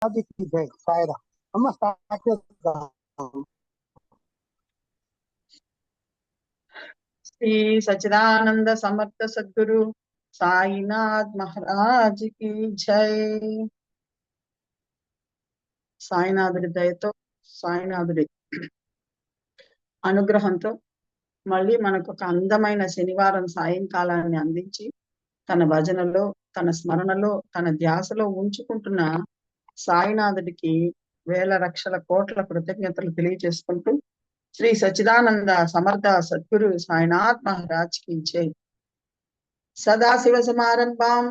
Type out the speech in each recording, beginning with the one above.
महाराज की जय सायरा हम स्टार्ट చేద్దాం श्री सच्चिदानंद समर्थ सद्गुरु साईनाथ महाराज की जय। సాయినాథుడి దయతో సాయినాథుడి అనుగ్రహంతో మళ్ళీ మనకు ఒక అందమైన శనివారం సాయంకాలాన్ని అందించి తన భజనలో తన స్మరణలో తన ధ్యాసలో ఉంచుకుంటున్న సాయినాథుడికి వేల లక్షల కోట్ల కృతజ్ఞతలు తెలియజేసుకుంటూ శ్రీ సచ్చిదానంద సమర్థ సద్గురు సాయినాథ్ మహారాజ్ की जय। సదాశివ సమారంభాం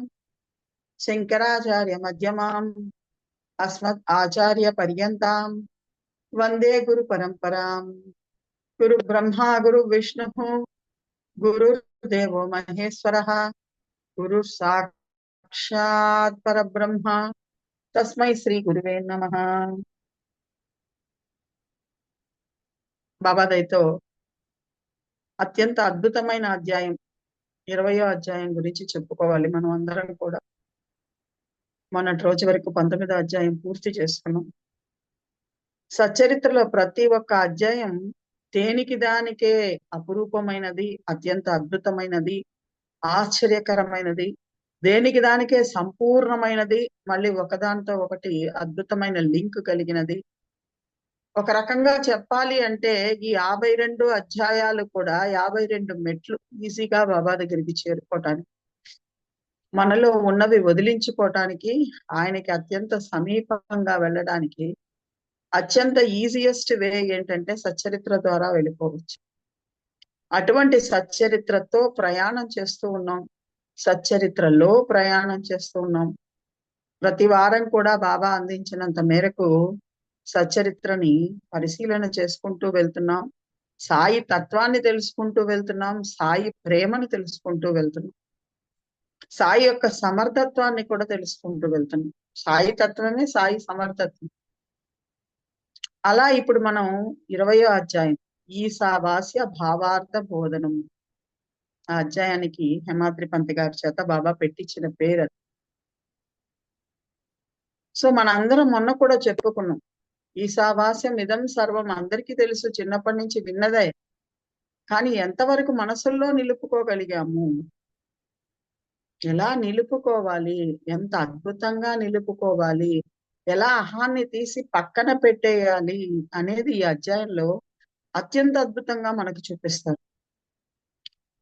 శంకరాచార్య మధ్యమాం అస్మద్ ఆచార్య పర్యంతాం వందే గురు పరంపరాం। గురు బ్రహ్మ గురు విష్ణు గురుర్దేవో మహేశ్వరః గురు సాక్షాత్ పరబ్రహ్మ తస్మై శ్రీ గురువే నమః। బాబా దయతో అత్యంత అద్భుతమైన అధ్యాయం 20వ అధ్యాయం గురించి చెప్పుకోవాలి మనం అందరం కూడా। మొన్నటి రోజు వరకు 19వ అధ్యాయం పూర్తి చేసుకున్నాం। సచ్చరిత్రలో ప్రతి ఒక్క అధ్యాయం దేనికి దానికే అపురూపమైనది, అత్యంత అద్భుతమైనది, ఆశ్చర్యకరమైనది, దేనికి దానికే సంపూర్ణమైనది, మళ్ళీ ఒకదానితో ఒకటి అద్భుతమైన లింక్ కలిగినది। ఒక రకంగా చెప్పాలి అంటే ఈ 52 అధ్యాయాలు కూడా 52 మెట్లు ఈజీగా బాబా దగ్గరికి చేరుకోవటానికి, మనలో ఉన్నవి వదిలించుకోవటానికి, ఆయనకి అత్యంత సమీపంగా వెళ్ళడానికి అత్యంత ఈజియెస్ట్ వే ఏంటంటే సచ్చరిత్ర ద్వారా వెళ్ళిపోవచ్చు। అటువంటి సచ్చరిత్రతో ప్రయాణం చేస్తూ ఉన్నాం, సచ్చరిత్రలో ప్రయాణం చేస్తూ ఉన్నాం। ప్రతి వారం కూడా బాబా అందించినంత మేరకు సచ్చరిత్రని పరిశీలన చేసుకుంటూ వెళ్తున్నాం, సాయి తత్వాన్ని తెలుసుకుంటూ వెళ్తున్నాం, సాయి ప్రేమను తెలుసుకుంటూ వెళ్తున్నాం, సాయి యొక్క సమర్థత్వాన్ని కూడా తెలుసుకుంటూ వెళ్తున్నాం। సాయి తత్వమే సాయి సమర్థత్వం। అలా ఇప్పుడు మనం 20వ అధ్యాయం ఈశావాస్య భావార్థ బోధనం, ఆ అధ్యాయానికి హేమాద్రి పంత్ గారి చేత బాబా పెట్టించిన పేరు అది। సో మనందరం మొన్న కూడా చెప్పుకున్నాం, ఈశావాస్యం ఇదం సర్వం అందరికీ తెలుసు, చిన్నప్పటి నుంచి విన్నదే, కానీ ఎంతవరకు మనసుల్లో నిలుపుకోగలిగాము, ఎలా నిలుపుకోవాలి, ఎంత అద్భుతంగా నిలుపుకోవాలి, ఎలా అహాన్ని తీసి పక్కన పెట్టేయాలి అనేది ఈ అధ్యాయంలో అత్యంత అద్భుతంగా మనకు చూపిస్తారు।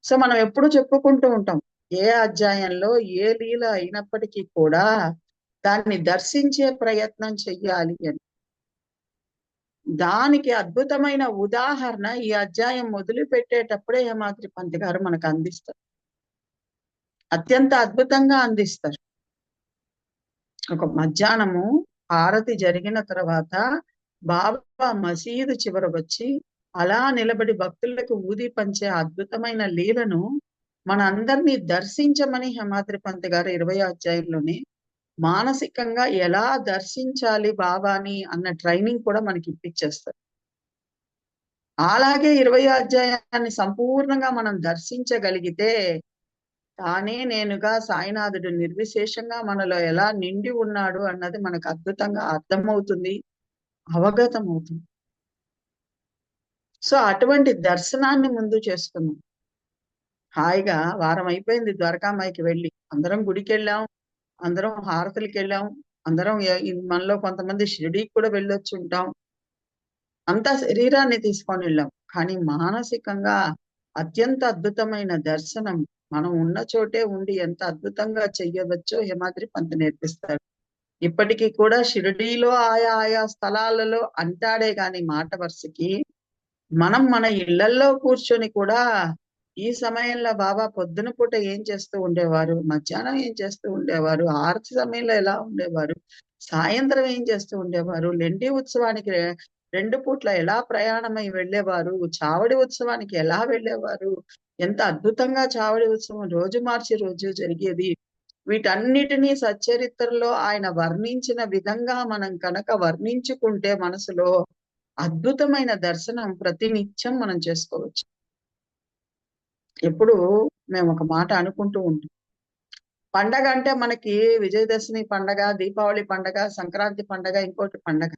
సో మనం ఎప్పుడు చెప్పుకుంటూ ఉంటాం, ఏ అధ్యాయంలో ఏ లీల అయినప్పటికీ కూడా దాన్ని దర్శించే ప్రయత్నం చెయ్యాలి అని। దానికి అద్భుతమైన ఉదాహరణ ఈ అధ్యాయం మొదలు పెట్టేటప్పుడే హేమాద్రి పంత్ గారు మనకు అందిస్తారు, అత్యంత అద్భుతంగా అందిస్తారు। ఒక మధ్యాహ్నము హారతి జరిగిన తర్వాత బాబా మసీదు చివర వచ్చి అలా నిలబడి భక్తులకు ఊది పంచే అద్భుతమైన లీలను మన అందరినీ దర్శించమని హేమాద్రి పంత్ గారు 20వ అధ్యాయంలోనే మానసికంగా ఎలా దర్శించాలి బాబాని అన్న ట్రైనింగ్ కూడా మనకి ఇప్పించేస్తారు। అలాగే 20వ అధ్యాయాన్ని సంపూర్ణంగా మనం దర్శించగలిగితే తానే నేనుగా సాయినాథుడు నిర్విశేషంగా మనలో ఎలా నిండి ఉన్నాడు అన్నది మనకు అద్భుతంగా అర్థమవుతుంది, అవగతం అవుతుంది। సో అటువంటి దర్శనాన్ని ముందు చేసుకున్నాం। హాయిగా వారం అయిపోయింది ద్వారకామాయికి వెళ్ళి, అందరం గుడికి వెళ్ళాం, అందరం హారతులకి వెళ్ళాం, అందరం మనలో కొంతమంది షిరిడీకి కూడా వెళ్ళొచ్చి ఉంటాం, అంతా శరీరాన్ని తీసుకొని వెళ్ళాం, కానీ మానసికంగా అత్యంత అద్భుతమైన దర్శనం మనం ఉన్న చోటే ఉండి ఎంత అద్భుతంగా చెయ్యవచ్చో హేమాద్రి పంత్ నేర్పిస్తాడు। ఇప్పటికీ కూడా షిరిడీలో ఆయా స్థలాలలో అంటాడే గాని మాట వరుసకి మనం మన ఇళ్లల్లో కూర్చొని కూడా ఈ సమయంలో బాబా పొద్దున పూట ఏం చేస్తూ ఉండేవారు, మధ్యాహ్నం ఏం చేస్తూ ఉండేవారు, ఆరతి సమయంలో ఎలా ఉండేవారు, సాయంత్రం ఏం చేస్తూ ఉండేవారు, లెండి ఉత్సవానికి 2 పూట్ల ఎలా ప్రయాణమై వెళ్ళేవారు, చావడి ఉత్సవానికి ఎలా వెళ్ళేవారు, ఎంత అద్భుతంగా చావడి ఉత్సవం రోజు మార్చి రోజు జరిగేది, వీటన్నిటినీ సచ్చరిత్రలో ఆయన వర్ణించిన విధంగా మనం కనుక వర్ణించుకుంటే మనసులో అద్భుతమైన దర్శనం ప్రతినిత్యం మనం చేసుకోవచ్చు। ఎప్పుడు మేము ఒక మాట అనుకుంటూ ఉంటాం, పండగ అంటే మనకి విజయదశమి పండగ, దీపావళి పండగ, సంక్రాంతి పండగ, ఇంకోటి పండగ.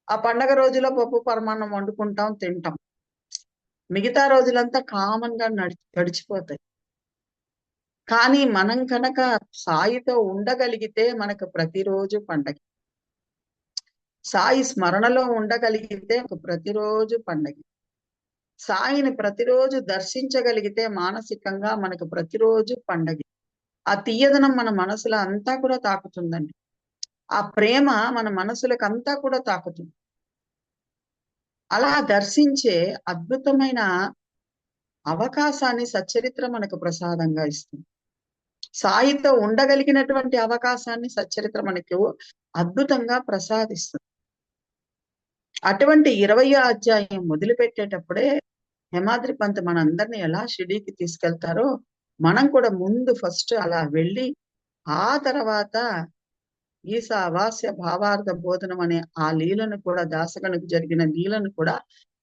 ఆ పండగ రోజులో పప్పు పరమాన్నం వండుకుంటాం, తింటాం. మిగతా రోజులంతా కామన్ గా గడిచిపోతాయి. కానీ మనం కనుక సాయితో ఉండగలిగితే మనకు ప్రతిరోజు పండగ. సాయి స్మరణలో ఉండగలిగితే ప్రతిరోజు పండగ. సాయిని ప్రతిరోజు దర్శించగలిగితే మానసికంగా మనకు ప్రతిరోజు పండగ. ఆ తీయదనం మన మనసులో అంతా కూడా తాకుతుందండి. ఆ ప్రేమ మన మనసులకు అంతా కూడా తాకుతుంది. అలా దర్శించే అద్భుతమైన అవకాశాన్ని సచ్చరిత్ర మనకు ప్రసాదంగా ఇస్తుంది. సాయితో ఉండగలిగినటువంటి అవకాశాన్ని సచ్చరిత్ర మనకు అద్భుతంగా ప్రసాదిస్తుంది. అటువంటి 20వ అధ్యాయం మొదలుపెట్టేటప్పుడే హేమాద్రి పంత్ మనందరినీ ఎలా షిరిడీకి తీసుకెళ్తారో మనం కూడా ముందు ఫస్ట్ అలా వెళ్ళి ఆ తర్వాత ఈశావాస్య భావార్థ బోధనం అనే ఆ లీలను కూడా, దాసగనుకు జరిగిన లీలను కూడా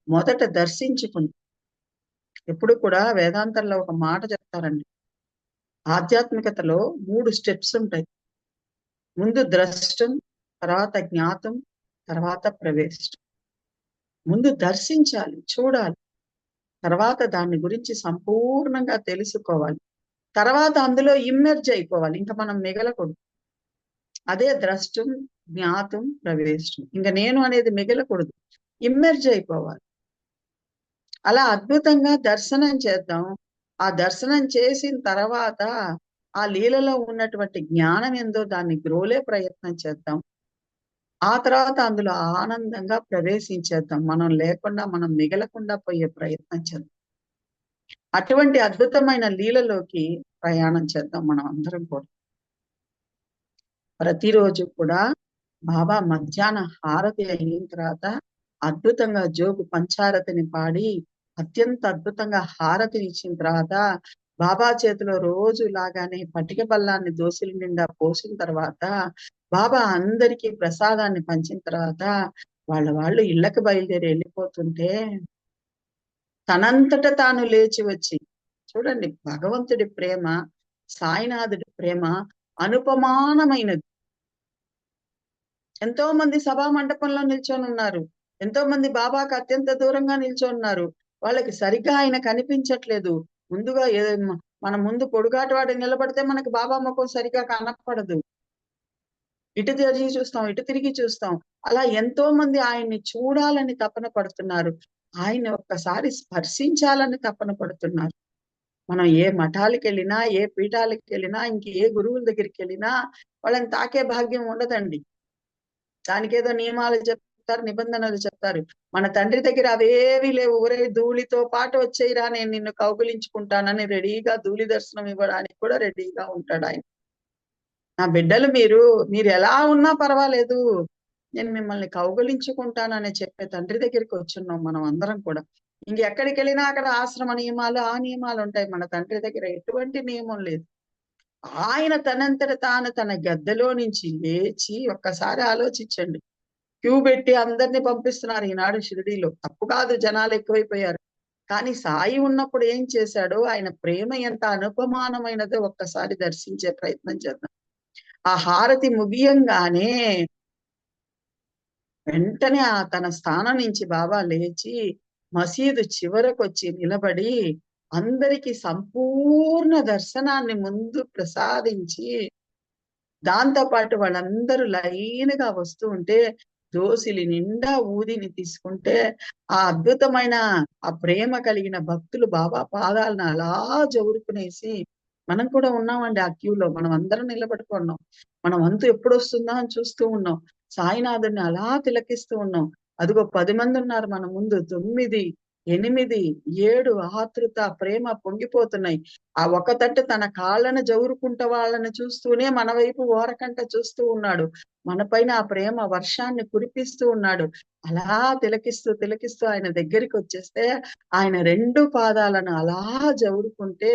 మొదట దర్శించుకుంది. ఎప్పుడు కూడా వేదాంతంలో ఒక మాట చెప్తారండి. ఆధ్యాత్మికతలో 3 స్టెప్స్ ఉంటాయి. ముందు ద్రష్టం, తర్వాత జ్ఞాతం, తర్వాత ప్రవేశం. ముందు దర్శించాలి, చూడాలి. తర్వాత దాని గురించి సంపూర్ణంగా తెలుసుకోవాలి. తర్వాత అందులో ఇమ్మెర్జ్ అయిపోవాలి. ఇంకా మనం మిగలకూడదు. అదే ద్రష్టం, జ్ఞాతం, ప్రవేశం. ఇంకా నేను అనేది మిగలకూడదు, ఇమ్మెర్జ్ అయిపోవాలి. అలా అద్భుతంగా దర్శనం చేద్దాం. ఆ దర్శనం చేసిన తర్వాత ఆ లీలలో ఉన్నటువంటి జ్ఞానం ఏందో దాన్ని గ్రోలే ప్రయత్నం చేద్దాం. ఆ తర్వాత అందులో ఆనందంగా ప్రవేశించేద్దాం. మనం లేకుండా, మనం మిగలకుండా పోయే ప్రయత్నం చేద్దాం. అటువంటి అద్భుతమైన లీలలోకి ప్రయాణం చేద్దాం మనం అందరం కూడా. ప్రతిరోజు కూడా బాబా మధ్యాహ్న హారతి అయిన తర్వాత అద్భుతంగా జోగు పంచారతిని పాడి అత్యంత అద్భుతంగా హారతిని ఇచ్చిన తర్వాత బాబా చేతిలో రోజు లాగానే పటిక బల్లాన్ని దోసిల నిండా పోసిన తర్వాత బాబా అందరికీ ప్రసాదాన్ని పంచిన తర్వాత వాళ్ళు ఇళ్ళకి బయలుదేరి వెళ్ళిపోతుంటే తనంతట తాను లేచి వచ్చి, చూడండి భగవంతుడి ప్రేమ, సాయినాథుడి ప్రేమ అనుపమానమైనది. ఎంతో మంది సభా మండపంలో నిల్చొని ఉన్నారు. ఎంతో మంది బాబాకు అత్యంత దూరంగా నిల్చొని ఉన్నారు. వాళ్ళకి సరిగ్గా ఆయన కనిపించట్లేదు. ముందుగా మన ముందు పొడుగాటి వాడు నిలబడితే మనకి బాబా ముఖం సరిగా కనపడదు. ఇటు తిరిగి చూస్తాం, ఇటు తిరిగి చూస్తాం. అలా ఎంతో మంది ఆయన్ని చూడాలని తపన పడుతున్నారు. ఆయన ఒక్కసారి స్పర్శించాలని తపన పడుతున్నారు. మనం ఏ మఠాలకు వెళ్ళినా, ఏ పీఠాలకు వెళ్ళినా, ఏ గురువుల దగ్గరికి వెళ్ళినా వాళ్ళని తాకే భాగ్యం ఉండదండి. దానికేదో నియమాలు చెప్తారు, నిబంధనలు చెప్తారు. మన తండ్రి దగ్గర అవేవి లేవు. ఒరే ధూళితో పాటు వచ్చేయిరా, నేను నిన్ను కౌగిలించుకుంటానని రెడీగా ధూళి దర్శనం ఇవ్వడానికి కూడా రెడీగా ఉంటాడు ఆయన. నా బిడ్డలు మీరు ఎలా ఉన్నా పర్వాలేదు, నేను మిమ్మల్ని కౌగిలించుకుంటానని చెప్పే తండ్రి దగ్గరికి వచ్చున్నాం మనం అందరం కూడా. ఇంకెక్కడికి వెళ్ళినా అక్కడ ఆశ్రమ నియమాలు, ఆ నియమాలు ఉంటాయి. మన తండ్రి దగ్గర ఎటువంటి నియమం లేదు. ఆయన తనంతట తాను తన గద్దెలో నుంచి లేచి, ఒక్కసారి ఆలోచించండి, క్యూ పెట్టి అందరినీ పంపిస్తున్నారు ఈనాడు షిరిడీలో. తప్పు కాదు, జనాలు ఎక్కువైపోయారు. కానీ సాయి ఉన్నప్పుడు ఏం చేశాడో, ఆయన ప్రేమ ఎంత అనుపమానమైనదో ఒక్కసారి దర్శించే ప్రయత్నం చేద్దాం. ఆ హారతి ముగియంగానే వెంటనే తన స్థానం నుంచి బాబా లేచి మసీదు చివరకొచ్చి నిలబడి అందరికి సంపూర్ణ దర్శనాన్ని ముందు ప్రసాదించి, దాంతో పాటు వాళ్ళందరూ లైన్గా వస్తూ ఉంటే దోసిలి నిండా ఊదిని తీసుకుంటే ఆ అద్భుతమైన ఆ ప్రేమ కలిగిన భక్తులు బాబా పాదాలను అలా జవురుకునేసి, మనం కూడా ఉన్నామండి ఆ క్యూలో. మనం అందరం నిలబడుకున్నాం. మన వంతు ఎప్పుడు వస్తుందా అని చూస్తూ ఉన్నాం. సాయినాథుడిని అలా తిలకిస్తూ ఉన్నాం. అదిగో 10 మంది ఉన్నారు మన ముందు. 9, 8, 7 ఆతృత, ప్రేమ పొంగిపోతున్నాయి. ఆ ఒక తట్టు తన కాళ్ళను జవురుకుంట వాళ్ళని చూస్తూనే మన వైపు ఓరకంట చూస్తూ ఉన్నాడు. మన పైన ఆ ప్రేమ వర్షాన్ని కురిపిస్తూ ఉన్నాడు. అలా తిలకిస్తూ తిలకిస్తూ ఆయన దగ్గరికి వచ్చేస్తే ఆయన 2 పాదాలను అలా జవురుకుంటే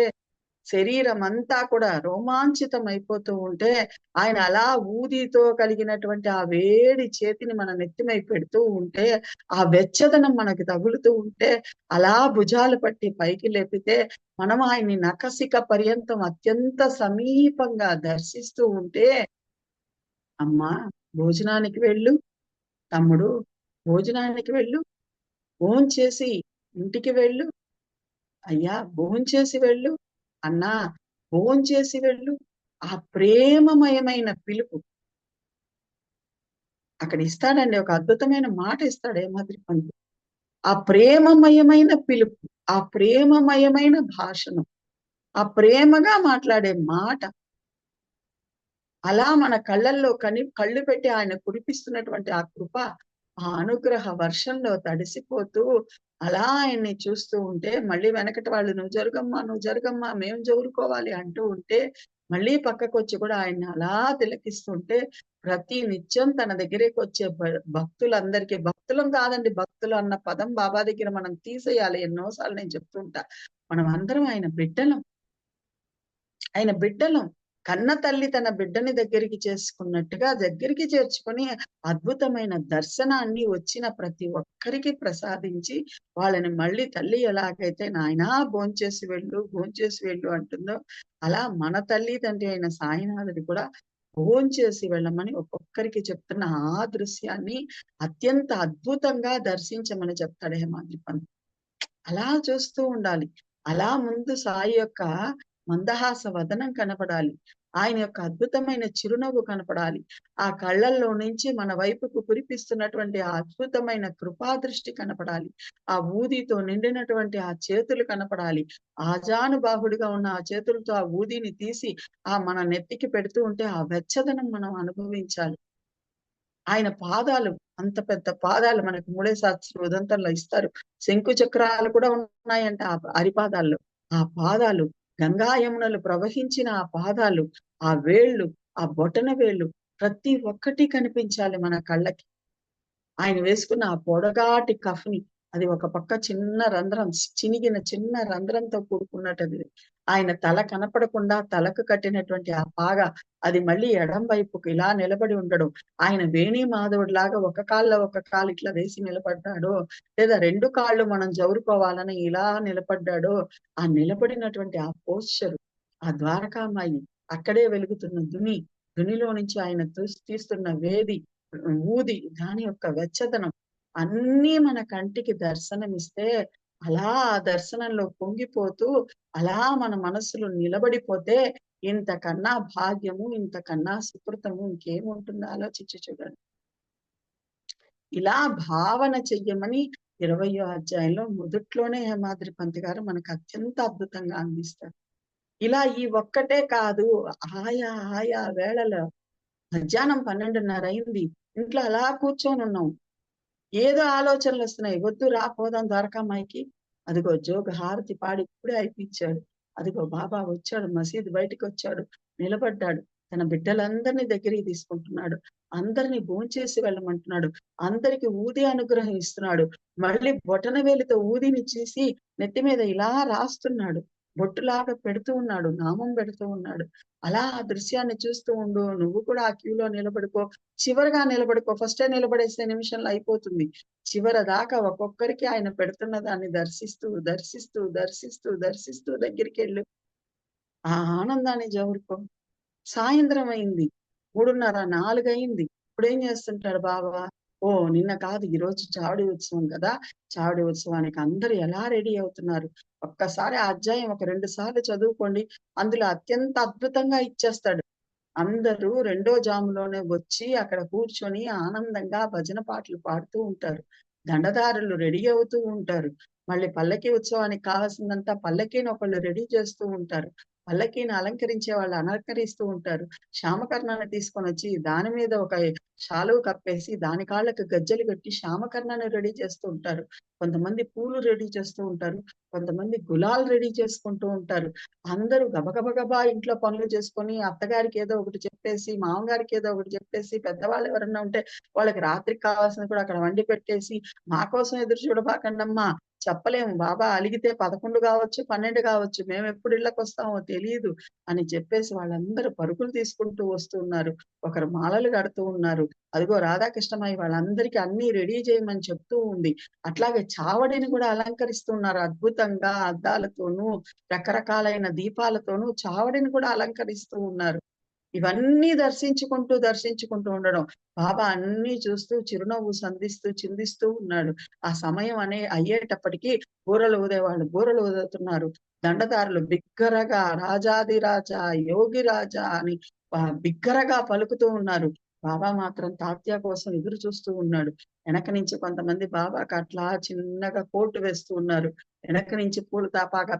శరీరం అంతా కూడా రోమాంచితం అయిపోతూ ఉంటే ఆయన అలా ఊదితో కలిగినటువంటి ఆ వేడి చేతిని మన నెత్తిమై పెడుతూ ఉంటే ఆ వెచ్చదనం మనకి తగులుతూ ఉంటే అలా భుజాలు పట్టి పైకి లేపితే మనం ఆయన్ని నఖశిఖ పర్యంతం అత్యంత సమీపంగా దర్శిస్తూ ఉంటే, అమ్మా భోజనానికి వెళ్ళు, తమ్ముడు భోజనానికి వెళ్ళు, భోంచేసి ఇంటికి వెళ్ళు, అయ్యా భోంచేసి వెళ్ళు, అన్నా భోంచేసి వెళ్ళు. ఆ ప్రేమమయమైన పిలుపు అక్కడ ఇస్తాడండి. ఒక అద్భుతమైన మాట ఇస్తాడు ఏమాద్రి పంతులు. ఆ ప్రేమమయమైన పిలుపు, ఆ ప్రేమమయమైన భాషణం, ఆ ప్రేమగా మాట్లాడే మాట, అలా మన కళ్ళల్లో కళ్ళు పెట్టి ఆయన కురిపిస్తున్నటువంటి ఆ కృప, ఆ అనుగ్రహ వర్షంలో తడిసిపోతూ అలా ఆయన్ని చూస్తూ ఉంటే, మళ్ళీ వెనకటి వాళ్ళు "నువ్వు జరుగమ్మా, నువ్వు జరుగమ్మా, మేము జరుకోవాలి" అంటూ ఉంటే, మళ్ళీ పక్కకొచ్చి కూడా ఆయన్ని అలా తిలకిస్తుంటే, ప్రతి నిత్యం తన దగ్గరికొచ్చే భక్తులందరికీ, భక్తులం కాదండి, భక్తులు అన్న పదం బాబా దగ్గర మనం తీసేయాలి. ఎన్నో సార్లు నేను చెప్తూ ఉంటా. మనం అందరం ఆయన బిడ్డలం. ఆయన బిడ్డలం. కన్న తల్లి తన బిడ్డని దగ్గరికి చేసుకున్నట్టుగా దగ్గరికి చేర్చుకొని అద్భుతమైన దర్శనాన్ని వచ్చిన ప్రతి ఒక్కరికి ప్రసాదించి వాళ్ళని మళ్ళీ తల్లి ఎలాగైతే నాయనా భోంచేసి వెళ్ళు, భోంచేసి వెళ్ళు అంటుందో అలా మన తల్లి తండ్రి అయిన సాయినాథుడు కూడా భోంచేసి వెళ్ళమని ఒక్కొక్కరికి చెప్తున్న ఆ దృశ్యాన్ని అత్యంత అద్భుతంగా దర్శించమని చెప్తాడు హేమాద్రి పంత్. అలా చూస్తూ ఉండాలి. అలా ముందు సాయి యొక్క మందహాస వదనం కనపడాలి. ఆయన యొక్క అద్భుతమైన చిరునవ్వు కనపడాలి. ఆ కళ్ళల్లో నుంచి మన వైపుకు కురిపిస్తున్నటువంటి ఆ అద్భుతమైన కృపాదృష్టి కనపడాలి. ఆ ఊదితో నిండినటువంటి ఆ చేతులు కనపడాలి. ఆజానుబాహుడుగా ఉన్న ఆ చేతులతో ఆ ఊదిని తీసి మన నెత్తికి పెడుతూ ఉంటే ఆ వెచ్చదనం మనం అనుభవించాలి. ఆయన పాదాలు, అంత పెద్ద పాదాలు మనకు మూడే శాస్త్రి ఉదంతంలో ఇస్తారు. శంకు చక్రాలు కూడా ఉన్నాయంట ఆ అరిపాదాల్లో. ఆ పాదాలు, గంగా యమునలు ప్రవహించిన ఆ పాదాలు, ఆ వేళ్ళు, ఆ బొటన వేళ్ళు ప్రతి ఒక్కటి కనిపించాలి మన కళ్ళకి. ఆయన వేసుకున్న ఆ పొడగాటి కఫ్ని, అది ఒక పక్క చిన్న రంధ్రం, చినిగిన చిన్న రంధ్రంతో కూడుకున్నటది. ఆయన తల కనపడకుండా తలకు కట్టినటువంటి ఆ పాగా, అది మళ్ళీ ఎడం వైపుకి ఇలా నిలబడి ఉండడం. ఆయన వేణి మాధవుడిలాగా ఒక కాళ్ళలో ఒక కాలు ఇట్లా వేసి నిలబడ్డాడో, లేదా 2 కాళ్ళు మనం జవురుకోవాలని ఇలా నిలబడ్డాడో, ఆ నిలబడినటువంటి ఆ పోస్చరు, ఆ ద్వారకామాయి, అక్కడే వెలుగుతున్న దునిలో నుంచి ఆయన తీస్తున్న వేది, ఊది, దాని యొక్క వెచ్చదనం అన్నీ మన కంటికి దర్శనమిస్తే, అలా ఆ దర్శనంలో పొంగిపోతూ, అలా మన మనస్సులో నిలబడిపోతే, ఇంతకన్నా భాగ్యము, ఇంతకన్నా సుకృతము ఇంకేముంటుందో ఆలోచించి చూడండి. ఇలా భావన చెయ్యమని 20వ అధ్యాయంలో మొదట్లోనే హేమాద్రి పంత్ గారు మనకు అత్యంత అద్భుతంగా అందిస్తారు. ఇలా ఈ ఒక్కటే కాదు, ఆయా ఆయా వేళలో మధ్యాహ్నం 12:30 అయింది. ఇంట్లో అలా కూర్చొనున్నాం. ఏదో ఆలోచనలొస్తున్నాయి. వద్దు రా పోదాం ద్వారకామాయికి. అదిగో జోగు హారతి పాడి ఇప్పుడే అయిపిచ్చాడు. అదిగో బాబా వచ్చాడు. మసీదు బయటికొచ్చాడు. నిలబడ్డాడు. తన బిడ్డలందరిని దగ్గరికి తీసుకుంటున్నాడు. అందరిని భోంచేసి వెళ్ళమంటున్నాడు. అందరికి ఊది అనుగ్రహం ఇస్తున్నాడు. మళ్ళీ బొటనవేలితో ఊదిని చేసి నెత్తి మీద ఇలా రాస్తున్నాడు. బొట్టులాగా పెడుతూ ఉన్నాడు. నామం పెడుతూ ఉన్నాడు. అలా ఆ దృశ్యాన్ని చూస్తూ ఉండు. నువ్వు కూడా ఆ క్యూలో నిలబడుకో. చివరగా నిలబడుకో. ఫస్టే నిలబడేసే నిమిషంలో అయిపోతుంది. చివర దాకా ఒక్కొక్కరికి ఆయన పెడుతున్న దాన్ని దర్శిస్తూ, దర్శిస్తూ, దర్శిస్తూ, దర్శిస్తూ దగ్గరికెళ్ళు. ఆ ఆనందాన్ని జవురుకో. సాయంత్రం అయింది. 3:30, 4 అయింది. ఇప్పుడేం చేస్తుంటాడు బాబా? ఓహ్! నిన్న కాదు ఈరోజు చావడి ఉత్సవం కదా! చావడి ఉత్సవానికి అందరూ ఎలా రెడీ అవుతున్నారు. ఒక్కసారి ఆ అధ్యాయం ఒక 2 సార్లు చదువుకోండి. అందులో అత్యంత అద్భుతంగా ఇచ్చేస్తాడు. అందరూ రెండో జాములోనే వచ్చి అక్కడ కూర్చొని ఆనందంగా భజన పాటలు పాడుతూ ఉంటారు. దండదారులు రెడీ అవుతూ ఉంటారు. మళ్ళీ పల్లకీ ఉత్సవానికి కావాల్సిందంతా పల్లకీని ఒకళ్ళు రెడీ చేస్తూ ఉంటారు. పల్లకీని అలంకరించే వాళ్ళు అలంకరిస్తూ ఉంటారు. శ్యామకర్ణాన్ని తీసుకొనొచ్చి దాని మీద ఒక శాలువ కప్పేసి దాని కాళ్ళకి గజ్జెలు కట్టి శ్యామకర్ణాన్ని రెడీ చేస్తూ ఉంటారు. కొంతమంది పూలు రెడీ చేస్తూ ఉంటారు. కొంతమంది గులాల్ రెడీ చేసుకుంటూ ఉంటారు. అందరూ గబగబా ఇంట్లో పనులు చేసుకొని అత్తగారికి ఏదో ఒకటి చెప్పేసి, మామగారికి ఏదో ఒకటి చెప్పేసి, పెద్దవాళ్ళు ఎవరన్నా ఉంటే వాళ్ళకి రాత్రికి కావాల్సినవి కూడా అక్కడ వండి పెట్టేసి, మా కోసం ఎదురు చూడబాకండమ్మా, చెప్పలేము. బాబా అలిగితే 11 కావచ్చు, 12 కావచ్చు. మేమెప్పుడు ఇళ్ళకొస్తామో తెలీదు అని చెప్పేసి వాళ్ళందరూ పరుగులు తీసుకుంటూ వస్తున్నారు. ఒకరు మాలలు కడుతూ ఉన్నారు. అదిగో రాధాకృష్ణమయ్య వాళ్ళందరికీ అన్నీ రెడీ చేయమని చెప్తూ ఉంది. అట్లాగే చావడిని కూడా అలంకరిస్తున్నారు అద్భుతంగా అద్దాలతోనూ, రకరకాలైన దీపాలతోనూ చావడిని కూడా అలంకరిస్తూ ఉన్నారు. ఇవన్నీ దర్శించుకుంటూ ఉండడం. బాబా అన్నీ చూస్తూ చిరునవ్వు సంధిస్తూ, చిందిస్తూ ఉన్నాడు. ఆ సమయం అయ్యేటప్పటికి బూరలు ఊదేవాళ్ళు బూరలు ఊదుతున్నారు. దండదారులు బిగ్గరగా రాజాధిరాజా, యోగిరాజా అని బిగ్గరగా పలుకుతూ ఉన్నారు. బాబా మాత్రం తాత్యా కోసం ఎదురు చూస్తూ ఉన్నాడు. వెనక నుంచి కొంతమంది బాబాకి అట్లా చిన్నగా కోటు వేస్తూ ఉన్నారు. వెనక నుంచి పూలు తలపాగా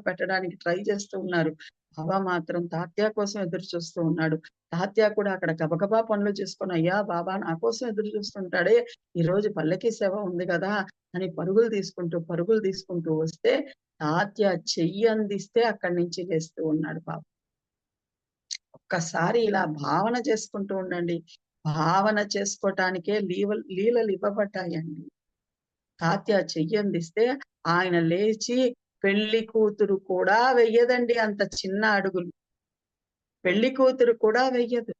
పెట్టడానికి ట్రై చేస్తూ ఉన్నారు. బాబా మాత్రం తాత్యా కోసం ఎదురు చూస్తూ ఉన్నాడు. తాత్యా కూడా అక్కడ గబగబా పనులు చేసుకొని, అయ్యా బాబా నా కోసం ఎదురు చూస్తుంటాడే, ఈ రోజు పల్లకీ సేవ ఉంది కదా అని పరుగులు తీసుకుంటూ వస్తే తాత్యా చెయ్యి అందిస్తే అక్కడి నుంచి లేస్తూ ఉన్నాడు బాబా. ఒక్కసారి ఇలా భావన చేసుకుంటూ ఉండండి. భావన చేసుకోటానికే లీలలు ఇవ్వబడ్డాయండి. తాత్యా చెయ్యి అందిస్తే ఆయన లేచి పెళ్లి కూతురు కూడా వెయ్యదండి అంత చిన్న అడుగులు. పెళ్లి కూతురు కూడా వెయ్యదు.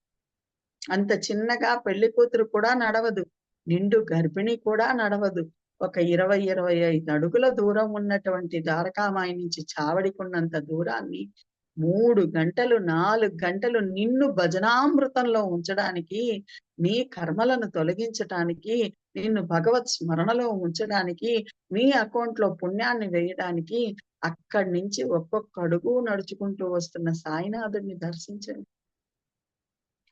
అంత చిన్నగా పెళ్లి కూతురు కూడా నడవదు. నిండు గర్భిణి కూడా నడవదు. ఒక 20, 25 అడుగుల దూరం ఉన్నటువంటి ద్వారకామాయి నుంచి చావడికున్నంత దూరాన్ని 3 గంటలు, 4 గంటలు నిన్ను భజనామృతంలో ఉంచడానికి, నీ కర్మలను తొలగించటానికి, నిన్ను భగవత్ స్మరణలో ఉంచడానికి, నీ అకౌంట్‌లో పుణ్యాన్ని వేయడానికి అక్కడి నుంచి ఒక్కొక్క అడుగు నడుచుకుంటూ వస్తున్న సాయినాథుడిని దర్శించండి.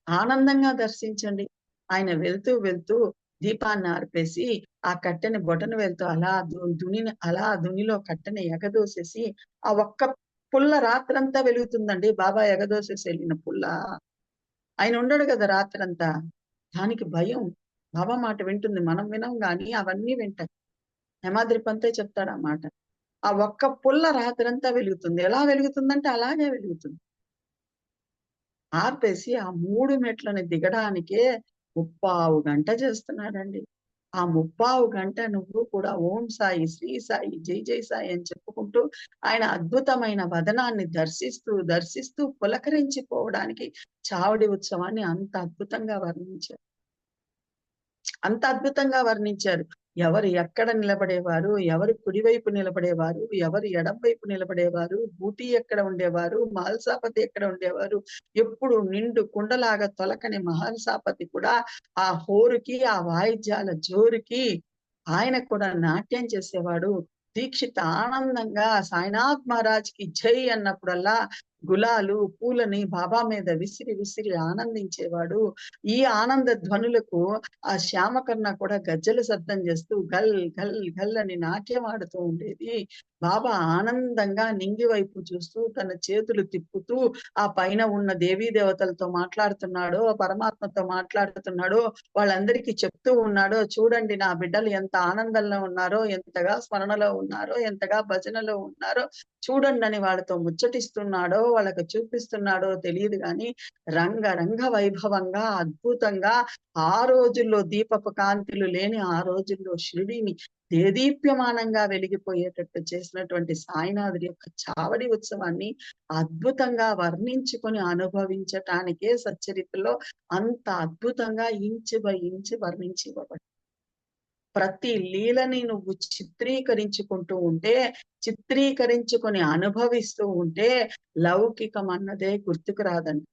ఆనందంగా దర్శించండి. ఆయన వెళ్తూ దీపాన్ని ఆర్పేసి ఆ కట్టెని బొటనవేలుతో అలా దునిలో కట్టెని ఎగదోసేసి ఆ ఒక్క పుల్ల రాత్రంతా వెలుగుతుందండి. బాబా ఎగదోసేసి వెళ్ళిన పుల్ల. ఆయన ఉండడు కదా రాత్రంతా. దానికి భయం. బాబా మాట వింటుంది. మనం వినం గాని అవన్నీ వింటాయి. హేమాద్రి పంతే చెప్తాడు ఆ మాట. ఆ ఒక్క పుల్ల రాత్రంతా వెలుగుతుంది. ఎలా వెలుగుతుందంటే అలాగే వెలుగుతుంది. ఆపేసి ఆ 3 మెట్లని దిగడానికే ముప్పావు గంట చేస్తున్నాడండి. ఆ ముప్పావు గంట నువ్వు కూడా ఓం సాయి, శ్రీ సాయి, జై జై సాయి అని చెప్పుకుంటూ ఆయన అద్భుతమైన వదనాన్ని దర్శిస్తూ పులకరించిపోవడానికి చావడి ఉత్సవాన్ని అంత అద్భుతంగా వర్ణించారు. అంత అద్భుతంగా వర్ణించారు. ఎవరు ఎక్కడ నిలబడేవారు, ఎవరు కుడివైపు నిలబడేవారు, ఎవరు ఎడం వైపు నిలబడేవారు, బూటీ ఎక్కడ ఉండేవారు, మహల్సాపతి ఎక్కడ ఉండేవారు, ఎప్పుడు నిండు కుండలాగా తొలకని మహల్సాపతి కూడా ఆ హోరుకి, ఆ వాయిద్యాల జోరుకి ఆయన కూడా నాట్యం చేసేవాడు. దీక్షిత ఆనందంగా సాయినాథ్ మహారాజ్‌కి జై అన్నప్పుడల్లా గులాలు, పూలని బాబా మీద విసిరి ఆనందించేవాడు. ఈ ఆనంద ధ్వనులకు ఆ శ్యామకర్ణ కూడా గజ్జెల శబ్దం చేస్తూ గల్ గల్ గల్ అని నాట్యం ఆడుతూ ఉండేది. బాబా ఆనందంగా నింగి వైపు చూస్తూ తన చేతులు తిప్పుతూ ఆ పైన ఉన్న దేవీ దేవతలతో మాట్లాడుతున్నాడో, పరమాత్మతో మాట్లాడుతున్నాడో, వాళ్ళందరికీ చెప్తూ ఉన్నాడో, చూడండి నా బిడ్డలు ఎంత ఆనందంలో ఉన్నారో, ఎంతగా స్మరణలో ఉన్నారో, ఎంతగా భజనలో ఉన్నారో చూడండని వాళ్ళతో ముచ్చటిస్తున్నాడో, వాళ్ళకి చూపిస్తున్నాడో తెలీదు గాని రంగ వైభవంగా, అద్భుతంగా ఆ రోజుల్లో దీపపు కాంతులు లేని ఆ రోజుల్లో షిరిడీని దేదీప్యమానంగా వెలిగిపోయేటట్టు చేసినటువంటి సాయినాథుడి యొక్క చావడి ఉత్సవాన్ని అద్భుతంగా వర్ణించుకొని అనుభవించటానికే సచ్చరిత్రలో అంత అద్భుతంగా ఇంచ్ బై ఇంచ్ వర్ణించి ఇవ్వబడింది. ప్రతి లీలని నువ్వు చిత్రీకరించుకొని అనుభవిస్తూ ఉంటే లౌకికం అన్నదే గుర్తుకు రాదండి.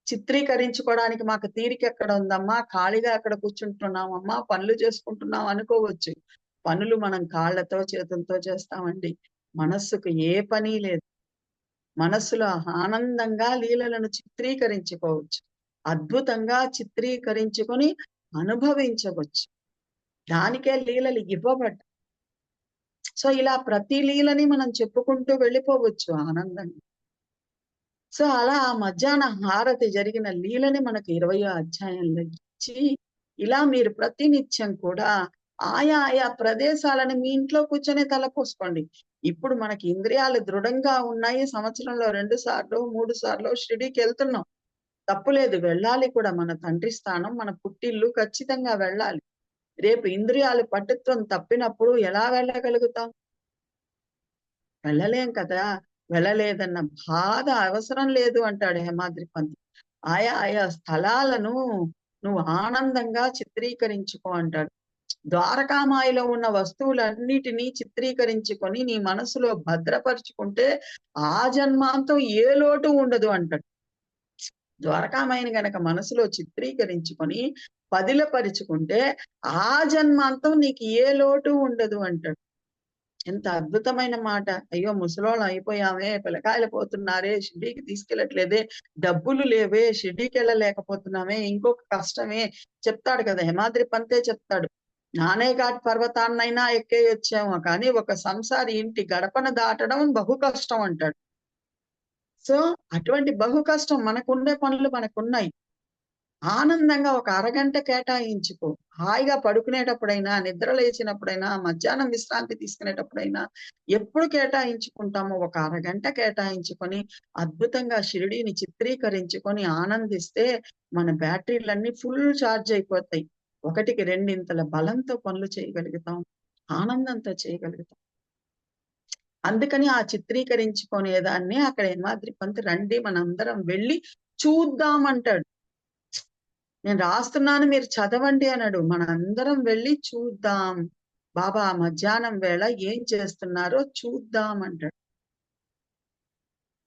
చిత్రీకరించుకోవడానికి మాకు తీరిక ఎక్కడ ఉందమ్మా, ఖాళీగా అక్కడ కూర్చుంటున్నామమ్మా, పనులు చేసుకుంటున్నాం అనుకోవచ్చు. పనులు మనం కాళ్ళతో చేతులతో చేస్తామండి. మనస్సుకు ఏ పని లేదు. మనస్సులో ఆనందంగా లీలలను చిత్రీకరించుకోవచ్చు. అద్భుతంగా చిత్రీకరించుకొని అనుభవించవచ్చు. దానికే లీలలు ఇవ్వబడ్డాయి. సో ఇలా ప్రతి లీలని మనం చెప్పుకుంటూ వెళ్ళిపోవచ్చు ఆనందంగా. సో అలా ఆ మధ్యాహ్న హారతి జరిగిన లీలని మనకు 20వ అధ్యాయంలో ఇచ్చి, ఇలా మీరు ప్రతినిత్యం కూడా ఆయా ప్రదేశాలను మీ ఇంట్లో కూర్చొని తలపోసుకోండి. ఇప్పుడు మనకి ఇంద్రియాలు దృఢంగా ఉన్నాయి. సంవత్సరంలో 2 సార్లో, 3 సార్లో షిరిడీకెళ్తున్నాం. తప్పులేదు, వెళ్ళాలి కూడా. మన తండ్రి స్థానం, మన పుట్టిల్లు, ఖచ్చితంగా వెళ్ళాలి. రేపు ఇంద్రియాలు పటుత్వం తప్పినప్పుడు ఎలా వెళ్ళగలుగుతాం? వెళ్ళలేం కదా! వెళ్ళలేదన్న బాధ అవసరం లేదు అంటాడు హేమాద్రి పంత్. ఆయా స్థలాలను నువ్వు ఆనందంగా చిత్రీకరించుకో అంటాడు. ద్వారకామాయిలో ఉన్న వస్తువులన్నిటినీ చిత్రీకరించుకొని నీ మనసులో భద్రపరుచుకుంటే ఆ జన్మాంతం ఏ లోటు ఉండదు అంటాడు. ద్వారకామాయిని గనక మనసులో చిత్రీకరించుకొని పదిలపరుచుకుంటే ఆ జన్మాంతం నీకు ఏ లోటు ఉండదు అంటాడు. ఎంత అద్భుతమైన మాట. అయ్యో ముసలోళ్ళం అయిపోయామే, పిల్లకాయలు పోతున్నారే, షిరిడీకి తీసుకెళ్ళట్లేదే, డబ్బులు లేవే, షిరిడీకెళ్ళలేకపోతున్నామే, ఇంకొక కష్టమే చెప్తాడు కదా. హేమాద్రి పంతే చెప్తాడు. నానేఘాట్ పర్వతాన్నైనా ఎక్కేయొచ్చాము, కానీ ఒక సంసారి ఇంటి గడపన దాటడం బహు కష్టం అంటాడు. సో అటువంటి బహు కష్టం, మనకుండే పనులు మనకున్నాయి. ఆనందంగా ఒక అరగంట కేటాయించుకో. హాయిగా పడుకునేటప్పుడైనా, నిద్ర లేచినప్పుడైనా, మధ్యాహ్నం విశ్రాంతి తీసుకునేటప్పుడైనా, ఎప్పుడు కేటాయించుకుంటామో ఒక అరగంట కేటాయించుకొని అద్భుతంగా షిరిడీని చిత్రీకరించుకొని ఆనందిస్తే మన బ్యాటరీలన్నీ ఫుల్ ఛార్జ్ అయిపోతాయి. 1కి 2 బలంతో పనులు చేయగలుగుతాం. ఆనందంతో చేయగలుగుతాం. అందుకని ఆ చిత్రీకరించుకునేదాన్ని అక్కడ హేమాద్రి పంత్ రండి మనందరం వెళ్ళి చూద్దాం అంటాడు. నేను రాస్తున్నాను మీరు చదవండి అనడు. మనందరం వెళ్ళి చూద్దాం. బాబా మధ్యాహ్నం వేళ ఏం చేస్తున్నారో చూద్దాం అంటాడు.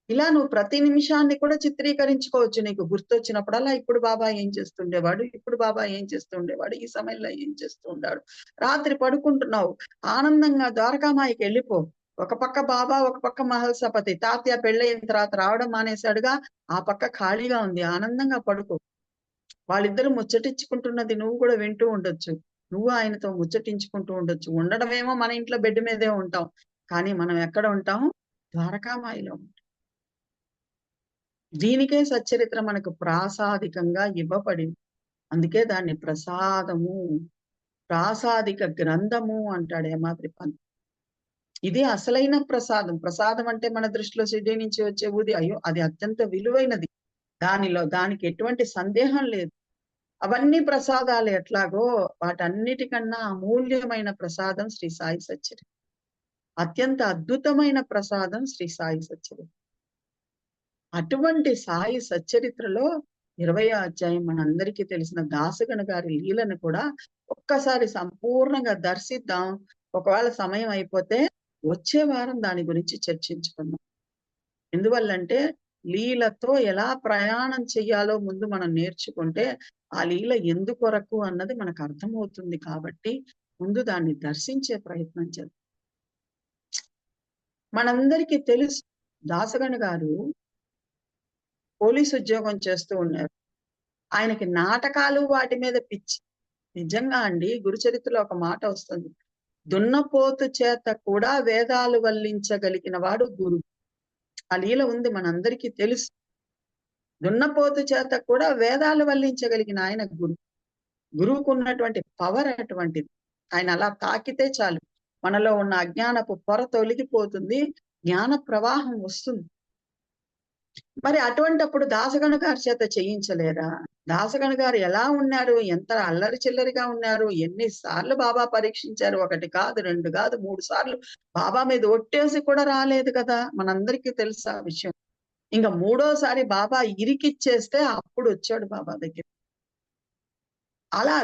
ఇలా నువ్వు ప్రతి నిమిషాన్ని కూడా చిత్రీకరించుకోవచ్చు. నీకు గుర్తొచ్చినప్పుడల్లా ఇప్పుడు బాబా ఏం చేస్తుండేవాడు, ఇప్పుడు బాబా ఏం చేస్తుండేవాడు, ఈ సమయంలో ఏం చేస్తూ ఉండాడు. రాత్రి పడుకుంటున్నావు, ఆనందంగా ద్వారకామాయికి వెళ్ళిపో. ఒక పక్క బాబా, ఒక పక్క మహల్సపతి. తాతయ్య పెళ్ళయిన తర్వాత రావడం మానేశాడుగా, ఆ పక్క ఖాళీగా ఉంది. ఆనందంగా పడుకో. వాళ్ళిద్దరూ ముచ్చటించుకుంటున్నది నువ్వు కూడా వింటూ ఉండొచ్చు. నువ్వు ఆయనతో ముచ్చటించుకుంటూ ఉండొచ్చు. ఉండడమేమో మన ఇంట్లో బెడ్ మీదే ఉంటాం. కానీ మనం ఎక్కడ ఉంటాం? ద్వారకామాయిలో. దీనికే సచ్చరిత్ర మనకు ప్రాసాదికంగా ఇవ్వబడింది. అందుకే దాన్ని ప్రసాదము, ప్రాసాదిక గ్రంథము అంటాడు హేమాద్రి పంత్. ఇది అసలైన ప్రసాదం. ప్రసాదం అంటే మన దృష్టిలో షిరిడీ నుంచి వచ్చే ఊది, అయ్యో అది అత్యంత విలువైనది. దానికి ఎటువంటి సందేహం లేదు. అవన్నీ ప్రసాదాలు ఎట్లాగో వాటన్నిటికన్నా అమూల్యమైన ప్రసాదం శ్రీ సాయి సచ్చరిత్ర. అత్యంత అద్భుతమైన ప్రసాదం శ్రీ సాయి సచ్చరిత్ర. అటువంటి సాయి సచ్చరిత్రలో 20వ అధ్యాయం మనందరికీ తెలిసిన దాసగణ గారి లీలను కూడా ఒక్కసారి సంపూర్ణంగా దర్శిద్దాం. ఒకవేళ సమయం అయిపోతే వచ్చే వారం దాని గురించి చర్చించుకుందాం. ఎందువల్లంటే లీలతో ఎలా ప్రయాణం చెయ్యాలో ముందు మనం నేర్చుకుంటే ఆ లీల ఎందుకొరకు అన్నది మనకు అర్థమవుతుంది. కాబట్టి ముందు దాన్ని దర్శించే ప్రయత్నం చేద్దాం. మనందరికీ తెలుసు దాసగణ గారు పోలీసు ఉద్యోగం చేస్తూ ఉన్నారు. ఆయనకి నాటకాలు వాటి మీద పిచ్చి. నిజంగా అండి, గురుచరిత్రలో ఒక మాట వస్తుంది. దున్నపోతు చేత కూడా వేదాలు వల్లించగలిగిన వాడు గురువు. ఆ లీల ఉంది, మనందరికీ తెలుసు. దున్నపోతు చేత కూడా వేదాలు వల్లించగలిగిన ఆయన గురువు. గురువుకు ఉన్నటువంటి పవర్ అటువంటిది. ఆయన అలా తాకితే చాలు మనలో ఉన్న అజ్ఞానపు పొర తొలగిపోతుంది, జ్ఞాన ప్రవాహం వస్తుంది. మరి అటువంటప్పుడు దాసగణ గారి చేత చేయించలేరా? దాసగణ గారు ఎలా ఉన్నారు, ఎంత అల్లరి చిల్లరిగా ఉన్నారు, ఎన్నిసార్లు బాబా పరీక్షించారు. 1 కాదు, 2 కాదు, 3 సార్లు బాబా మీద ఒట్టేసి కూడా రాలేదు కదా. మనందరికీ తెలుసు ఆ విషయం. ఇంకా 3వసారి బాబా ఇరికిచ్చేస్తే అప్పుడు వచ్చాడు బాబా దగ్గర. అలా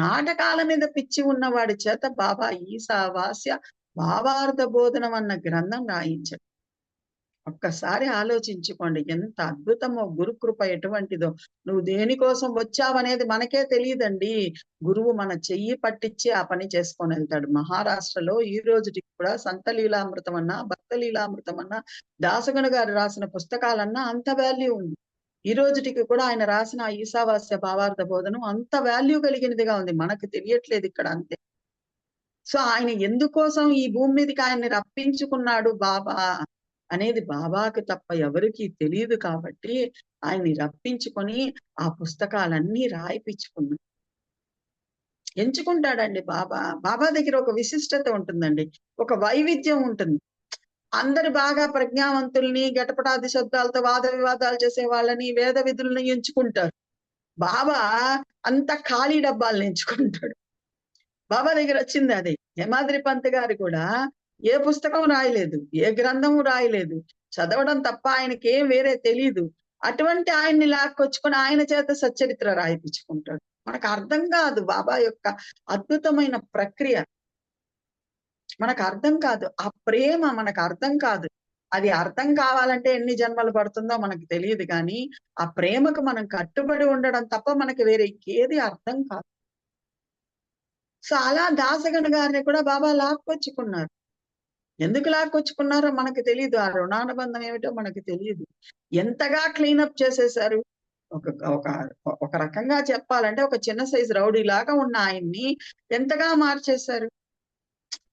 నాటకాల మీద పిచ్చి ఉన్నవాడి చేత బాబా ఈశావాస్య భావార్థ బోధనం అన్న గ్రంథం రాయించాడు. ఒక్కసారి ఆలోచించుకోండి, ఎంత అద్భుతమో గురుకృప ఎటువంటిదో. నువ్వు దేనికోసం వచ్చావనేది మనకే తెలియదండి. గురువు మన చెయ్యి పట్టించి ఆ పని చేసుకొని వెళ్తాడు. మహారాష్ట్రలో ఈ రోజుకి కూడా సంత లీలామృతం అన్నా, భక్త లీలామృతం అన్నా, దాసగణ గారు రాసిన పుస్తకాలన్నా అంత వాల్యూ ఉంది. ఈ రోజుటికి కూడా ఆయన రాసిన ఈశావాస్య భావార్థ బోధనం అంత వాల్యూ కలిగినదిగా ఉంది. మనకు తెలియట్లేదు ఇక్కడ అంతే. సో ఆయన ఎందుకోసం ఈ భూమి మీదకి ఆయన్ని రప్పించుకున్నాడు బాబా అనేది బాబాకు తప్ప ఎవరికీ తెలియదు కాబట్టి ఆయన్ని రప్పించుకొని ఆ పుస్తకాలన్నీ రాయిపించుకున్నాడు. ఎంచుకుంటాడండి బాబా. బాబా దగ్గర ఒక విశిష్టత ఉంటుందండి. ఒక వైవిధ్యం ఉంటుంది. అందరు బాగా ప్రజ్ఞావంతుల్ని, గటపటాది శబ్దాలతో వాద వివాదాలు చేసే వాళ్ళని, వేద విధుల్ని ఎంచుకుంటారు. బాబా అంత ఖాళీ డబ్బాల్ని ఎంచుకుంటాడు. బాబా దగ్గర వచ్చింది అది. హేమాద్రి పంత్ గారు కూడా ఏ పుస్తకం రాయలేదు. ఏ గ్రంథము రాయలేదు. చదవడం తప్ప ఆయనకేం వేరే తెలీదు. అటువంటి ఆయన్ని లాక్కొచ్చుకొని ఆయన చేత సచ్చరిత్ర రాయిపించుకుంటాడు. మనకు అర్థం కాదు బాబా యొక్క అద్భుతమైన ప్రక్రియ. మనకు అర్థం కాదు. ఆ ప్రేమ మనకు అర్థం కాదు. అది అర్థం కావాలంటే ఎన్ని జన్మలు పడుతుందో మనకు తెలియదు గానీ, ఆ ప్రేమకు మనం కట్టుబడి ఉండడం తప్ప మనకి వేరే ఇంకేది అర్థం కాదు. సో, అలా దాసగణ గారిని కూడా బాబా లాక్కొచ్చుకున్నారు. ఎందుకు లాక్కొచ్చుకున్నారో మనకు తెలీదు. ఆ రుణానుబంధం ఏమిటో మనకు తెలీదు. ఎంతగా క్లీనప్ చేసేశారు. ఒక ఒక ఒక రకంగా చెప్పాలంటే ఒక చిన్న సైజు రౌడీలాగా ఉన్న ఆయన్ని ఎంతగా మార్చేశారు.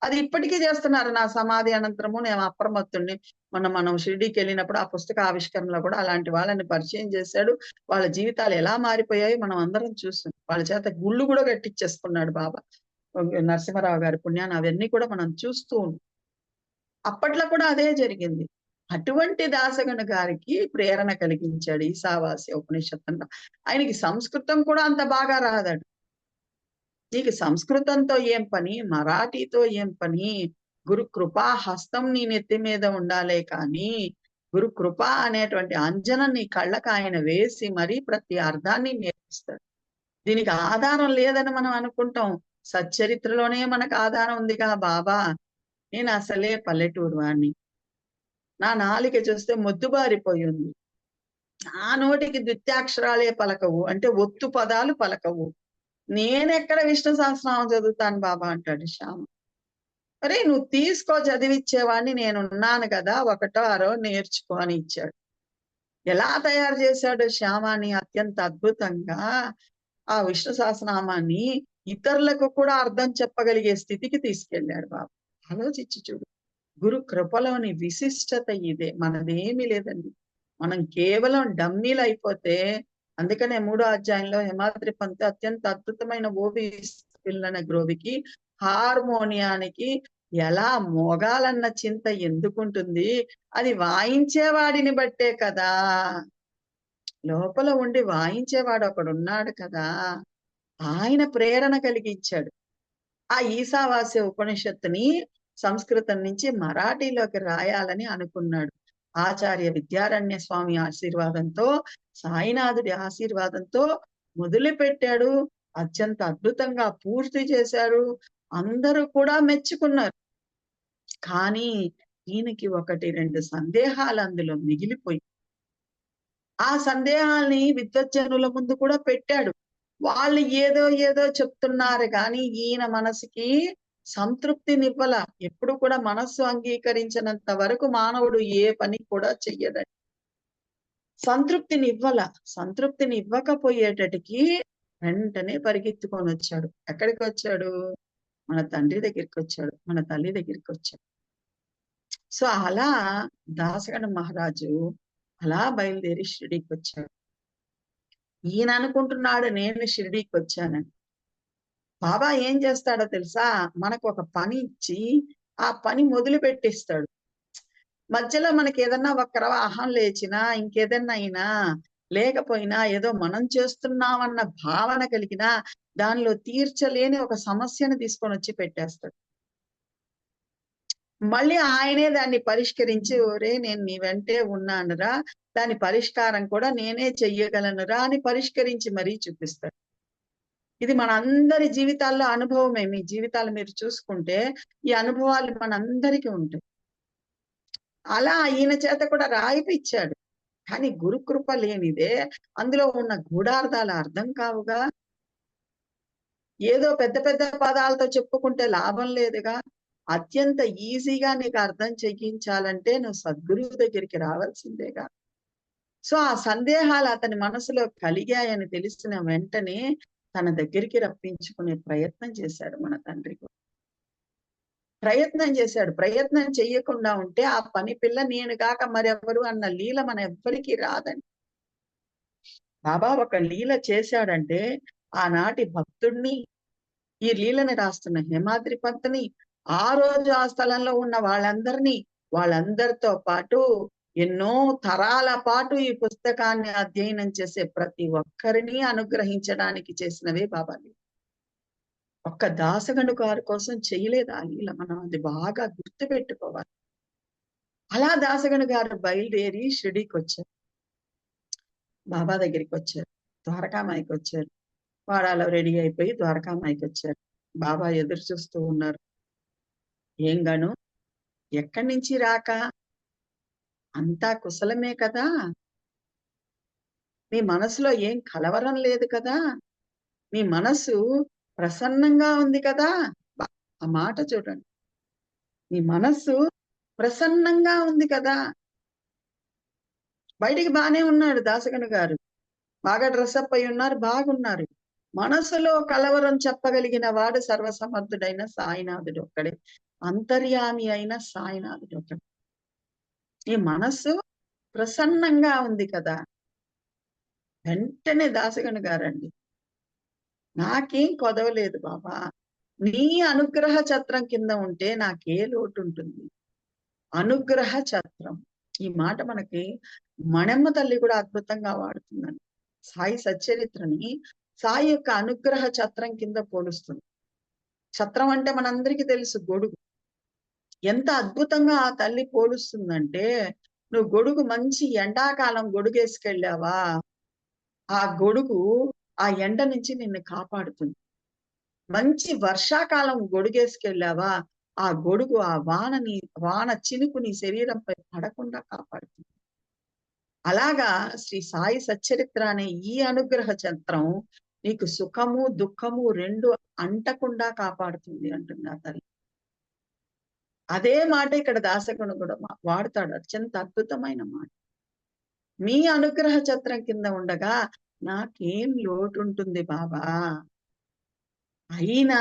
అది ఇప్పటికీ చేస్తున్నారు. నా సమాధి అనంతరము నేను అప్రమత్తుడిని. మొన్న మనం షిరిడీకెళ్ళినప్పుడు ఆ పుస్తక ఆవిష్కరణలో కూడా అలాంటి వాళ్ళని పరిచయం చేశాడు. వాళ్ళ జీవితాలు ఎలా మారిపోయాయో మనం అందరం చూసాం. వాళ్ళ చేత గుళ్ళు కూడా కట్టిచ్చేసుకున్నాడు బాబా. నరసింహారావు గారి పుణ్యాన అవన్నీ కూడా మనం చూస్తూ ఉన్నాం. అప్పట్లో కూడా అదే జరిగింది. అటువంటి దాసగణ గారికి ప్రేరణ కలిగించాడు ఈశావాస్య ఉపనిషత్తులో. ఆయనకి సంస్కృతం కూడా అంత బాగా రాదట. నీకు సంస్కృతంతో ఏం పని? మరాఠీతో ఏం పని? గురు కృపా హస్తం నీ నెత్తి మీద ఉండాలే కానీ, గురు కృప అనేటువంటి అంజనం నీ కళ్ళకు ఆయన వేసి మరీ ప్రతి అర్థాన్ని నేర్పిస్తాడు. దీనికి ఆధారం లేదని మనం అనుకుంటాం. సచ్చరిత్రలోనే మనకు ఆధారం ఉందిగా బాబా. నేను అసలే పల్లెటూరు వాడిని. నా నాలిక చూస్తే మొద్దుబారిపోయి ఉంది. నా నోటికి ద్విత్యాక్షరాలే పలకవు. అంటే ఒత్తు పదాలు పలకవు. నేనెక్కడ విష్ణు సహస్రనామం చదువుతాను బాబా అంటాడు శ్యామ. అరే నువ్వు తీసుకో చదివిచ్చేవాడిని నేనున్నాను కదా, ఒకటో అరో నేర్చుకో అని ఇచ్చాడు. ఎలా తయారు చేశాడు శ్యామాని అత్యంత అద్భుతంగా ఆ విష్ణు సహస్రనామాన్ని ఇతరులకు కూడా అర్థం చెప్పగలిగే స్థితికి తీసుకెళ్ళాడు బాబా. ఆలోచించి చూడు. గురు కృపలోని విశిష్టత ఇదే. మనదేమీ లేదండి. మనం కేవలం డమ్మీలు అయిపోతే, అందుకనే 3వ అధ్యాయంలో హేమాద్రి పంత్ అత్యంత అద్భుతమైన ఓవి పిల్లన గ్రోవికి హార్మోనియానికి ఎలా మోగాలన్న చింత ఎందుకుంటుంది? అది వాయించేవాడిని బట్టే కదా. లోపల ఉండి వాయించేవాడు ఒకడున్నాడు కదా. ఆయన ప్రేరణ కలిగించాడు. ఆ ఈశావాస్య ఉపనిషత్తుని సంస్కృతం నుంచి మరాఠీలోకి రాయాలని అనుకున్నాడు. ఆచార్య విద్యారణ్య స్వామి ఆశీర్వాదంతో, సాయినాథుడి ఆశీర్వాదంతో మొదలుపెట్టాడు. అత్యంత అద్భుతంగా పూర్తి చేశారు. అందరూ కూడా మెచ్చుకున్నారు. కానీ ఈయనకి 1, 2 సందేహాలు అందులో మిగిలిపోయి ఆ సందేహాల్ని విద్వజ్జనుల ముందు కూడా పెట్టాడు. వాళ్ళు ఏదో ఏదో చెప్తున్నారు కానీ ఈయన మనసుకి సంతృప్తినివ్వల. ఎప్పుడు కూడా మనస్సు అంగీకరించినంత వరకు మానవుడు ఏ పని కూడా చెయ్యడండి. సంతృప్తినివ్వల. సంతృప్తిని ఇవ్వకపోయేటటికి వెంటనే పరిగెత్తుకొని వచ్చాడు. ఎక్కడికి వచ్చాడు? మన తండ్రి దగ్గరికి వచ్చాడు. మన తల్లి దగ్గరికి వచ్చాడు. సో అలా దాసగణ మహారాజు అలా బయలుదేరి షిరిడీకి వచ్చాడు. ఈయన అనుకుంటున్నాడు నేను షిరిడీకి వచ్చానని. బాబా ఏం చేస్తాడో తెలుసా? మనకు ఒక పని ఇచ్చి ఆ పని మొదలు పెట్టిస్తాడు. మధ్యలో మనకి ఏదన్నా ఒక అహం లేచినా ఇంకేదన్నా అయినా లేకపోయినా ఏదో మనం చేస్తున్నామన్న భావన కలిగినా దానిలో తీర్చలేని ఒక సమస్యను తీసుకొని వచ్చి పెట్టేస్తాడు. మళ్ళీ ఆయనే దాన్ని పరిష్కరించి ఒరే నేను నీ వెంటే ఉన్నానురా, దాని పరిష్కారం కూడా నేనే చెయ్యగలనురా అని పరిష్కరించి మరీ చూపిస్తాడు. ఇది మనందరి జీవితాల్లో అనుభవమే. మీ జీవితాలు మీరు చూసుకుంటే ఈ అనుభవాలు మనందరికీ ఉంటాయి. అలా ఈయన చేత కూడా రాయిపిచ్చాడు. కానీ గురుకృప లేనిదే అందులో ఉన్న గూఢార్థాలు అర్థం కావుగా. ఏదో పెద్ద పెద్ద పదాలతో చెప్పుకుంటే లాభం లేదుగా. అత్యంత ఈజీగా నీకు అర్థం చెయ్యించాలంటే నువ్వు సద్గురువు దగ్గరికి రావాల్సిందేగా. సో ఆ సందేహాలు అతని మనసులో కలిగాయని తెలిసిన వెంటనే తన దగ్గరికి రప్పించుకునే ప్రయత్నం చేశాడు మన తండ్రి. ప్రయత్నం చేశాడు. ప్రయత్నం చెయ్యకుండా ఉంటే ఆ పని పిల్ల నేను కాక మరెవరు అన్న లీల మన ఎవ్వరికీ రాదండి. బాబా ఒక లీల చేశాడంటే ఆనాటి భక్తుడిని, ఈ లీలని రాస్తున్న హేమాద్రి పంతుని, ఆ రోజు ఆ స్థలంలో ఉన్న వాళ్ళందరితో పాటు ఎన్నో తరాల పాటు ఈ పుస్తకాన్ని అధ్యయనం చేసే ప్రతి ఒక్కరిని అనుగ్రహించడానికి చేసినవే బాబా లీల. ఒక్క దాసగను గారి కోసం చేయలేదు ఆ లీల. మనం అది బాగా గుర్తు పెట్టుకోవాలి. అలా దాసగను గారు బయలుదేరి షిరిడీకి వచ్చారు. బాబా దగ్గరికి వచ్చారు. ద్వారకామాయికి వచ్చారు. వాడాలో రెడీ అయిపోయి ద్వారకామాయికి వచ్చారు. బాబా ఎదురు చూస్తూ ఉన్నారు. ఏం గను, ఎక్కడి నుంచి రాక? అంతా కుశలమే కదా? నీ మనసులో ఏం కలవరం లేదు కదా? నీ మనసు ప్రసన్నంగా ఉంది కదా? ఆ మాట చూడండి. నీ మనస్సు ప్రసన్నంగా ఉంది కదా? బయటికి బానే ఉన్నాడు దాసగను గారు. బాగా డ్రెస్అప్ అయి ఉన్నారు, బాగున్నారు. మనసులో కలవరం చెప్పగలిగిన వాడు సర్వసమర్థుడైన సాయినాథుడు ఒక్కడే. అంతర్యామి అయిన సాయినాథుడు ఒక్కడే. ఈ మనస్సు ప్రసన్నంగా ఉంది కదా? వెంటనే దాసగను గారండి, నాకేం కొదవలేదు బాబా. నీ అనుగ్రహ ఛత్రం కింద ఉంటే నాకే లోటు ఉంటుంది? అనుగ్రహ ఛత్రం. ఈ మాట మనకి మణమ్మ తల్లి కూడా అద్భుతంగా వాడుతుందండి. సాయి సచ్చరిత్రని సాయి యొక్క అనుగ్రహ ఛత్రం కింద పోలుస్తుంది. ఛత్రం అంటే మనందరికీ తెలుసు, గొడుగు. ఎంత అద్భుతంగా ఆ తల్లి పోలుస్తుందంటే, నువ్వు గొడుగు మంచి ఎండాకాలం గొడుగేసుకెళ్ళావా, ఆ గొడుగు ఆ ఎండ నుంచి నిన్ను కాపాడుతుంది. మంచి వర్షాకాలం గొడుగేసుకెళ్ళావా, ఆ గొడుగు ఆ వాన చినుకు నీ శరీరంపై పడకుండా కాపాడుతుంది. అలాగా శ్రీ సాయి సచ్చరిత్ర అనే ఈ అనుగ్రహ ఛత్రం నీకు సుఖము దుఃఖము రెండు అంటకుండా కాపాడుతుంది అంటుంది ఆ తల్లి. అదే మాట ఇక్కడ దాసగను కూడా వాడతాడు. అత్యంత అద్భుతమైన మాట. మీ అనుగ్రహ ఛత్రం కింద ఉండగా నాకేం లోటు ఉంటుంది బాబా? అయినా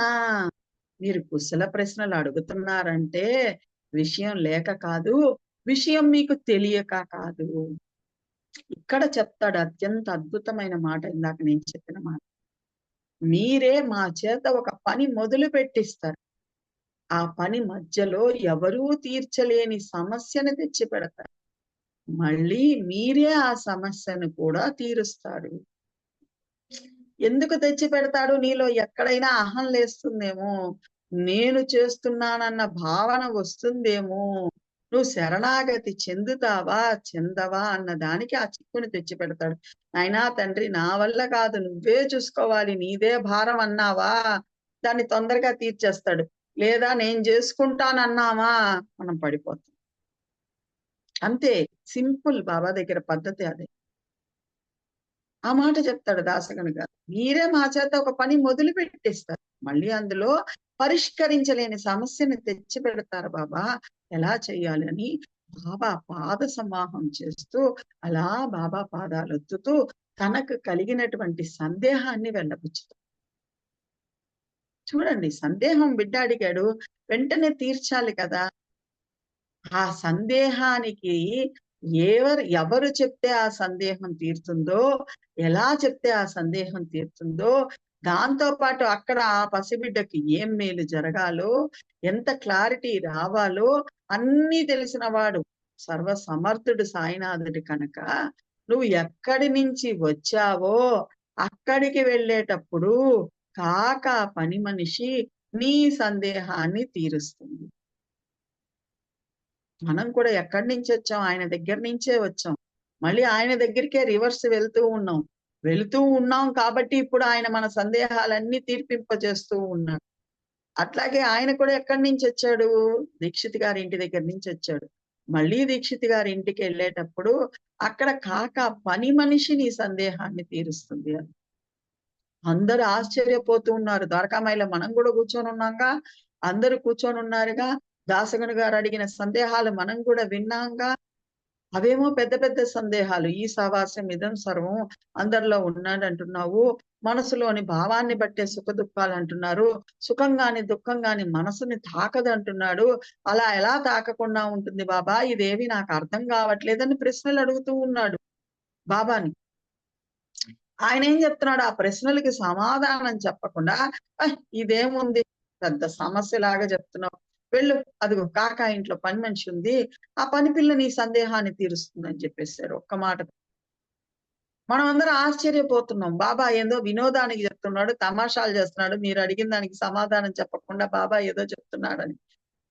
మీరు కుశల ప్రశ్నలు అడుగుతున్నారంటే విషయం లేక కాదు, విషయం మీకు తెలియక కాదు. ఇక్కడ చెప్తాడు అత్యంత అద్భుతమైన మాట, ఇందాక నేను చెప్పిన మాట. మీరే మా చేత ఒక పని మొదలు పెట్టిస్తారు. ఆ పని మధ్యలో ఎవరూ తీర్చలేని సమస్యను తెచ్చి పెడతారు. మళ్ళీ మీరే ఆ సమస్యను కూడా తీరుస్తాడు. ఎందుకు తెచ్చి పెడతాడు? నీలో ఎక్కడైనా అహం లేస్తుందేమో, నేను చేస్తున్నానన్న భావన వస్తుందేమో, నువ్వు శరణాగతి చెందుతావా చెందవా అన్న దానికి ఆ చిక్కుని తెచ్చి పెడతాడు. నాయనా తండ్రి, నా వల్ల కాదు, నువ్వే చూసుకోవాలి, నీదే భారం అన్నావా దాన్ని తొందరగా తీర్చేస్తాడు. లేదా నేను చేసుకుంటానన్నావా మనం పడిపోతాం. అంతే, సింపుల్. బాబా దగ్గర పద్ధతి అదే. ఆ మాట చెప్తాడు దాసగను గారు. మీరే మా చేత ఒక పని మొదలు పెట్టిస్తారు, మళ్ళీ అందులో పరిష్కరించలేని సమస్యను తెచ్చి పెడతారు బాబా. ఎలా చేయాలి అని బాబా పాద సమాహం చేస్తూ అలా బాబా పాదాలొత్తుతూ తనకు కలిగినటువంటి సందేహాన్ని వెళ్ళబుచ్చుతాడు. చూడండి, సందేహం బిడ్డ అడిగాడు, వెంటనే తీర్చాలి కదా. ఆ సందేహానికి ఎవరు చెప్తే ఆ సందేహం తీరుతుందో, ఎలా చెప్తే ఆ సందేహం తీరుతుందో, దాంతో పాటు అక్కడ ఆ పసిబిడ్డకి ఏం మేలు జరగాలో, ఎంత క్లారిటీ రావాలో అన్నీ తెలిసిన వాడు సర్వసమర్థుడు సాయినాథుడు కనుక, నువ్వు ఎక్కడి నుంచి వచ్చావో అక్కడికి వెళ్ళేటప్పుడు కాక పని మనిషి నీ సందేహాన్ని తీరుస్తుంది. మనం కూడా ఎక్కడి నుంచి వచ్చాం? ఆయన దగ్గర నుంచే వచ్చాం. మళ్ళీ ఆయన దగ్గరికే రివర్స్ వెళుతూ ఉన్నాం కాబట్టి ఇప్పుడు ఆయన మన సందేహాలన్నీ తీర్పింపజేస్తూ ఉన్నాడు. అట్లాగే ఆయన కూడా ఎక్కడి నుంచి వచ్చాడు? దీక్షిత్ గారి ఇంటి దగ్గర నుంచి వచ్చాడు. మళ్ళీ దీక్షిత్ గారి ఇంటికి వెళ్ళేటప్పుడు అక్కడ కాక పని మనిషి నీ సందేహాన్ని తీరుస్తుంది అని. అందరూ ఆశ్చర్యపోతూ ఉన్నారు. ద్వారకామాయిలో మనం కూడా కూర్చొని ఉన్నాంగా, అందరూ కూర్చొని ఉన్నారుగా, దాసగను గారు అడిగిన సందేహాలు మనం కూడా విన్నాంగా. అవేమో పెద్ద పెద్ద సందేహాలు. ఈ సవాసం ఇదం సర్వం అందరిలో ఉన్నాడంటున్నావు, మనసులోని భావాన్ని బట్టే సుఖ దుఃఖాలు అంటున్నారు. సుఖం గాని దుఃఖం గాని మనసుని తాకదు అంటున్నాడు. అలా ఎలా తాకకుండా ఉంటుంది బాబా, ఇదేవి నాకు అర్థం కావట్లేదని ప్రశ్నలు అడుగుతూ ఉన్నాడు బాబాని. ఆయన ఏం చెప్తున్నాడు, ఆ ప్రశ్నలకి సమాధానం చెప్పకుండా ఇదేముంది పెద్ద సమస్యలాగా చెప్తున్నావు, వెళ్ళు, అదిగో కాకా ఇంట్లో పని మనిషి ఉంది, ఆ పని పిల్ల నీ సందేహాన్ని తీరుస్తుందని చెప్పేశారు ఒక్క మాట. మనం అందరం ఆశ్చర్యపోతున్నాం, బాబా ఏదో వినోదానికి చెప్తున్నాడు, తమాషాలు చేస్తున్నాడు, మీరు అడిగిన దానికి సమాధానం చెప్పకుండా బాబా ఏదో చెప్తున్నాడని.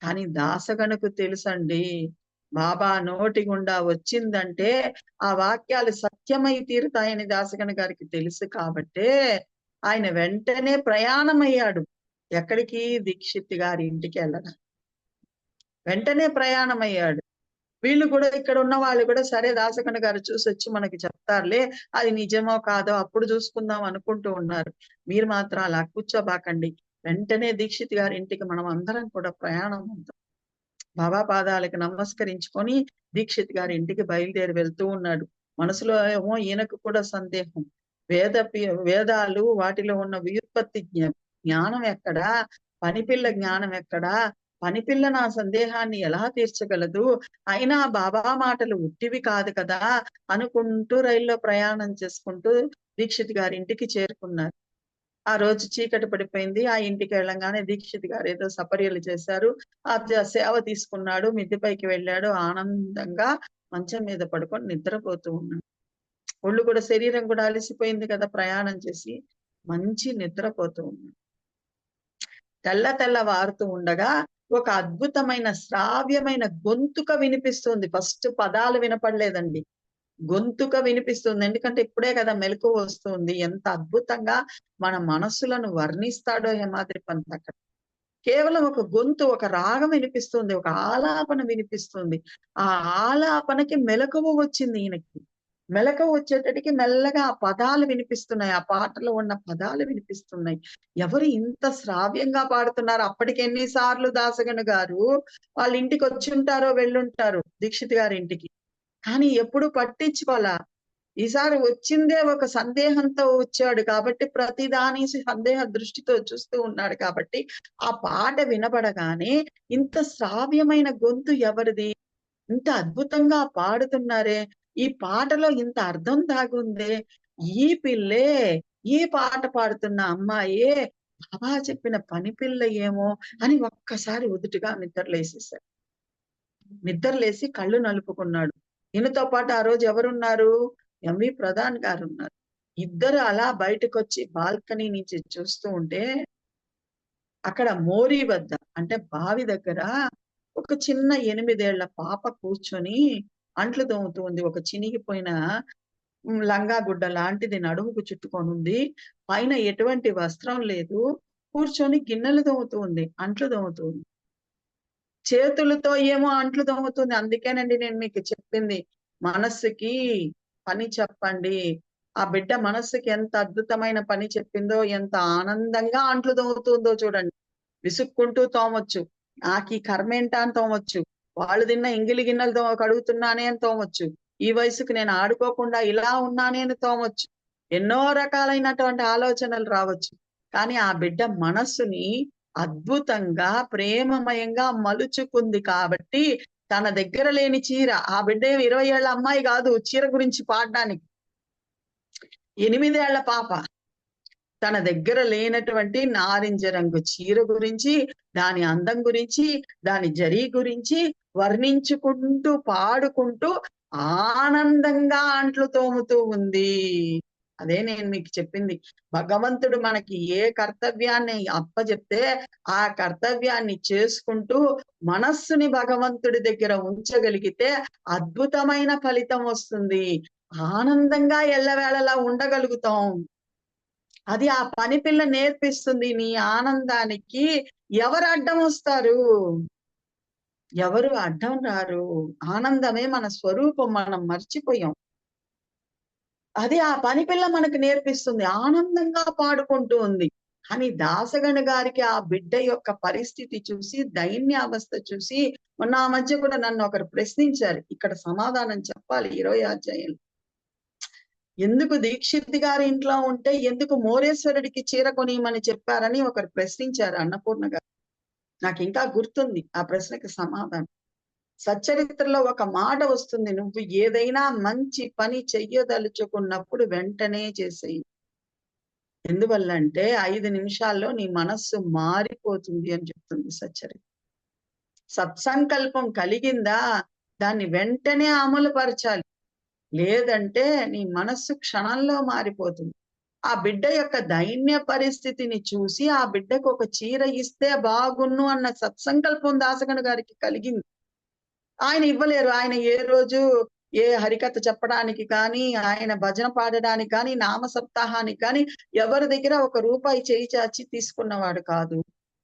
కానీ దాసగణకు తెలుసండి, బాబా నోటి గుండా వచ్చిందంటే ఆ వాక్యాలు సత్యమై తీరుతాయని దాసగణ గారికి తెలుసు కాబట్టే ఆయన వెంటనే ప్రయాణమయ్యాడు. ఎక్కడికి? దీక్షిత్ గారి ఇంటికి వెళ్ళడం. వెంటనే ప్రయాణమయ్యాడు. వీళ్ళు కూడా, ఇక్కడ ఉన్న వాళ్ళు కూడా, సరే దాసగణ గారు చూసి వచ్చి మనకి చెప్తారులే, అది నిజమో కాదో అప్పుడు చూసుకుందాం అనుకుంటూ ఉన్నారు. మీరు మాత్రం అలా కూర్చోబాకండి, వెంటనే దీక్షిత్ గారి ఇంటికి మనం అందరం కూడా ప్రయాణం అవుతాం. బాబా పాదాలకు నమస్కరించుకొని దీక్షిత్ గారి ఇంటికి బయలుదేరి వెళ్తూ ఉన్నాడు. మనసులో ఏమో ఈయనకు కూడా సందేహం, వేదాలు వాటిలో ఉన్న వ్యుత్పత్తి జ్ఞానం ఎక్కడా, పనిపిల్ల జ్ఞానం ఎక్కడా, పనిపిల్ల నా సందేహాన్ని ఎలా తీర్చగలదు, అయినా బాబా మాటలు ఉట్టివి కాదు కదా అనుకుంటూ రైల్లో ప్రయాణం చేసుకుంటూ దీక్షిత్ గారి ఇంటికి చేరుకున్నారు. ఆ రోజు చీకటి పడిపోయింది. ఆ ఇంటికి వెళ్ళంగానే దీక్షిత్ గారు ఏదో సపర్యలు చేశారు, ఆ సేవ తీసుకున్నాడు, మిద్దెపైకి వెళ్ళాడు, ఆనందంగా మంచం మీద పడుకొని నిద్రపోతూ ఉన్నాడు. ఒళ్ళు కూడా, శరీరం కూడా అలసిపోయింది కదా ప్రయాణం చేసి, మంచి నిద్రపోతూ ఉన్నాడు. తెల్లవారుతూ ఉండగా ఒక అద్భుతమైన శ్రావ్యమైన గొంతుక వినిపిస్తుంది. ఫస్ట్ పదాలు వినపడలేదండి, గొంతుక వినిపిస్తుంది. ఎందుకంటే ఇప్పుడే కదా మెలకువ వస్తుంది. ఎంత అద్భుతంగా మన మనస్సులను వర్ణిస్తాడో హేమాద్రి పంత్ అక్కడ. కేవలం ఒక గొంతు, ఒక రాగం వినిపిస్తుంది, ఒక ఆలాపన వినిపిస్తుంది. ఆ ఆలాపనకి మెలకువ వచ్చింది ఈయనకి. మెలకువ వచ్చేటటికి మెల్లగా ఆ పదాలు వినిపిస్తున్నాయి, ఆ పాటలో ఉన్న పదాలు వినిపిస్తున్నాయి. ఎవరు ఇంత శ్రావ్యంగా పాడుతున్నారు? అప్పటికి ఎన్నిసార్లు దాసగణ గారు వాళ్ళ ఇంటికి వచ్చి ఉంటారో వెళ్ళుంటారు, దీక్షిత్ గారి ఇంటికి, కానీ ఎప్పుడు పట్టించుకోవాలా. ఈసారి వచ్చిందే ఒక సందేహంతో వచ్చాడు కాబట్టి, ప్రతిదాని సందేహ దృష్టితో చూస్తూ ఉన్నాడు కాబట్టి, ఆ పాట వినబడగానే ఇంత శ్రావ్యమైన గొంతు ఎవరిది, ఇంత అద్భుతంగా పాడుతున్నారే, ఈ పాటలో ఇంత అర్థం దాగుందే, ఈ పిల్లే, ఈ పాట పాడుతున్న అమ్మాయే బాబా చెప్పిన పని పిల్ల ఏమో అని ఒక్కసారి ఉదుటిగా నిద్రలేసేశాడు. నిద్రలేసి కళ్ళు నలుపుకున్నాడు. ఈయనతో పాటు ఆ రోజు ఎవరున్నారు? ఎంవి ప్రధాన్ గారు ఉన్నారు. ఇద్దరు అలా బయటకొచ్చి బాల్కనీ నుంచి చూస్తూ ఉంటే, అక్కడ మోరీ వద్ద అంటే బావి దగ్గర ఒక చిన్న 8 ఏళ్ల పాప కూర్చొని అంట్లు తోముతుంది. ఒక చినిగిపోయిన లంగా గుడ్డ లాంటిది నడుముకు చుట్టుకొని ఉంది. పైన ఎటువంటి వస్త్రం లేదు. కూర్చొని గిన్నెలు తోముతుంది, అంట్లు తోముతుంది. చేతులతో ఏమో అంట్లు తోముతుంది. అందుకేనండి నేను మీకు చెప్పింది, మనస్సుకి పని చెప్పండి. ఆ బిడ్డ మనస్సుకి ఎంత అద్భుతమైన పని చెప్పిందో, ఎంత ఆనందంగా అంట్లు తోముతుందో చూడండి. విసుక్కుంటూ తోమొచ్చు, నాకీ కర్మేంటా అని తోమొచ్చు, వాళ్ళు తిన్న ఎంగిలి గిన్నెలు కడుగుతున్నానే అని తోమొచ్చు, ఈ వయసుకు నేను ఆడుకోకుండా ఇలా ఉన్నానే అని తోమొచ్చు, ఎన్నో రకాలైనటువంటి ఆలోచనలు రావచ్చు. కానీ ఆ బిడ్డ మనస్సుని అద్భుతంగా ప్రేమమయంగా మలుచుకుంది కాబట్టి, తన దగ్గర లేని చీర, ఆ బిడ్డ 20 ఏళ్ల అమ్మాయి కాదు చీర గురించి పాడడానికి, 8 ఏళ్ల పాప, తన దగ్గర లేనటువంటి నారింజ రంగు చీర గురించి, దాని అందం గురించి, దాని జరీ గురించి వర్ణించుకుంటూ పాడుకుంటూ ఆనందంగా అంట్లు తోముతూ ఉంది. అదే నేను మీకు చెప్పింది, భగవంతుడు మనకి ఏ కర్తవ్యాన్ని అప్పచెప్తే ఆ కర్తవ్యాన్ని చేసుకుంటూ మనస్సుని భగవంతుడి దగ్గర ఉంచగలిగితే అద్భుతమైన ఫలితం వస్తుంది. ఆనందంగా ఎల్లవేళలా ఉండగలుగుతాం. అది ఆ పని పిల్ల నేర్పిస్తుంది. నీ ఆనందానికి ఎవరు అడ్డం వస్తారు? ఎవరు అడ్డం రారు. ఆనందమే మన స్వరూపం, మనం మర్చిపోయాం. అది ఆ పని పిల్ల మనకు నేర్పిస్తుంది. ఆనందంగా పాడుకుంటూ ఉంది. కానీ దాసగణ గారికి ఆ బిడ్డ యొక్క పరిస్థితి చూసి, దైన్యావస్థ చూసి, మొన్న ఆ మధ్య కూడా నన్ను ఒకరు ప్రశ్నించారు. ఇక్కడ సమాధానం చెప్పాలి 20 అధ్యాయంలో. ఎందుకు దీక్షిత్ గారి ఇంట్లో ఉంటే ఎందుకు మోరేశ్వరుడికి చీర కొనియమని చెప్పారని ఒకరు ప్రశ్నించారు అన్నపూర్ణ గారు. నాకు ఇంకా గుర్తుంది ఆ ప్రశ్నకి సమాధానం. సచ్చరిత్రలో ఒక మాట వస్తుంది, నువ్వు ఏదైనా మంచి పని చెయ్యదలుచుకున్నప్పుడు వెంటనే చేసేయి. ఎందువల్ల అంటే 5 నిమిషాల్లో నీ మనస్సు మారిపోతుంది అని చెప్తుంది సచ్చరిత్ర. సత్సంకల్పం కలిగిందా దాన్ని వెంటనే అమలు పరచాలి, లేదంటే నీ మనస్సు క్షణంలో మారిపోతుంది. ఆ బిడ్డ యొక్క దైన్య పరిస్థితిని చూసి ఆ బిడ్డకు ఒక చీర ఇస్తే బాగున్ను అన్న సత్సంకల్పం దాసగను గారికి కలిగింది. ఆయన ఇవ్వలేరు. ఆయన ఏ రోజు ఏ హరికథ చెప్పడానికి కానీ, ఆయన భజన పాడడానికి కానీ, నామ సప్తాహానికి కానీ ఎవరి దగ్గర ఒక రూపాయి చేయి చాచి తీసుకున్నవాడు కాదు.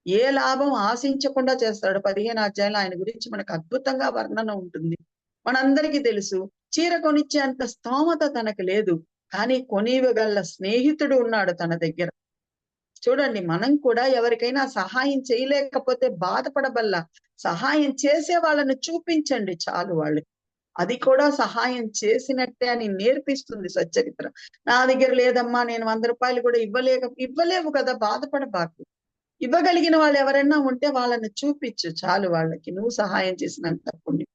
ఏ లాభం ఆశించకుండా చేస్తాడు. 15 అధ్యాయంలో ఆయన గురించి మనకు అద్భుతంగా వర్ణన ఉంటుంది. మనందరికీ తెలుసు. చీర కొనిచ్చే అంత స్తోమత తనకు లేదు. కానీ కొనివ్వగల స్నేహితుడు ఉన్నాడు తన దగ్గర. చూడండి, మనం కూడా ఎవరికైనా సహాయం చేయలేకపోతే బాధపడబల్లా, సహాయం చేసే వాళ్ళని చూపించండి చాలు వాళ్ళకి. అది కూడా సహాయం చేసినట్టే అని నేర్పిస్తుంది సచ్చరిత్ర. నా దగ్గర లేదమ్మా, నేను 100 రూపాయలు కూడా ఇవ్వలేవు కదా, బాధపడబాకు. ఇవ్వగలిగిన వాళ్ళు ఎవరైనా ఉంటే వాళ్ళని చూపించు చాలు, వాళ్ళకి నువ్వు సహాయం చేసినంత పుణ్యం.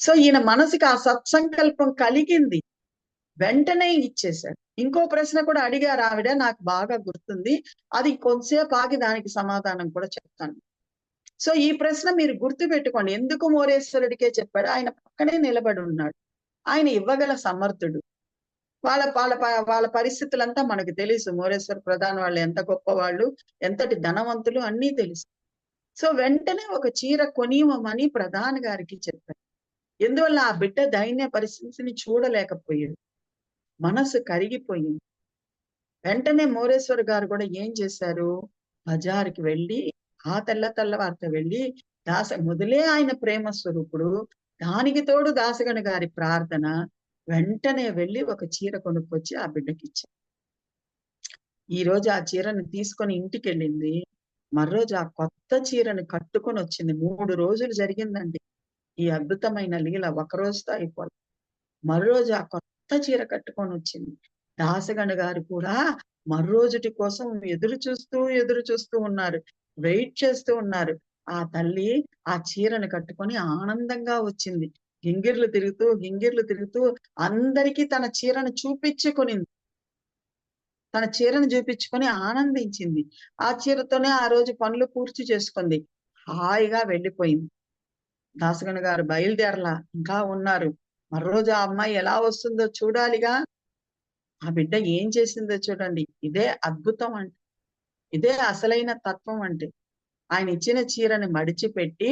సో ఈయన మనసుకి ఆ సత్సంకల్పం కలిగింది, వెంటనే ఇచ్చేశాడు. ఇంకో ప్రశ్న కూడా అడిగారు ఆవిడ, నాకు బాగా గుర్తుంది. అది కొంతసేపు ఆగి దానికి సమాధానం కూడా చెప్తాను. సో ఈ ప్రశ్న మీరు గుర్తు పెట్టుకోండి. ఎందుకు మోరేశ్వరుడికే చెప్పాడు? ఆయన పక్కనే నిలబడి ఉన్నాడు. ఆయన ఇవ్వగల సమర్థుడు. వాళ్ళ పరిస్థితులంతా మనకు తెలుసు. మోరేశ్వర ప్రధాన వాళ్ళు ఎంత గొప్పవాళ్ళు, ఎంతటి ధనవంతులు అన్నీ తెలుసు. సో వెంటనే ఒక చీర కొనివ్వమని ప్రధాని గారికి చెప్పారు. ఎందువల్ల ఆ బిడ్డ దైన్య పరిస్థితిని చూడలేకపోయాడు, మనసు కరిగిపోయింది. వెంటనే మోరేశ్వర్ గారు కూడా ఏం చేశారు, బజారుకి వెళ్ళి ఆ తెల్లవారితో వెళ్ళి మొదలే ఆయన ప్రేమ స్వరూపుడు, దానికి తోడు దాసగను గారి ప్రార్థన, వెంటనే వెళ్ళి ఒక చీర కొనుక్కొచ్చి ఆ బిడ్డకి ఇచ్చారు. ఈ రోజు ఆ చీరను తీసుకొని ఇంటికి వెళ్ళింది. మర్రోజు ఆ కొత్త చీరను కట్టుకొని వచ్చింది. 3 రోజులు జరిగిందండి ఈ అద్భుతమైన లీల. ఒక రోజుతో అయిపోలేదు. మర్రోజు ఆ కొత్త చీర కట్టుకొని వచ్చింది. దాసగను గారు కూడా మర్రోజుటి కోసం ఎదురు చూస్తూ ఉన్నారు, వెయిట్ చేస్తూ ఉన్నారు. ఆ తల్లి ఆ చీరను కట్టుకొని ఆనందంగా వచ్చింది. గింగిర్లు తిరుగుతూ అందరికీ తన చీరను చూపించుకొని ఆనందించింది. ఆ చీరతోనే ఆ రోజు పనులు పూర్తి చేసుకుంది, హాయిగా వెళ్ళిపోయింది. దాసగను గారు బయలుదేరలా, ఇంకా ఉన్నారు. మర్రోజు ఆ అమ్మాయి ఎలా వస్తుందో చూడాలిగా. ఆ బిడ్డ ఏం చేసిందో చూడండి. ఇదే అద్భుతం అంటే, ఇదే అసలైన తత్వం అంటే. ఆయన ఇచ్చిన చీరని మడిచిపెట్టి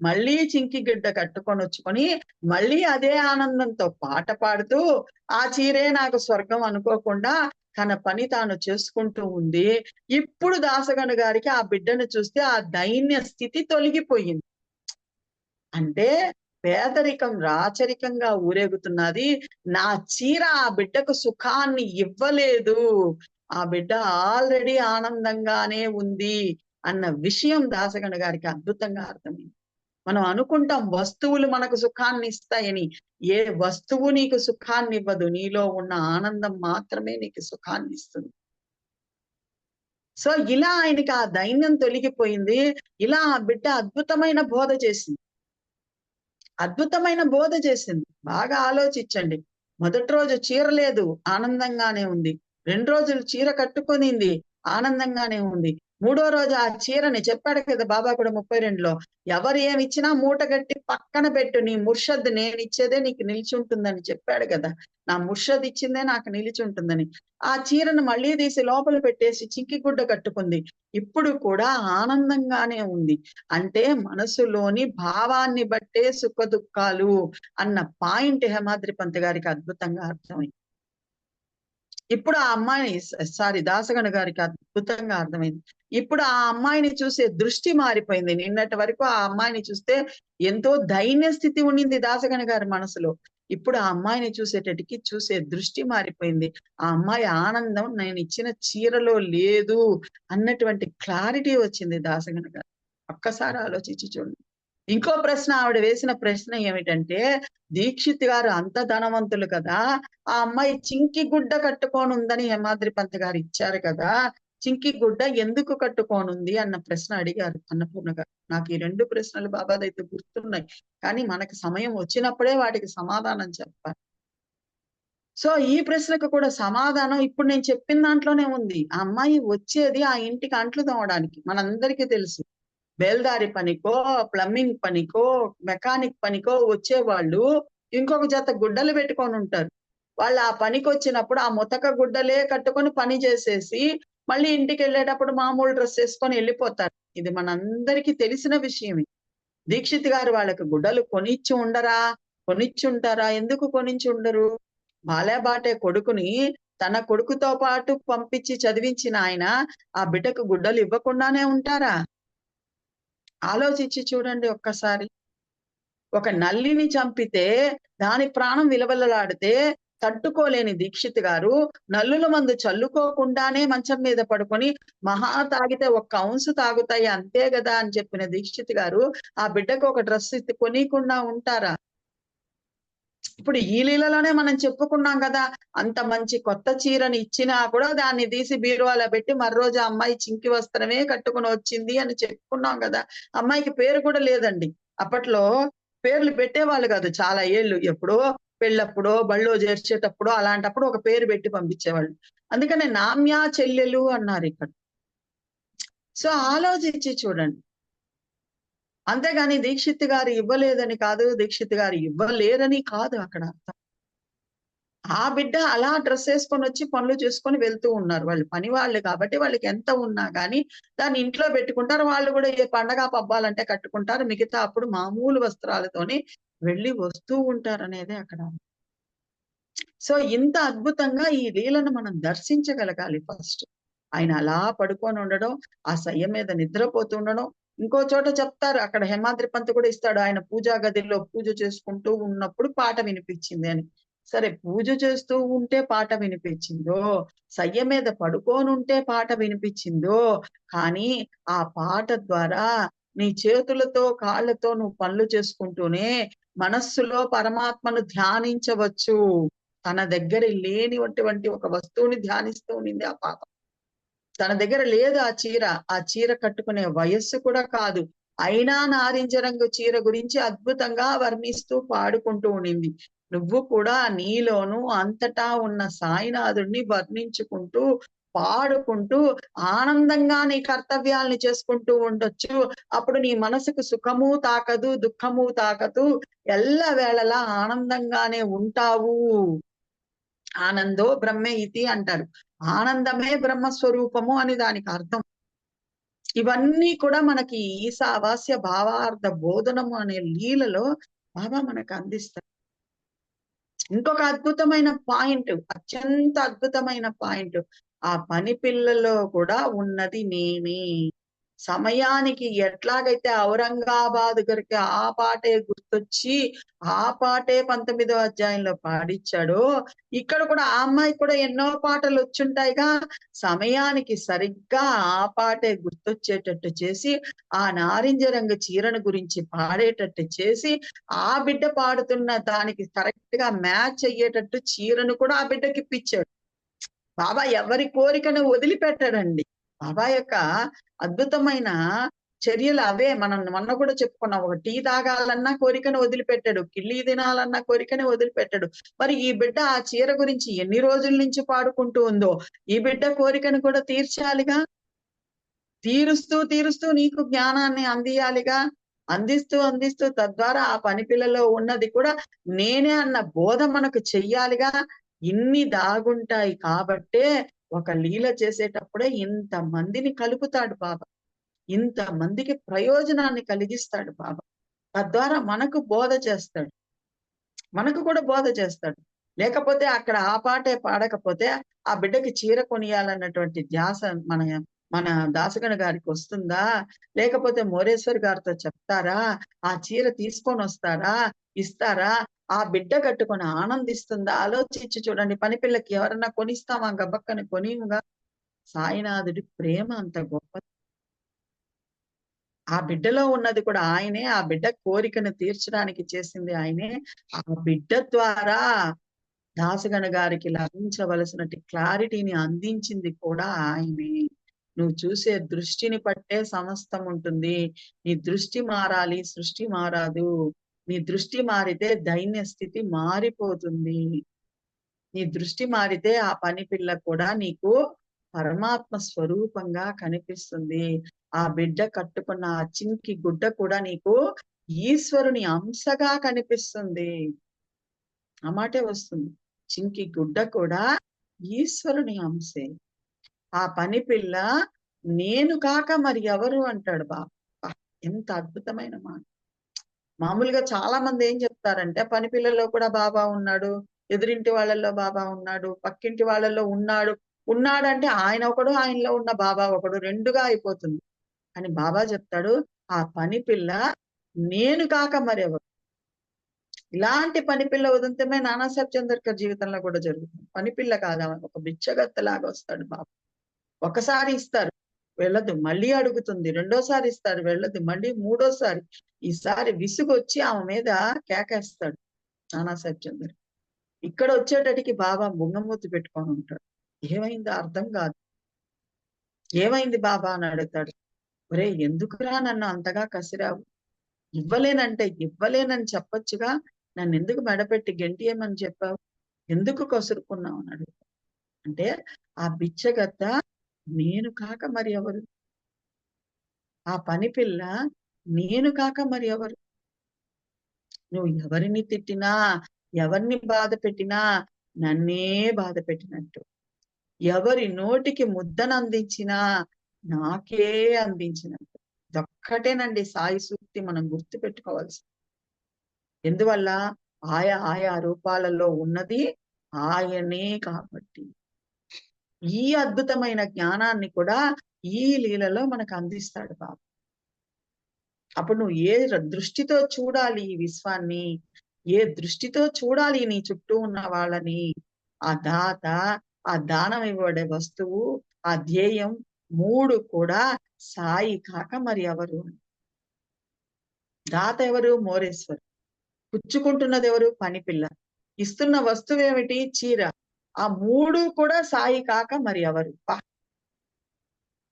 మళ్ళీ చింకి గిడ్డ కట్టుకొని వచ్చుకొని మళ్ళీ అదే ఆనందంతో పాట పాడుతూ ఆ చీరే నాకు స్వర్గం అనుకోకుండా తన పని తాను చేసుకుంటూ ఉంది. ఇప్పుడు దాసగను గారికి ఆ బిడ్డను చూస్తే ఆ దైన్య స్థితి తొలగిపోయింది. అంటే పేదరికం రాచరికంగా ఊరేగుతున్నది, నా చీర ఆ బిడ్డకు సుఖాన్ని ఇవ్వలేదు, ఆ బిడ్డ ఆల్రెడీ ఆనందంగానే ఉంది అన్న విషయం దాసగను గారికి అద్భుతంగా అర్థమైంది. మనం అనుకుంటాం వస్తువులు మనకు సుఖాన్ని ఇస్తాయని. ఏ వస్తువు నీకు సుఖాన్ని ఇవ్వదు, నీలో ఉన్న ఆనందం మాత్రమే నీకు సుఖాన్ని ఇస్తుంది. సో ఇలా ఆయనకి ఆ దైన్యం తొలగిపోయింది. ఇలా ఆ బిడ్డ అద్భుతమైన బోధ చేసింది. బాగా ఆలోచించండి. మొదటి రోజు చీర లేదు, ఆనందంగానే ఉంది. 2 రోజులు చీర కట్టుకొనింది, ఆనందంగానే ఉంది. 3వ రోజు ఆ చీరని చెప్పాడు కదా బాబా కూడా 32లో, ఎవరు ఏమిచ్చినా మూట గట్టి పక్కన పెట్టు, నీ ముర్షద్ నేనిచ్చేదే నీకు నిలిచి ఉంటుందని చెప్పాడు కదా. నా ముర్షద్ ఇచ్చిందే నాకు నిలిచి ఉంటుందని. ఆ చీరను మళ్ళీ తీసి లోపల పెట్టేసి చింకి గుడ్డ కట్టుకుంది. ఇప్పుడు కూడా ఆనందంగానే ఉంది. అంటే మనసులోని భావాన్ని బట్టే సుఖ దుఃఖాలు అన్న పాయింట్ హేమాద్రి పంత్ గారికి అద్భుతంగా అర్థమైంది. ఇప్పుడు ఆ అమ్మాయిని దాసగను గారికి అద్భుతంగా అర్థమైంది. ఇప్పుడు ఆ అమ్మాయిని చూసే దృష్టి మారిపోయింది. నిన్నటి వరకు ఆ అమ్మాయిని చూస్తే ఎంతో దైన్య స్థితి ఉండింది దాసగను గారి మనసులో. ఇప్పుడు ఆ అమ్మాయిని చూసే దృష్టి మారిపోయింది. ఆ అమ్మాయి ఆనందం నేను ఇచ్చిన చీరలో లేదు అన్నటువంటి క్లారిటీ వచ్చింది దాసగను గారు. ఒక్కసారి ఆలోచించి చూడండి. ఇంకో ప్రశ్న ఆవిడ వేసిన ప్రశ్న ఏమిటంటే, దీక్షిత్ గారు అంత ధనవంతులు కదా, ఆ అమ్మాయి చింకి గుడ్డ కట్టుకొని ఉందని హేమాద్రి పంత్ గారు ఇచ్చారు కదా, చింకి గుడ్డ ఎందుకు కట్టుకోనుంది అన్న ప్రశ్న అడిగారు అన్నపూర్ణ గారు. నాకు ఈ 2 ప్రశ్నలు బాబాదైతే గుర్తున్నాయి. కానీ మనకు సమయం వచ్చినప్పుడే వాటికి సమాధానం చెప్పాలి. సో ఈ ప్రశ్నకు కూడా సమాధానం ఇప్పుడు నేను చెప్పిన దాంట్లోనే ఉంది. ఆ అమ్మాయి వచ్చేది ఆ ఇంటికి అంట్లు తోమడానికి. మనందరికీ తెలుసు. బేల్దారి పనికో, ప్లంబింగ్ పనికో, మెకానిక్ పనికో వచ్చేవాళ్ళు ఇంకొక జత గుడ్డలు పెట్టుకొని ఉంటారు. వాళ్ళు ఆ పనికొచ్చినప్పుడు ఆ ముతక గుడ్డలే కట్టుకొని పని చేసేసి మళ్ళీ ఇంటికెళ్ళేటప్పుడు మామూలు డ్రెస్ ఏసుకొని ఎళ్ళిపోతారు. ఇది మనందరికీ తెలిసిన విషయమే. దీక్షిత్ గారు వాళ్ళకి గుడ్డలు కొనిచ్చి ఉండరా? కొనిచ్చుంటారా? ఎందుకు కొనిచ్చి ఉండరు? బాలే కొడుకుని తన కొడుకుతో పాటు పంపించి చదివించిన ఆయన ఆ బిడ్డకు గుడ్డలు ఇవ్వకుండానే ఉంటారా? ఆలోచించి చూడండి ఒక్కసారి. ఒక నల్లిని చంపితే దాని ప్రాణం విలవలలాడితే తట్టుకోలేని దీక్షిత్ గారు నల్లుల మందు చల్లుకోకుండానే మంచం మీద పడుకొని మహా తాగితే ఒక్క ఔన్సు తాగుతాయి అంతే గదా అని చెప్పిన దీక్షిత్ గారు ఆ బిడ్డకు ఒక డ్రెస్ కొనీకుండా ఉంటారా? ఇప్పుడు ఈ లీలలోనే మనం చెప్పుకున్నాం కదా, అంత మంచి కొత్త చీరని ఇచ్చినా కూడా దాన్ని తీసి బీరువాలో పెట్టి మర్రోజు ఆ అమ్మాయి చింకి వస్త్రమే కట్టుకొని వచ్చింది అని చెప్పుకున్నాం కదా. అమ్మాయికి పేరు కూడా లేదండి. అప్పట్లో పేర్లు పెట్టేవాళ్ళు కాదు చాలా ఏళ్ళు. ఎప్పుడో పెళ్ళప్పుడో, బళ్ళో చేర్చేటప్పుడో అలాంటప్పుడు ఒక పేరు పెట్టి పంపించేవాళ్ళు. అందుకనే నామ్యా చెల్లెలు అన్నారు ఇక్కడ. సో ఆలోచించి చూడండి. అంతేగాని దీక్షిత్ గారు ఇవ్వలేదని కాదు, దీక్షిత్ గారు ఇవ్వలేరని కాదు అక్కడ అర్థం. ఆ బిడ్డ అలా డ్రెస్ ఏసుకొని వచ్చి పనులు చేసుకొని వెళ్తూ ఉన్నారు. వాళ్ళు పని వాళ్ళు కాబట్టి వాళ్ళకి ఎంత ఉన్నా గానీ దాన్ని ఇంట్లో పెట్టుకుంటారు. వాళ్ళు కూడా ఏ పండగ పబ్బాలంటే కట్టుకుంటారు. మిగతా అప్పుడు మామూలు వస్త్రాలతోని వెళ్ళి వస్తూ ఉంటారనేదే అక్కడ. సో ఇంత అద్భుతంగా ఈ లీలను మనం దర్శించగలగాలి ఫస్ట్. ఆయన అలా పడుకొని ఉండడం, ఆ శయ్య మీద నిద్రపోతూ ఉండడం. ఇంకో చోట చెప్తారు అక్కడ హేమాద్రి పంత్ కూడా ఇస్తాడు. ఆయన పూజా గదిలో పూజ చేసుకుంటూ ఉన్నప్పుడు పాట వినిపించింది అని. సరే పూజ చేస్తూ ఉంటే పాట వినిపించిందో, శయ్య మీద పడుకోనుంటే పాట వినిపించిందో, కానీ ఆ పాట ద్వారా నీ చేతులతో, కాళ్ళతో నువ్వు పనులు చేసుకుంటూనే మనస్సులో పరమాత్మను ధ్యానించవచ్చు. తన దగ్గర లేనివంటి ఒక వస్తువుని ధ్యానిస్తూ ఉండింది ఆ పాప. తన దగ్గర లేదు ఆ చీర. ఆ చీర కట్టుకునే వయస్సు కూడా కాదు. అయినా నారింజ రంగు చీర గురించి అద్భుతంగా వర్ణిస్తూ పాడుకుంటూ ఉండింది. నువ్వు కూడా నీలోనూ అంతటా ఉన్న సాయినాథుడిని వర్ణించుకుంటూ, పాడుకుంటూ, ఆనందంగా నీ కర్తవ్యాల్ని చేసుకుంటూ ఉండొచ్చు. అప్పుడు నీ మనసుకు సుఖము తాకదు, దుఃఖము తాకదు. ఎల్లవేళలా ఆనందంగానే ఉంటావు. ఆనందో బ్రహ్మే ఇతి అంటారు. ఆనందమే బ్రహ్మస్వరూపము అని దానికి అర్థం. ఇవన్నీ కూడా మనకి ఈశావాస్య భావార్థ బోధనము అనే లీలలో బాబా మనకు అందిస్తారు. ఇంకొక అద్భుతమైన పాయింట్, అత్యంత అద్భుతమైన పాయింట్. ఆ పని పిల్లలో కూడా ఉన్నది నేనే. సమయానికి ఎట్లాగైతే ఔరంగాబాద్ గారికి ఆ పాటే గుర్తొచ్చి, ఆ పాటే 19వ అధ్యాయంలో పాడిచ్చాడో, ఇక్కడ కూడా ఆ అమ్మాయికి కూడా ఎన్నో పాటలొచ్చుంటాయిగా. సమయానికి సరిగ్గా ఆ పాటే గుర్తొచ్చేటట్టు చేసి, ఆ నారింజ రంగు చీరను గురించి పాడేటట్టు చేసి, ఆ బిడ్డ పాడుతున్న దానికి కరెక్ట్‌గా మ్యాచ్ అయ్యేటట్టు చీరను కూడా ఆ బిడ్డకిప్పిచ్చాడు. బాబా ఎవరి కోరికను వదిలిపెట్టడండి. బాబా యొక్క అద్భుతమైన చర్యలు అవే. మనం మొన్న కూడా చెప్పుకున్నాం. ఒక టీ తాగాలన్నా కోరికను వదిలిపెట్టాడు. కిళ్ళి తినాలన్నా కోరికని వదిలిపెట్టాడు. మరి ఈ బిడ్డ ఆ చీర గురించి ఎన్ని రోజుల నుంచి పాడుకుంటూ ఉందో, ఈ బిడ్డ కోరికను కూడా తీర్చాలిగా. తీరుస్తూ నీకు జ్ఞానాన్ని అందియాలిగా. అందిస్తూ తద్వారా ఆ పని పిల్లలో ఉన్నది కూడా నేనే అన్న బోధ మనకు చెయ్యాలిగా. ఇన్ని దాగుంటాయి కాబట్టే ఒక లీల చేసేటప్పుడే ఇంతమందిని కలుపుతాడు బాబా. ఇంతమందికి ప్రయోజనాన్ని కలిగిస్తాడు బాబా. తద్వారా మనకు బోధ చేస్తాడు. మనకు కూడా బోధ చేస్తాడు. లేకపోతే అక్కడ ఆ పాటే పాడకపోతే ఆ బిడ్డకి చీర కొనియాలన్నటువంటి ధ్యాస మన మన దాసగణ గారికి వస్తుందా? లేకపోతే మోరేశ్వర్ గారితో చెప్తారా? ఆ చీర తీసుకొనొస్తారా? ఇస్తారా? ఆ బిడ్డ కట్టుకొని ఆనందిస్తుందా? ఆలోచించి చూడండి. పని పిల్లకి ఎవరన్నా కొనిస్తామా గబక్కన కొనియుగా. సాయినాథుడి ప్రేమ అంత గొప్పది. ఆ బిడ్డలో ఉన్నది కూడా ఆయనే. ఆ బిడ్డ కోరికను తీర్చడానికి చేసింది ఆయనే. ఆ బిడ్డ ద్వారా దాసగణ గారికి లభించవలసినటి క్లారిటీని అందించింది కూడా ఆయనే. నువ్వు చూసే దృష్టిని పట్టే సమస్తం ఉంటుంది. నీ దృష్టి మారాలి, సృష్టి మారదు. నీ దృష్టి మారితే దైన్య స్థితి మారిపోతుంది. నీ దృష్టి మారితే ఆ పని పిల్ల కూడా నీకు పరమాత్మ స్వరూపంగా కనిపిస్తుంది. ఆ బిడ్డ కట్టుకున్న ఆ చింకి గుడ్డ కూడా నీకు ఈశ్వరుని అంశగా కనిపిస్తుంది. ఆ మాటే వస్తుంది. చింకి గుడ్డ కూడా ఈశ్వరుని అంశే. ఆ పని పిల్ల నేను కాక మరి ఎవరు అంటాడు బాబా. ఎంత అద్భుతమైన మాట. మామూలుగా చాలా మంది ఏం చెప్తారంటే పని పిల్లలో కూడా బాబా ఉన్నాడు, ఎదురింటి వాళ్ళల్లో బాబా ఉన్నాడు, పక్కింటి వాళ్ళల్లో ఉన్నాడంటే ఆయన ఒకడు, ఆయనలో ఉన్న బాబా ఒకడు, రెండుగా అయిపోతుంది. అని బాబా చెప్తాడు, ఆ పని పిల్ల నేను కాక మరెవరు. ఇలాంటి పని పిల్ల ఉదంతమే నానాసాహెబ్ చంద్రకర్ జీవితంలో కూడా జరుగుతుంది. పని పిల్ల కాదా, ఒక బిచ్చగత్తలాగా వస్తాడు బాబా. ఒకసారి ఇస్తారు, వెళ్ళదు, మళ్ళీ అడుగుతుంది, రెండోసారి ఇస్తారు, వెళ్ళదు, మళ్ళీ మూడోసారి. ఈసారి విసుగొచ్చి ఆమె మీద కేకేస్తాడు నానాసాహెబ్ చంద్ర. ఇక్కడ వచ్చేటటికి బాబా బుంగమూతి పెట్టుకొని ఉంటాడు. ఏమైందో అర్థం కాదు. ఏమైంది బాబా అని అడుగుతాడు. ఒరే, ఎందుకురా నన్ను అంతగా కసిరావు? ఇవ్వలేనంటే ఇవ్వలేనని చెప్పొచ్చుగా, నన్ను ఎందుకు మెడపెట్టి గెంటియమని చెప్పావు? ఎందుకు కసురుకున్నావు అని అడుగుతాడు. అంటే ఆ బిచ్చగత్త నేను కాక మరి ఎవరు? ఆ పని పిల్ల నేను కాక మరి ఎవరు? నువ్వు ఎవరిని తిట్టినా, ఎవరిని బాధ పెట్టినా నన్నే బాధ పెట్టినట్టు. ఎవరి నోటికి ముద్దను అందించినా నాకే అందించినట్టు. ఇదొక్కటేనండి సాయి సూక్తి మనం గుర్తు పెట్టుకోవాల్సి. ఎందువల్ల ఆయా ఆయా రూపాలలో ఉన్నది ఆయనే కాబట్టి. ఈ అద్భుతమైన జ్ఞానాన్ని కూడా ఈ లీలలో మనకు అందిస్తాడు బాబు. అప్పుడు నువ్వు ఏ దృష్టితో చూడాలి ఈ విశ్వాన్ని, ఏ దృష్టితో చూడాలి నీ చుట్టూ ఉన్న వాళ్ళని, ఆ దాత, ఆ దానం ఇవ్వబడే వస్తువు, ఆ ధ్యేయం, మూడు కూడా సాయి కాక మరి ఎవరు? దాత ఎవరు? మోరేశ్వరు. పుచ్చుకుంటున్నది ఎవరు? పని పిల్ల. ఇస్తున్న వస్తువు ఏమిటి? చీర. ఆ మూడు కూడా సాయి కాక మరి ఎవరు?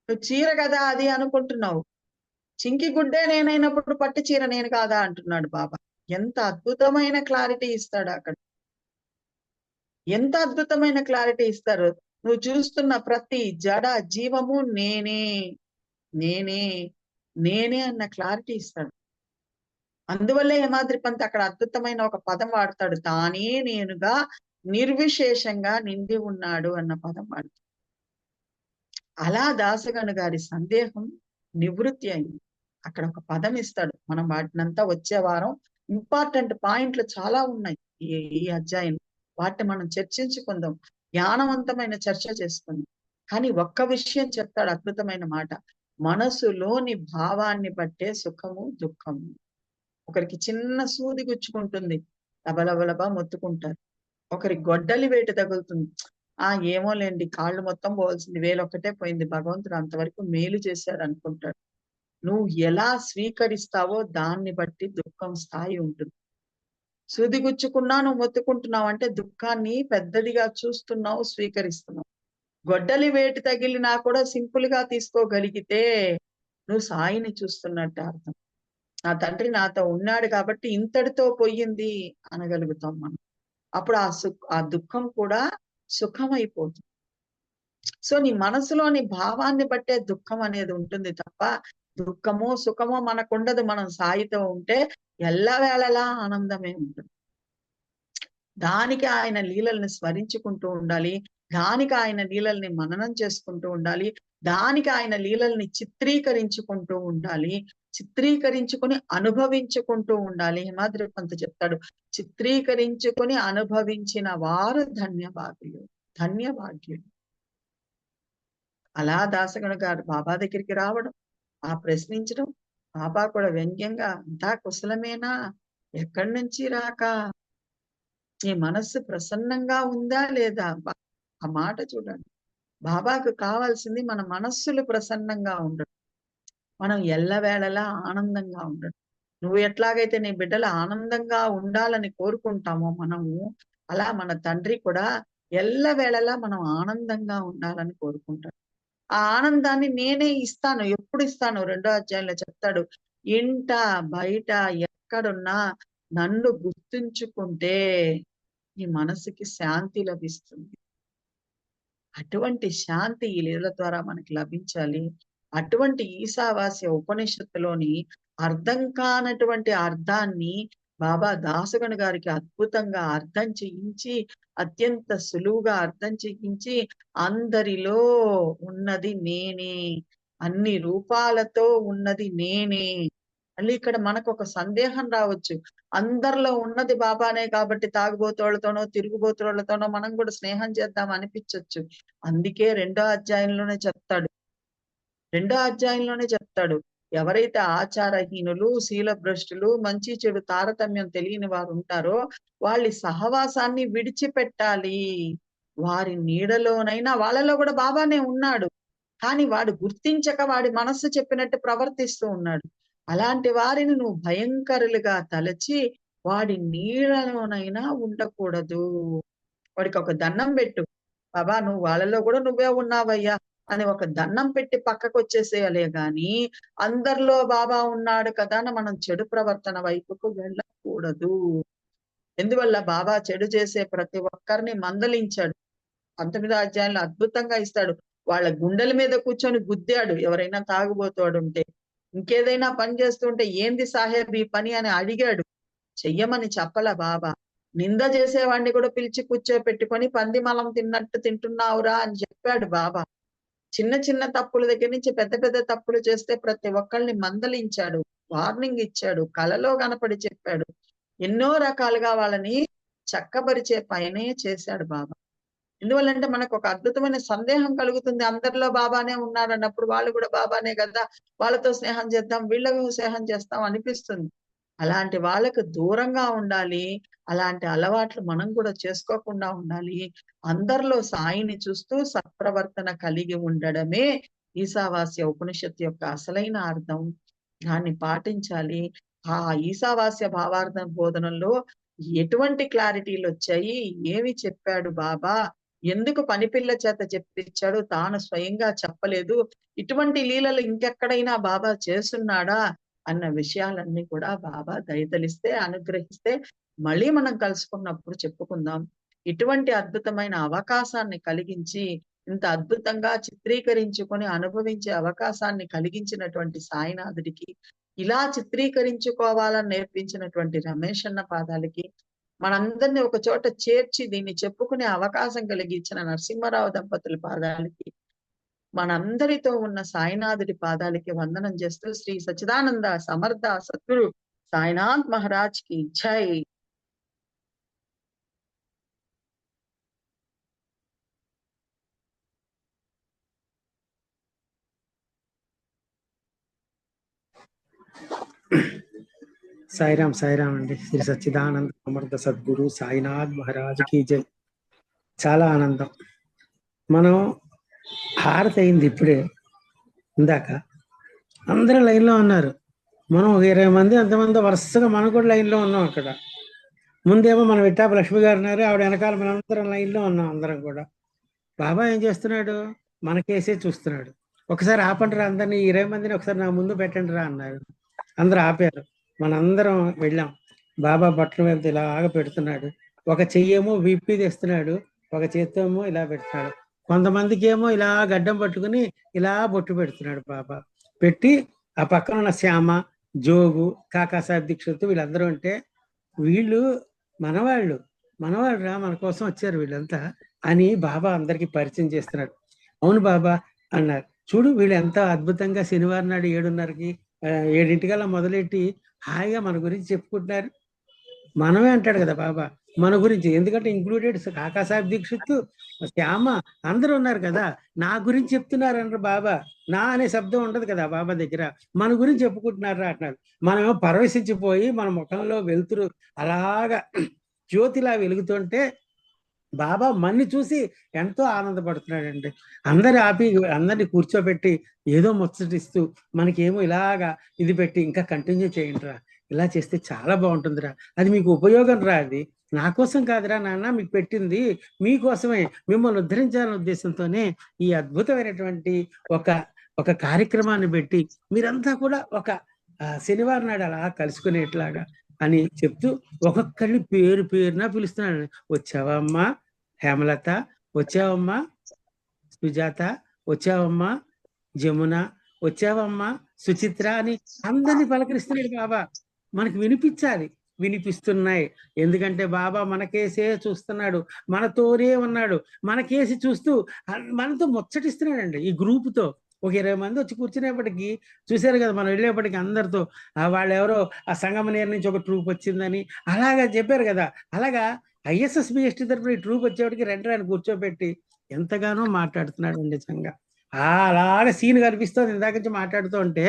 నువ్వు చీర కదా అది అనుకుంటున్నావు, చింకి గుడ్డే నేనైనప్పుడు పట్టు చీర నేను కాదా అంటున్నాడు బాబా. ఎంత అద్భుతమైన క్లారిటీ ఇస్తాడు అక్కడ. ఎంత అద్భుతమైన క్లారిటీ ఇస్తారు. నువ్వు చూస్తున్న ప్రతి జడ జీవము నేనే, నేనే, నేనే అన్న క్లారిటీ ఇస్తాడు. అందువల్లే యమాద్రి పంత్ అక్కడ అద్భుతమైన ఒక పదం వాడతాడు, తానే నేనుగా నిర్విశేషంగా నిండి ఉన్నాడు అన్న పదం వాడతాడు. అలా దాసగను గారి సందేహం నివృత్తి అయింది. అక్కడ ఒక పదం ఇస్తాడు. మనం వాటినంతా వచ్చే వారం ఇంపార్టెంట్ పాయింట్లు చాలా ఉన్నాయి ఈ అధ్యాయం. వాటిని మనం చర్చించుకుందాం, జ్ఞానవంతమైన చర్చ చేసుకుందాం. కానీ ఒక్క విషయం చెప్తాడు, అద్భుతమైన మాట. మనసులోని భావాన్ని బట్టే సుఖము దుఃఖము. ఒకరికి చిన్న సూది గుచ్చుకుంటుంది, లబలబలబా మొత్తుకుంటారు. ఒకరి గొడ్డలి వేటు తగులుతుంది, ఏమోలేండి కాళ్ళు మొత్తం పోవాల్సింది, వేలొక్కటే పోయింది, భగవంతుడు అంతవరకు మేలు చేశాడు అనుకుంటాడు. నువ్వు ఎలా స్వీకరిస్తావో దాన్ని బట్టి దుఃఖం స్థాయి ఉంటుంది. సూది గుచ్చుకున్నా నువ్వు మొత్తుకుంటున్నావు అంటే దుఃఖాన్ని పెద్దదిగా చూస్తున్నావు, స్వీకరిస్తున్నావు. గొడ్డలి వేటు తగిలినా కూడా సింపుల్ గా తీసుకోగలిగితే నువ్వు సాయిని చూస్తున్నట్టు అర్థం. నా తండ్రి నాతో ఉన్నాడు కాబట్టి ఇంతటితో పోయింది అనగలుగుతాం మనం. అప్పుడు ఆ దుఃఖం కూడా సుఖం అయిపోతుంది. సో నీ మనసులోని భావాన్ని బట్టే దుఃఖం అనేది ఉంటుంది తప్ప, దుఃఖమో సుఖమో మనకుండదు. మనం సాయితో ఉంటే ఎల్లవేళలా ఆనందమే ఉంటుంది. దానికి ఆయన లీలల్ని స్మరించుకుంటూ ఉండాలి, దానికి ఆయన లీలల్ని మననం చేసుకుంటూ ఉండాలి, దానికి ఆయన లీలల్ని చిత్రీకరించుకుంటూ ఉండాలి, చిత్రీకరించుకొని అనుభవించుకుంటూ ఉండాలి. హిమాద్రి పంత్ చెప్తాడు, చిత్రీకరించుకొని అనుభవించిన వారు ధన్యభాగ్యులు, ధన్యభాగ్యులు. అలా దాసగణ గారు బాబా దగ్గరికి రావడం, ఆ ప్రశ్నించడం, బాబా కూడా వ్యంగ్యంగా అంతా కుశలమేనా, ఎక్కడి నుంచి రాక, నీ మనస్సు ప్రసన్నంగా ఉందా లేదా? ఆ మాట చూడండి. బాబాకు కావాల్సింది మన మనస్సులు ప్రసన్నంగా ఉండడం, మనం ఎల్లవేళలా ఆనందంగా ఉండడం. నువ్వు ఎట్లాగైతే నీ బిడ్డలు ఆనందంగా ఉండాలని కోరుకుంటామో మనము, అలా మన తండ్రి కూడా ఎల్లవేళలా మనం ఆనందంగా ఉండాలని కోరుకుంటాడు. ఆ ఆనందాన్ని నేనే ఇస్తాను. ఎప్పుడు ఇస్తాను? 2వ అధ్యాయంలో చెప్తాడు. ఇంట, బయట ఎక్కడున్నా నన్ను గుర్తుంచుకుంటే నీ మనసుకి శాంతి లభిస్తుంది. అటువంటి శాంతి ఈ లీలల ద్వారా మనకి లభించాలి. అటువంటి ఈశావాస్య ఉపనిషత్తులోని అర్థం కానటువంటి అర్థాన్ని బాబా దాసగను గారికి అద్భుతంగా అర్థం చేయించి, అత్యంత సులువుగా అర్థం చేయించి, అందరిలో ఉన్నది నేనే, అన్ని రూపాలతో ఉన్నది నేనే. మళ్ళీ ఇక్కడ మనకొక సందేహం రావచ్చు. అందరిలో ఉన్నది బాబానే కాబట్టి తాగుబోతోళ్ళతోనో, తిరుగుబోతులతోనో మనం కూడా స్నేహం చేద్దాం అనిపించొచ్చు. అందుకే 2వ అధ్యాయంలోనే చెప్తాడు. 2వ అధ్యాయంలోనే చెప్తాడు. ఎవరైతే ఆచారహీనులు, శీలభ్రష్టులు, మంచి చెడు తారతమ్యం తెలియని వారు ఉంటారో వాళ్ళ సహవాసాన్ని విడిచిపెట్టాలి. వారి నీడలోనైనా వాళ్ళలో కూడా బాబానే ఉన్నాడు. కానీ వాడు గుర్తించక వాడి మనస్సు చెప్పినట్టు ప్రవర్తిస్తూ ఉన్నాడు. అలాంటి వారిని నువ్వు భయంకరులుగా తలచి వాడి నీడలోనైనా ఉండకూడదు. వాడికి ఒక దండం పెట్టు. బాబా నువ్వు వాళ్ళలో కూడా నువ్వే ఉన్నావయ్యా అని ఒక దండం పెట్టి పక్కకు వచ్చేసేయాలే గాని అందరిలో బాబా ఉన్నాడు కదా అని మనం చెడు ప్రవర్తన వైపుకు వెళ్ళకూడదు. ఎందువల్ల బాబా చెడు చేసే ప్రతి ఒక్కరిని మందలించాడు. 19వ అధ్యాయంలో అద్భుతంగా ఇస్తాడు. వాళ్ళ గుండెల మీద కూర్చొని గుద్దాడు ఎవరైనా తాగుబోతోడుంటే. ఇంకేదైనా పని చేస్తుంటే ఏంది సాహెబ్ ఈ పని అని అడిగాడు. చెయ్యమని చెప్పల బాబా. నింద చేసేవాడిని కూడా పిలిచి కూర్చోపెట్టుకొని పంది మలం తిన్నట్టు తింటున్నావురా అని చెప్పాడు బాబా. చిన్న చిన్న తప్పుల దగ్గర నుంచి పెద్ద పెద్ద తప్పులు చేస్తే ప్రతి ఒక్కళ్ళని మందలించాడు, వార్నింగ్ ఇచ్చాడు, కలలో కనపడి చెప్పాడు. ఎన్నో రకాలుగా వాళ్ళని చక్కబరిచే పయనే చేశాడు బాబా. ఎందువల్లంటే మనకు ఒక అద్భుతమైన సందేహం కలుగుతుంది. అందరిలో బాబానే ఉన్నాడు అన్నప్పుడు వాళ్ళు కూడా బాబానే కదా, వాళ్ళతో స్నేహం చేద్దాం, వీళ్ళకు స్నేహం చేస్తాం అనిపిస్తుంది. అలాంటి వాళ్ళకు దూరంగా ఉండాలి. అలాంటి అలవాట్లు మనం కూడా చేసుకోకుండా ఉండాలి. అందరిలో సాయిని చూస్తూ సత్ప్రవర్తన కలిగి ఉండడమే ఈశావాస్య ఉపనిషత్తు యొక్క అసలైన అర్థం. దాన్ని పాటించాలి. ఆ ఈశావాస్య భావార్థం బోధనలో ఎటువంటి క్లారిటీలు వచ్చాయి, ఏమి చెప్పాడు బాబా, ఎందుకు పనిపిల్ల చేత చెప్పించాడు, తాను స్వయంగా చెప్పలేదు, ఇటువంటి లీలలు ఇంకెక్కడైనా బాబా చేస్తున్నాడా అన్న విషయాలన్నీ కూడా బాబా దయతలిస్తే అనుగ్రహిస్తే మళ్ళీ మనం కలుసుకున్నప్పుడు చెప్పుకుందాం. ఇటువంటి అద్భుతమైన అవకాశాన్ని కలిగించి ఇంత అద్భుతంగా చిత్రీకరించుకొని అనుభవించే అవకాశాన్ని కలిగించినటువంటి సాయినాథుడికి, ఇలా చిత్రీకరించుకోవాలని నేర్పించినటువంటి రమేష్ అన్న పాదాలకి, మనందరినీ ఒక చోట చేర్చి దీన్ని చెప్పుకునే అవకాశం కలిగించిన నరసింహారావు దంపతుల పాదాలకి, మనందరితో ఉన్న సాయినాథుడి పాదాలకి వందనం చేస్తూ శ్రీ సచ్చిదానంద సమర్థ సద్గురు సాయినాథ్ మహారాజ్ కి జై. సాయిరామ్ సాయిరామ్ అండి. శ్రీ సచ్చిదానంద సమర్థ సద్గురు సాయినాథ్ మహారాజ్ కి జై. చాలా ఆనందం. మనం హారతి అయింది ఇప్పుడే, ఇందాక అందరూ లైన్లో ఉన్నారు. మనం ఒక 20 మంది అంతమంది వరుసగా మనం కూడా లైన్లో ఉన్నాం. అక్కడ ముందేమో మన విట్టాపు లక్ష్మి గారు ఉన్నారు, ఆవిడ వెనకాల మనందరం లైన్లో ఉన్నాం. అందరం కూడా బాబా ఏం చేస్తున్నాడు, మనకేసే చూస్తున్నాడు. ఒకసారి ఆపండి రా అందరినీ, 20 మందిని ఒకసారి నా ముందు పెట్టండి రా అన్నారు. అందరూ ఆపారు. మనందరం వెళ్ళాం. బాబా బట్టల మీద ఇలాగ పెడుతున్నాడు. ఒక చెయ్యేమో వీపీ తెస్తున్నాడు, ఒక చేత్తేమో ఇలా పెడుతున్నాడు. కొంతమందికి ఏమో ఇలా గడ్డం పట్టుకుని ఇలా బొట్టు పెడుతున్నాడు బాబా. పెట్టి ఆ పక్కన ఉన్న శ్యామ, జోగు, కాకాసాహెబ్ దీక్షిత్ వీళ్ళందరూ ఉంటే, వీళ్ళు మనవాళ్ళు రా, మన కోసం వచ్చారు వీళ్ళంతా అని బాబా అందరికి పరిచయం చేస్తున్నాడు. అవును బాబా అన్నారు. చూడు వీళ్ళు ఎంత అద్భుతంగా శనివారం నాడు 7:30కి 7 మొదలెట్టి హాయిగా మన గురించి చెప్పుకుంటున్నారు. మనమే అంటాడు కదా బాబా మన గురించి, ఎందుకంటే ఇంక్లూడెడ్ కాకాసాహెబ్ దీక్షిత్, శ్యామ అందరూ ఉన్నారు కదా. నా గురించి చెప్తున్నారు అన్నారు బాబా. నా అనే శబ్దం ఉండదు కదా బాబా దగ్గర, మన గురించి చెప్పుకుంటున్నారా అంటున్నారు. మనమేమో పరవశించిపోయి మన ముఖంలో వెలుతురు అలాగా జ్యోతిలా వెలుగుతుంటే బాబా మన్ని చూసి ఎంతో ఆనందపడుతున్నాడండి. అందరిని కూర్చోబెట్టి ఏదో ముచ్చటిస్తూ మనకేమో ఇలాగా ఇది పెట్టి ఇంకా కంటిన్యూ చేయండి రా, ఇలా చేస్తే చాలా బాగుంటుందిరా, అది మీకు ఉపయోగం రా, అది నా కోసం కాదురా నాన్న మీకు పెట్టింది, మీకోసమే, మిమ్మల్ని ఉద్ధరించాలనే ఉద్దేశంతోనే ఈ అద్భుతమైనటువంటి ఒక ఒక కార్యక్రమాన్ని పెట్టి మీరంతా కూడా ఒక శనివారం నాడు అలా కలుసుకునేట్లాగా అని చెప్తూ ఒక్కొక్కరిని పేరు పేరున పిలుస్తున్నాడు. వచ్చావా అమ్మా హేమలత, వచ్చావమ్మా సుజాత, వచ్చావమ్మా జమున, వచ్చావమ్మా సుచిత్ర అని అందరినీ పలకరిస్తున్నాడు బాబా. మనకు వినిపించాలి, వినిపిస్తున్నాయి. ఎందుకంటే బాబా మనకేసే చూస్తున్నాడు, మనతోనే ఉన్నాడు, మనకేసి చూస్తూ మనతో ముచ్చటిస్తున్నాడండి. ఈ గ్రూపుతో ఒక 20 మంది వచ్చి కూర్చునేప్పటికీ చూశారు కదా, మనం వెళ్ళేప్పటికి అందరితో వాళ్ళు ఎవరో ఆ సంగమనేరు నుంచి ఒక ట్రూప్ వచ్చిందని అలాగా చెప్పారు కదా. అలాగా ISSB-ST తరఫున ఈ ట్రూప్ వచ్చేవాడికి రెండు ఆయన కూర్చోబెట్టి ఎంతగానో మాట్లాడుతున్నాడు నిజంగా. అలాగా సీన్ కనిపిస్తుంది ఇందాక నుంచి మాట్లాడుతూ ఉంటే.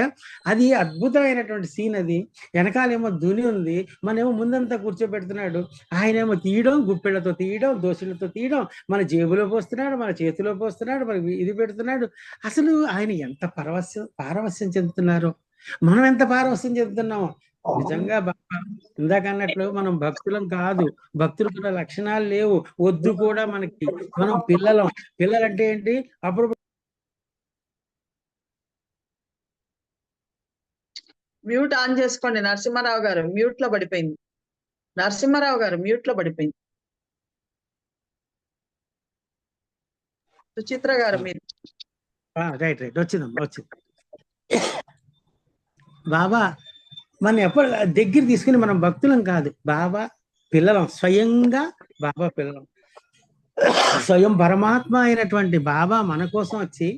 అది అద్భుతమైనటువంటి సీన్. అది వెనకాలేమో ధుని ఉంది, మనేమో ముందంతా కూర్చోబెడుతున్నాడు. ఆయనేమో తీయడం, గుప్పెళ్లతో తీయడం, దోశలతో తీయడం, మన జేబులో పోస్తున్నాడు, మన చేతిలో పోస్తున్నాడు, మన ఇది పెడుతున్నాడు. అసలు ఆయన ఎంత పారవస్యం చెందుతున్నారో, మనం ఎంత పారవస్యం చెందుతున్నామో నిజంగా. బాబా ఇందాక అన్నట్లు మనం భక్తులం కాదు, భక్తులు కూడా లక్షణాలు లేవు, వద్దు కూడా మనకి. మనం పిల్లలంటే ఏంటి, అప్పుడు మ్యూట్ ఆన్ చేసుకోండి. నరసింహారావు గారు మ్యూట్ లో పడిపోయింది. నరసింహారావు గారు మ్యూట్ లో పడిపోయింది. సుచిత్ర గారు మీరు. రైట్ వచ్చిందమ్మా, వచ్చింది. బాబా మనం ఎప్పుడు దగ్గర తీసుకుని మనం భక్తులం కాదు, బాబా పిల్లలం, స్వయంగా బాబా పిల్లలం. స్వయం పరమాత్మ అయినటువంటి బాబా మన కోసం వచ్చి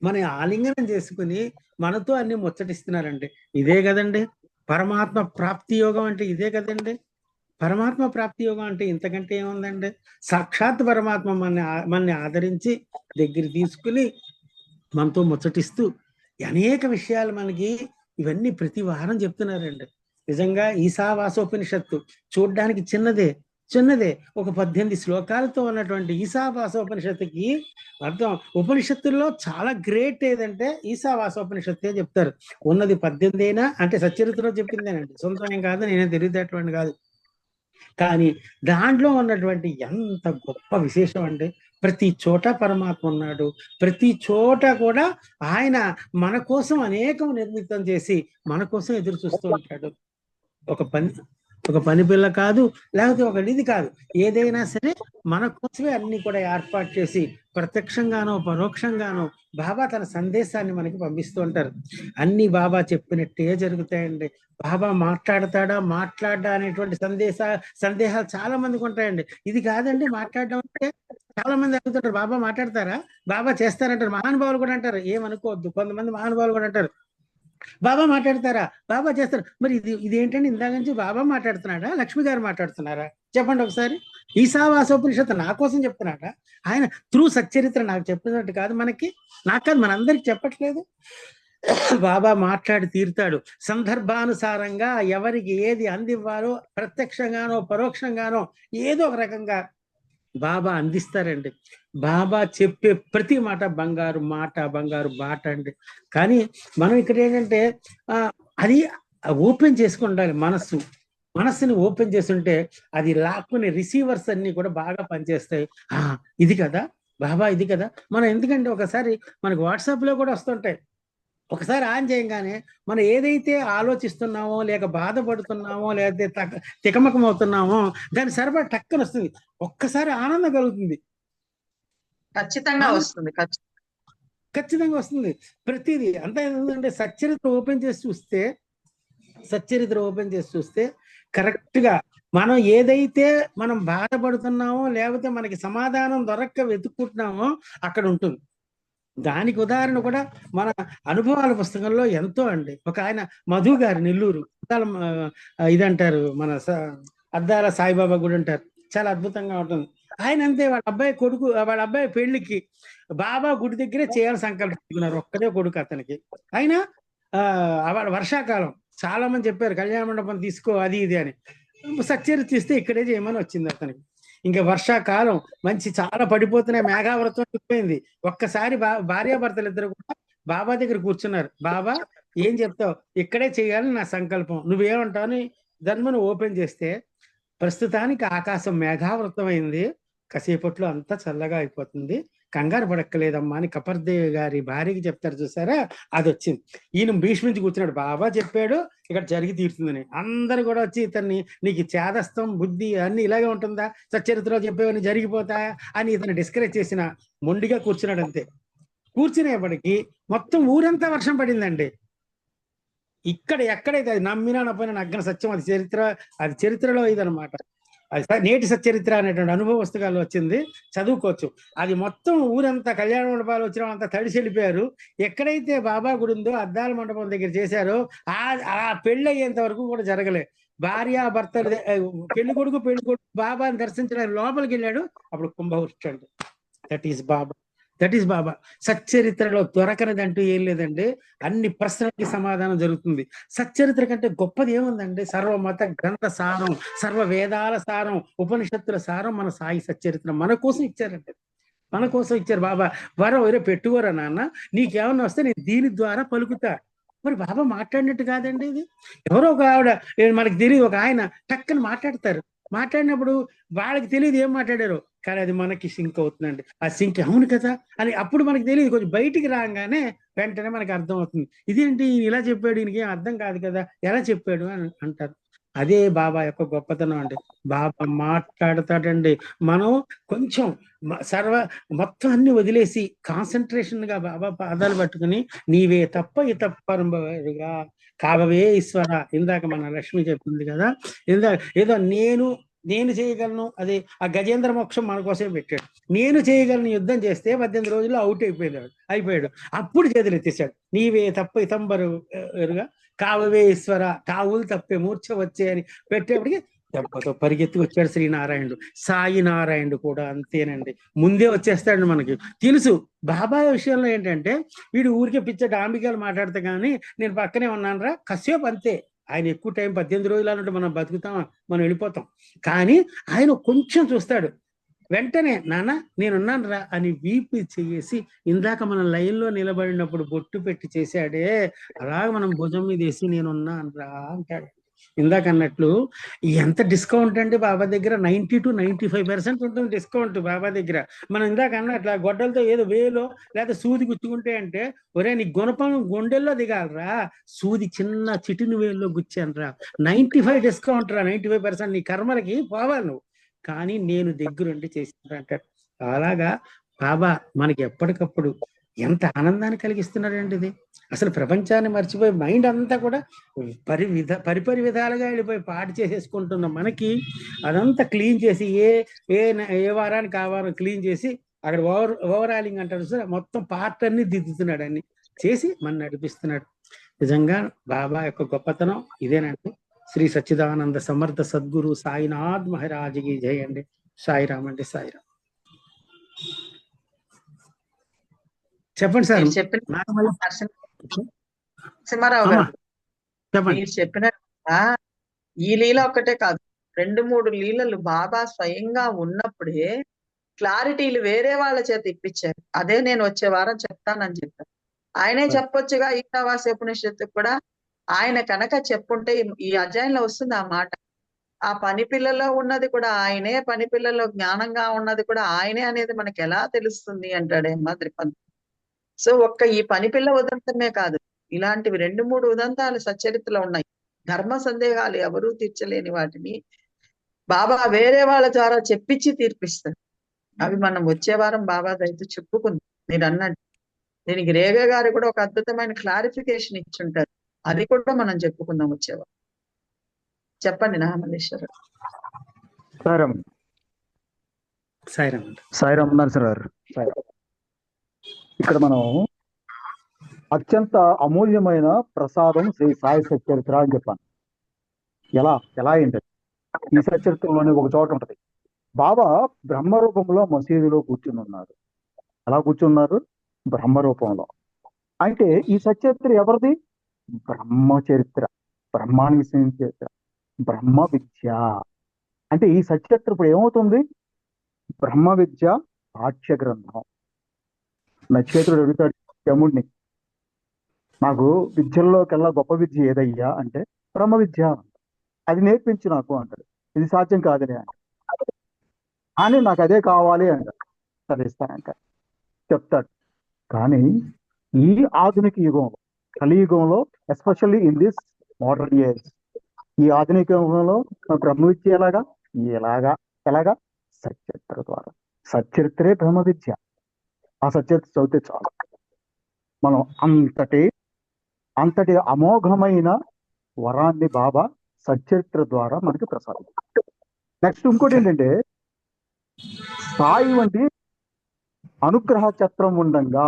మన ఆలింగనం చేసుకుని మనతో అన్ని ముచ్చటిస్తున్నారండి. ఇదే కదండి పరమాత్మ ప్రాప్తి యోగం అంటే, ఇదే కదండి పరమాత్మ ప్రాప్తి యోగం అంటే. ఇంతకంటే ఏముందండి? సాక్షాత్ పరమాత్మ మనని ఆదరించి దగ్గర తీసుకుని మనతో ముచ్చటిస్తూ అనేక విషయాలు మనకి ఇవన్నీ ప్రతి వారం చెప్తున్నారండి. నిజంగా ఈశావాసోపనిషత్తు చూడ్డానికి చిన్నదే ఒక 18 శ్లోకాలతో ఉన్నటువంటి ఈశావాసోపనిషత్తుకి అర్థం, ఉపనిషత్తుల్లో చాలా గ్రేట్ ఏదంటే ఈశావాసోపనిషత్తే చెప్తారు. ఉన్నది 18 అయినా అంటే సచ్చరిత్రలో చెప్పిందేనండి, సొంతం ఏం కాదు, నేనేం తెలియదేటువంటి కాదు. కానీ దాంట్లో ఉన్నటువంటి ఎంత గొప్ప విశేషం అంటే, ప్రతి చోట పరమాత్మ ఉన్నాడు, ప్రతి చోట కూడా ఆయన మన కోసం అనేకం నిర్మితం చేసి మన కోసం ఎదురు చూస్తూ ఉంటాడు. ఒక పని పిల్ల కాదు, లేకపోతే ఒక నిధి కాదు, ఏదైనా సరే మన కోసమే అన్ని కూడా ఏర్పాటు చేసి ప్రత్యక్షంగానో పరోక్షంగానో బాబా తన సందేశాన్ని మనకి పంపిస్తూ ఉంటారు. అన్ని బాబా చెప్పినట్టే జరుగుతాయండి. బాబా మాట్లాడా అనేటువంటి సందేహాలు చాలా మందికి ఉంటాయండి. ఇది కాదండి మాట్లాడడం అంటే. చాలా మంది అడుగుతుంటారు, బాబా మాట్లాడతారా, బాబా చేస్తారంటారు. మహానుభావులు కూడా అంటారు, ఏమనుకోవద్దు, కొంతమంది మహానుభావులు కూడా అంటారు బాబా మాట్లాడతారా, బాబా చేస్తారు. మరి ఇది ఏంటంటే ఇందాక నుంచి బాబా మాట్లాడుతున్నాడా, లక్ష్మి గారు మాట్లాడుతున్నారా? చెప్పండి ఒకసారి. ఈశావాసోపనిషత్తు నా కోసం చెప్తున్నాడా? ఆయన త్రూ సచ్చరిత్ర నాకు చెప్పినట్టు కాదు, నాకు కాదు, మనందరికి చెప్పట్లేదు. బాబా మాట్లాడి తీరుతాడు. సందర్భానుసారంగా ఎవరికి ఏది అందివ్వాలో ప్రత్యక్షంగానో పరోక్షంగానో ఏదో ఒక రకంగా బాబా అందిస్తారండి. బాబా చెప్పే ప్రతి మాట బంగారు బాట అండి. కానీ మనం ఇక్కడ ఏంటంటే అది ఓపెన్ చేసుకుని ఉండాలి. మనస్సుని ఓపెన్ చేస్తుంటే అది లాక్కుని రిసీవర్స్ అన్ని కూడా బాగా పనిచేస్తాయి. ఇది కదా బాబా, ఇది కదా. మనం ఎందుకంటే ఒకసారి మనకు వాట్సాప్ లో కూడా వస్తుంటాయి, ఒకసారి ఆన్ చేయగానే మనం ఏదైతే ఆలోచిస్తున్నామో, లేక బాధపడుతున్నామో, లేకపోతే తికమకం అవుతున్నామో దాని సరిపడా టక్కన వస్తుంది, ఒక్కసారి ఆనందం కలుగుతుంది. ఖచ్చితంగా వస్తుంది ప్రతిదీ. అంతా ఏంటంటే సచ్చరిత్ర ఓపెన్ చేసి చూస్తే కరెక్ట్ గా మనం ఏదైతే మనం బాధపడుతున్నామో, లేకపోతే మనకి సమాధానం దొరక్క వెతుక్కుంటున్నామో అక్కడ ఉంటుంది. దానికి ఉదాహరణ కూడా మన అనుభవాల పుస్తకంలో ఎంతో అండి. ఒక ఆయన మధు గారు, నెల్లూరు ఇదంటారు, మన అద్దాల సాయిబాబా గుడి అంటారు, చాలా అద్భుతంగా ఉంటుంది. ఆయన అంతే, వాళ్ళ అబ్బాయి పెళ్లికి బాబా గుడి దగ్గరే చేయాలని సంకల్పించుకున్నారు. ఒక్కడే కొడుకు అతనికి. ఆయన వర్షాకాలం, చాలా మంది చెప్పారు కళ్యాణ మండపం తీసుకో అది ఇది అని. సచ్చరిత్ర ఇస్తే ఇక్కడే చేయమని వచ్చింది అతనికి. ఇంకా వర్షాకాలం మంచి చాలా పడిపోతున్నాయి, మేఘావృతం అయిపోయింది. ఒక్కసారి భార్యాభర్తలు ఇద్దరు కూడా బాబా దగ్గర కూర్చున్నారు. బాబా ఏం చెప్తావు, ఇక్కడే చేయాలని నా సంకల్పం, నువ్వేమంటావు అని ధర్మను ఓపెన్ చేస్తే ప్రస్తుతానికి ఆకాశం మేఘావృతమైంది, కాసేపట్లో అంతా చల్లగా అయిపోతుంది, కంగారు పడక్కలేదమ్మా అని కపర్దేవి గారి భార్యకి చెప్తారు చూసారా, అది వచ్చింది. ఈయన భీష్మించి కూర్చున్నాడు, బాబా చెప్పాడు ఇక్కడ జరిగి తీరుతుందని. అందరు కూడా వచ్చి ఇతన్ని, నీకు చేదస్తం బుద్ధి అన్ని ఇలాగే ఉంటుందా, సచ్చరిత్రలో చెప్పేవన్నీ జరిగిపోతాయా అని ఇతను డిస్కరేజ్ చేసిన మొండిగా కూర్చున్నాడు అంతే. కూర్చునేప్పటికీ మొత్తం ఊరంతా వర్షం పడిందండి. ఇక్కడ ఎక్కడైతే అది నమ్మినా నమ్మిన నగ్న సత్యం, అది చరిత్ర, అది చరిత్రలో ఇదనమాట. అది నేటి సచ్చరిత్ర అనేటువంటి అనుభవ పుస్తకాలు వచ్చింది, చదువుకోవచ్చు. అది మొత్తం ఊరంతా కళ్యాణ మండపాలు వచ్చిన వాళ్ళంతా తడిసి వెళ్ళిపోయారు. ఎక్కడైతే బాబా గుడి ఉందో అద్దాల మండపం దగ్గర చేశారో ఆ పెళ్లి అయ్యేంత వరకు కూడా జరగలే. భార్య భర్త పెళ్లి కొడుకు బాబాని దర్శించడానికి లోపలికి వెళ్ళాడు, అప్పుడు కుంభవృష్టి అండి. That is Baba, that is Baba. సచ్చరిత్రలో దొరకనిదంటూ ఏం లేదండి. అన్ని ప్రశ్నలకి సమాధానం జరుగుతుంది. సచ్చరిత్ర కంటే గొప్పది ఏముందండి? సర్వమత గ్రంథ సారం, సర్వ వేదాల సారం, ఉపనిషత్తుల సారం మన సాయి సచ్చరిత్ర మన కోసం ఇచ్చారండి. మన కోసం ఇచ్చారు బాబా. వరం ఎవరో పెట్టుకోరా నాన్న, నీకేమన్నా వస్తే నేను దీని ద్వారా పలుకుతా. మరి బాబా మాట్లాడినట్టు కాదండి ఇది. ఎవరో ఒక ఆవిడ, మనకి తెలియదు, ఒక ఆయన టక్కని మాట్లాడతారు. మాట్లాడినప్పుడు వాళ్ళకి తెలియదు ఏం మాట్లాడారు, కానీ అది మనకి సింక్ అవుతుందండి. ఆ సింక్ అవును కదా అని అప్పుడు మనకి తెలియదు, కొంచెం బయటికి రాగానే వెంటనే మనకి అర్థం అవుతుంది. ఇదేంటి ఇలా చెప్పాడు, ఈయనకి ఏం అర్థం కాదు కదా, ఎలా చెప్పాడు అని అంటారు. అదే బాబా యొక్క గొప్పతనం అండి. బాబా మాట్లాడతాడండి. మనం కొంచెం మొత్తం అన్ని వదిలేసి కాన్సన్ట్రేషన్ గా బాబా పాదాలు పట్టుకుని, నీవే తప్ప ఇతప్పరుగా కావవే ఈశ్వర. ఇందాక మన లక్ష్మి చెప్పింది కదా, ఇందాక ఏదో నేను చేయగలను, అదే ఆ గజేంద్ర మోక్షం మన కోసమే పెట్టాడు. నేను చేయగలను యుద్ధం చేస్తే 18 రోజుల్లో అవుట్ అయిపోయాడు. అప్పుడు చేతులు ఎత్తేసాడు, నీవే తప్ప ఇతంబరుగా కావవే ఈశ్వర, తావులు తప్పే మూర్ఛ వచ్చే అని పెట్టేప్పటికి దెబ్బతో పరిగెత్తి వచ్చాడు శ్రీనారాయణుడు. సాయి నారాయణుడు కూడా అంతేనండి, ముందే వచ్చేస్తాడు. మనకి తెలుసు బాబా విషయంలో ఏంటంటే, వీడు ఊరికే పిచ్చ డాంబికాలు మాట్లాడితే కానీ నేను పక్కనే ఉన్నాను రా, కసేపు అంతే. ఆయన ఎక్కువ టైం 18 రోజులు అన్నట్టు మనం బతుకుతాం, మనం వెళ్ళిపోతాం. కానీ ఆయన కొంచెం చూస్తాడు, వెంటనే నాన్న నేనున్నాను రా అని వీపు చేసి, ఇందాక మనం లైన్లో నిలబడినప్పుడు బొట్టు పెట్టి చేశాడే, అలాగ మనం భుజం మీద వేసి నేనున్నాను రా అంటాడు. ఇందాక అన్నట్లు ఎంత డిస్కౌంట్ అండి బాబా దగ్గర, 90 to 95% ఉంటుంది డిస్కౌంట్ బాబా దగ్గర. మనం ఇందాక అన్నట్ల గొడ్డలతో ఏదో వేలో లేదా సూది గుచ్చుకుంటే అంటే, ఒరే నీ గుణపం గుండెల్లో దిగాలరా, సూది చిన్న చిటిని వేల్లో గుచ్చాను రా, 95 డిస్కౌంట్ రా, 95% నీ కర్మలకి పోవాలి నువ్వు, కానీ నేను దగ్గరుండి చేసిన అంటాడు. అలాగా బాబా మనకి ఎప్పటికప్పుడు ఎంత ఆనందాన్ని కలిగిస్తున్నాడండి. ఇది అసలు ప్రపంచాన్ని మర్చిపోయి మైండ్ అంతా కూడా పరిపరి విధాలుగా వెళ్ళిపోయి పాటు చేసేసుకుంటున్న మనకి అదంతా క్లీన్ చేసి ఏ వారానికి ఆ వారం క్లీన్ చేసి అక్కడ ఓవరాలింగ్ అంటారు సార్, మొత్తం పార్ట్ అన్ని దిద్దుతున్నాడు, అన్ని చేసి మన నడిపిస్తున్నాడు. నిజంగా బాబా యొక్క గొప్పతనం ఇదేనండి. శ్రీ సచ్చిదానంద సమర్థ సద్గురు సాయినాథ్ మహారాజ్కి జై అండి. సాయిరామ్ అండి, సాయిరామ్. చెప్పండి సార్. నరసింహారావు గారు, మీరు చెప్పినట్టుగా ఈ లీల ఒక్కటే కాదు, 2-3 లీలలు బాబా స్వయంగా ఉన్నప్పుడే క్లారిటీలు వేరే వాళ్ళ చేత ఇప్పించారు. అదే నేను వచ్చే వారం చెప్తానని చెప్పాను. ఆయనే చెప్పొచ్చుగా, ఈశావాస్య ఉపనిషత్తు కూడా ఆయన కనుక చెప్పుంటే ఈ అధ్యాయంలో వస్తుంది ఆ మాట. ఆ పని పిల్లలో ఉన్నది కూడా ఆయనే, పని పిల్లలో జ్ఞానంగా ఉన్నది కూడా ఆయనే అనేది మనకి ఎలా తెలుస్తుంది అంటాడేమో త్రిపంత్. సో ఈ పని పిల్ల ఉదంతమే కాదు, ఇలాంటివి 2-3 ఉదంతాలు సచ్చరిత్రలో ఉన్నాయి. ధర్మ సందేహాలు ఎవరూ తీర్చలేని వాటిని బాబా వేరే వాళ్ళ ద్వారా చెప్పించి తీర్పిస్తారు. అవి మనం వచ్చే వారం బాబా దయతో చెప్పుకుందాం. మీరు అన్నట్టు దీనికి రేవే గారు కూడా ఒక అద్భుతమైన క్లారిఫికేషన్ ఇచ్చుంటారు, అది కూడా మనం చెప్పుకుందాం వచ్చేవారు. చెప్పండి నామలేశ్వర. సాయిరామ్ నరసరావు. ఇక్కడ మనం అత్యంత అమూల్యమైన ప్రసాదం శ్రీ సాయి సచ్చరిత్ర అని చెప్పాను. ఎలా ఏంటంటే, ఈ సచ్చరిత్రలోనే ఒక చోట ఉంటది, బాబా బ్రహ్మరూపంలో మసీదులో కూర్చుని ఉన్నారు. ఎలా కూర్చున్నారు? బ్రహ్మరూపంలో. అంటే ఈ సచ్చరిత్ర ఎవరిది? బ్రహ్మ చరిత్ర, బ్రహ్మానికి చరిత్ర, బ్రహ్మ విద్య. అంటే ఈ సచ్చరిత్ర ఇప్పుడు ఏమవుతుంది? బ్రహ్మ విద్య సాక్ష్య గ్రంథం. నచికేతుడు అడుగుతాడు యముడిని, నాకు విద్యల్లోకెల్లా గొప్ప విద్య ఏదయ్యా అంటే బ్రహ్మ విద్య, అది నేర్పించు నాకు అంటాడు. ఇది సాధ్యం కాదని అంట. కానీ నాకు అదే కావాలి అంటారు. సరే ఇస్తానంట, చెప్తాడు. కానీ ఈ ఆధునిక యుగంలో, కలియుగంలో, especially in this modern age, ఈ ఆధునిక యుగంలో బ్రహ్మ విద్య ఎలాగా సచరిత్ర ద్వారా. సచరిత్రే బ్రహ్మ విద్య. ఆ సచరిత్ర చదివితే చాలు మనం అంతటి అమోఘమైన వరాన్ని బాబా సచరిత్ర ద్వారా మనకి ప్రసాదించారు. నెక్స్ట్ ఇంకోటి ఏంటంటే, సాయి వంటి అనుగ్రహ చక్రం ఉండంగా,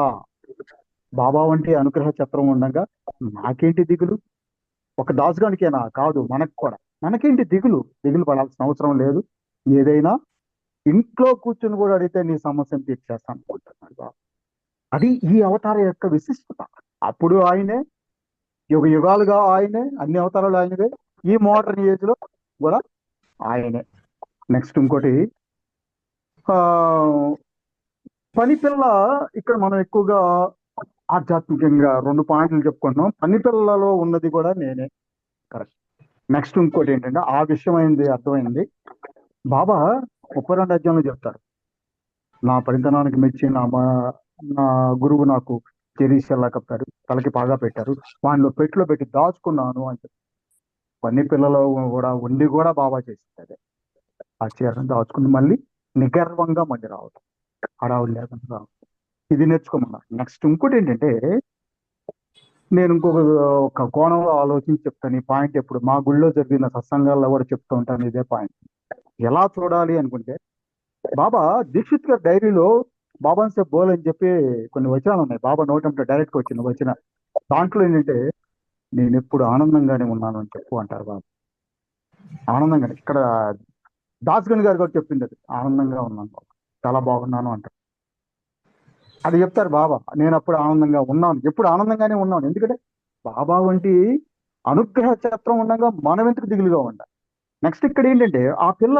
బాబా వంటి అనుగ్రహ చక్రం ఉండంగా నాకేంటి దిగులు? ఒక దాసుగానికేనా? కాదు, మనకేంటి దిగులు పడాల్సిన అవసరం లేదు. ఏదైనా ఇంట్లో కూర్చుని కూడా అడిగితే నీ సమస్యను తీర్చేస్తాను అనుకుంటున్నాడు బాబా. అది ఈ అవతార యొక్క విశిష్టత. అప్పుడు ఆయనే, యుగాలుగా ఆయనే, అన్ని అవతారాలు ఆయనవే, ఈ మోడర్న్ ఏజ్ లో కూడా ఆయనే. నెక్స్ట్ ఇంకోటి, ఆ పనిపిల్ల. ఇక్కడ మనం ఎక్కువగా ఆధ్యాత్మికంగా 2 పాయింట్లు చెప్పుకుంటున్నాం. పనిపిల్లలో ఉన్నది కూడా నేనే. కరెక్ట్. నెక్స్ట్ ఇంకోటి ఏంటంటే, ఆ విషయం అర్థమైంది. బాబా 32 అధ్యాయంలో చెప్తారు, నా పరిధానానికి మెచ్చి నా గురువు నాకు చెరీషల్లా కప్పారు, తలకి బాగా పెట్టారు, వాడిని పెట్టిలో పెట్టి దాచుకున్నాను అని చెప్పి. పని పిల్లలు కూడా ఉండి కూడా బాబా చేసింది అదే. ఆ చీరను దాచుకుని మళ్ళీ నిగర్వంగా మళ్ళీ రావడం, హడావుడు లేకుండా రావడం. ఇది నేర్చుకోమన్నారు. నెక్స్ట్ ఇంకోటి ఏంటంటే, నేను ఒక కోణంలో ఆలోచించి చెప్తాను ఈ పాయింట్. ఎప్పుడు మా గుళ్ళో జరిగిన సత్సంగాల్లో కూడా చెప్తూ ఉంటాను ఇదే పాయింట్. ఎలా చూడాలి అనుకుంటే, బాబా దీక్షిత్ గారి డైరీలో బాబాన్ సాబ్ బోల్ అని చెప్పి కొన్ని వచనాలు ఉన్నాయి. బాబా నోటంటే డైరెక్ట్ గా వచ్చిన వచ్చిన దాంట్లో ఏంటంటే, నేను ఎప్పుడు ఆనందంగానే ఉన్నాను అని చెప్పు అంటారు బాబా. ఆనందంగానే. ఇక్కడ దాస్గన్ గారు కూడా చెప్పింది అది, ఆనందంగా ఉన్నాను బాబా, చాలా బాగున్నాను అంటారు. అది చెప్తారు బాబా. నేను అప్పుడు ఆనందంగా ఉన్నాను, ఎప్పుడు ఆనందంగానే ఉన్నాను. ఎందుకంటే బాబా వంటి అనుగ్రహ చక్రం ఉండగా మనం ఎందుకు దిగులుగా ఉండాలి. నెక్స్ట్ ఇక్కడ ఏంటంటే, ఆ పిల్ల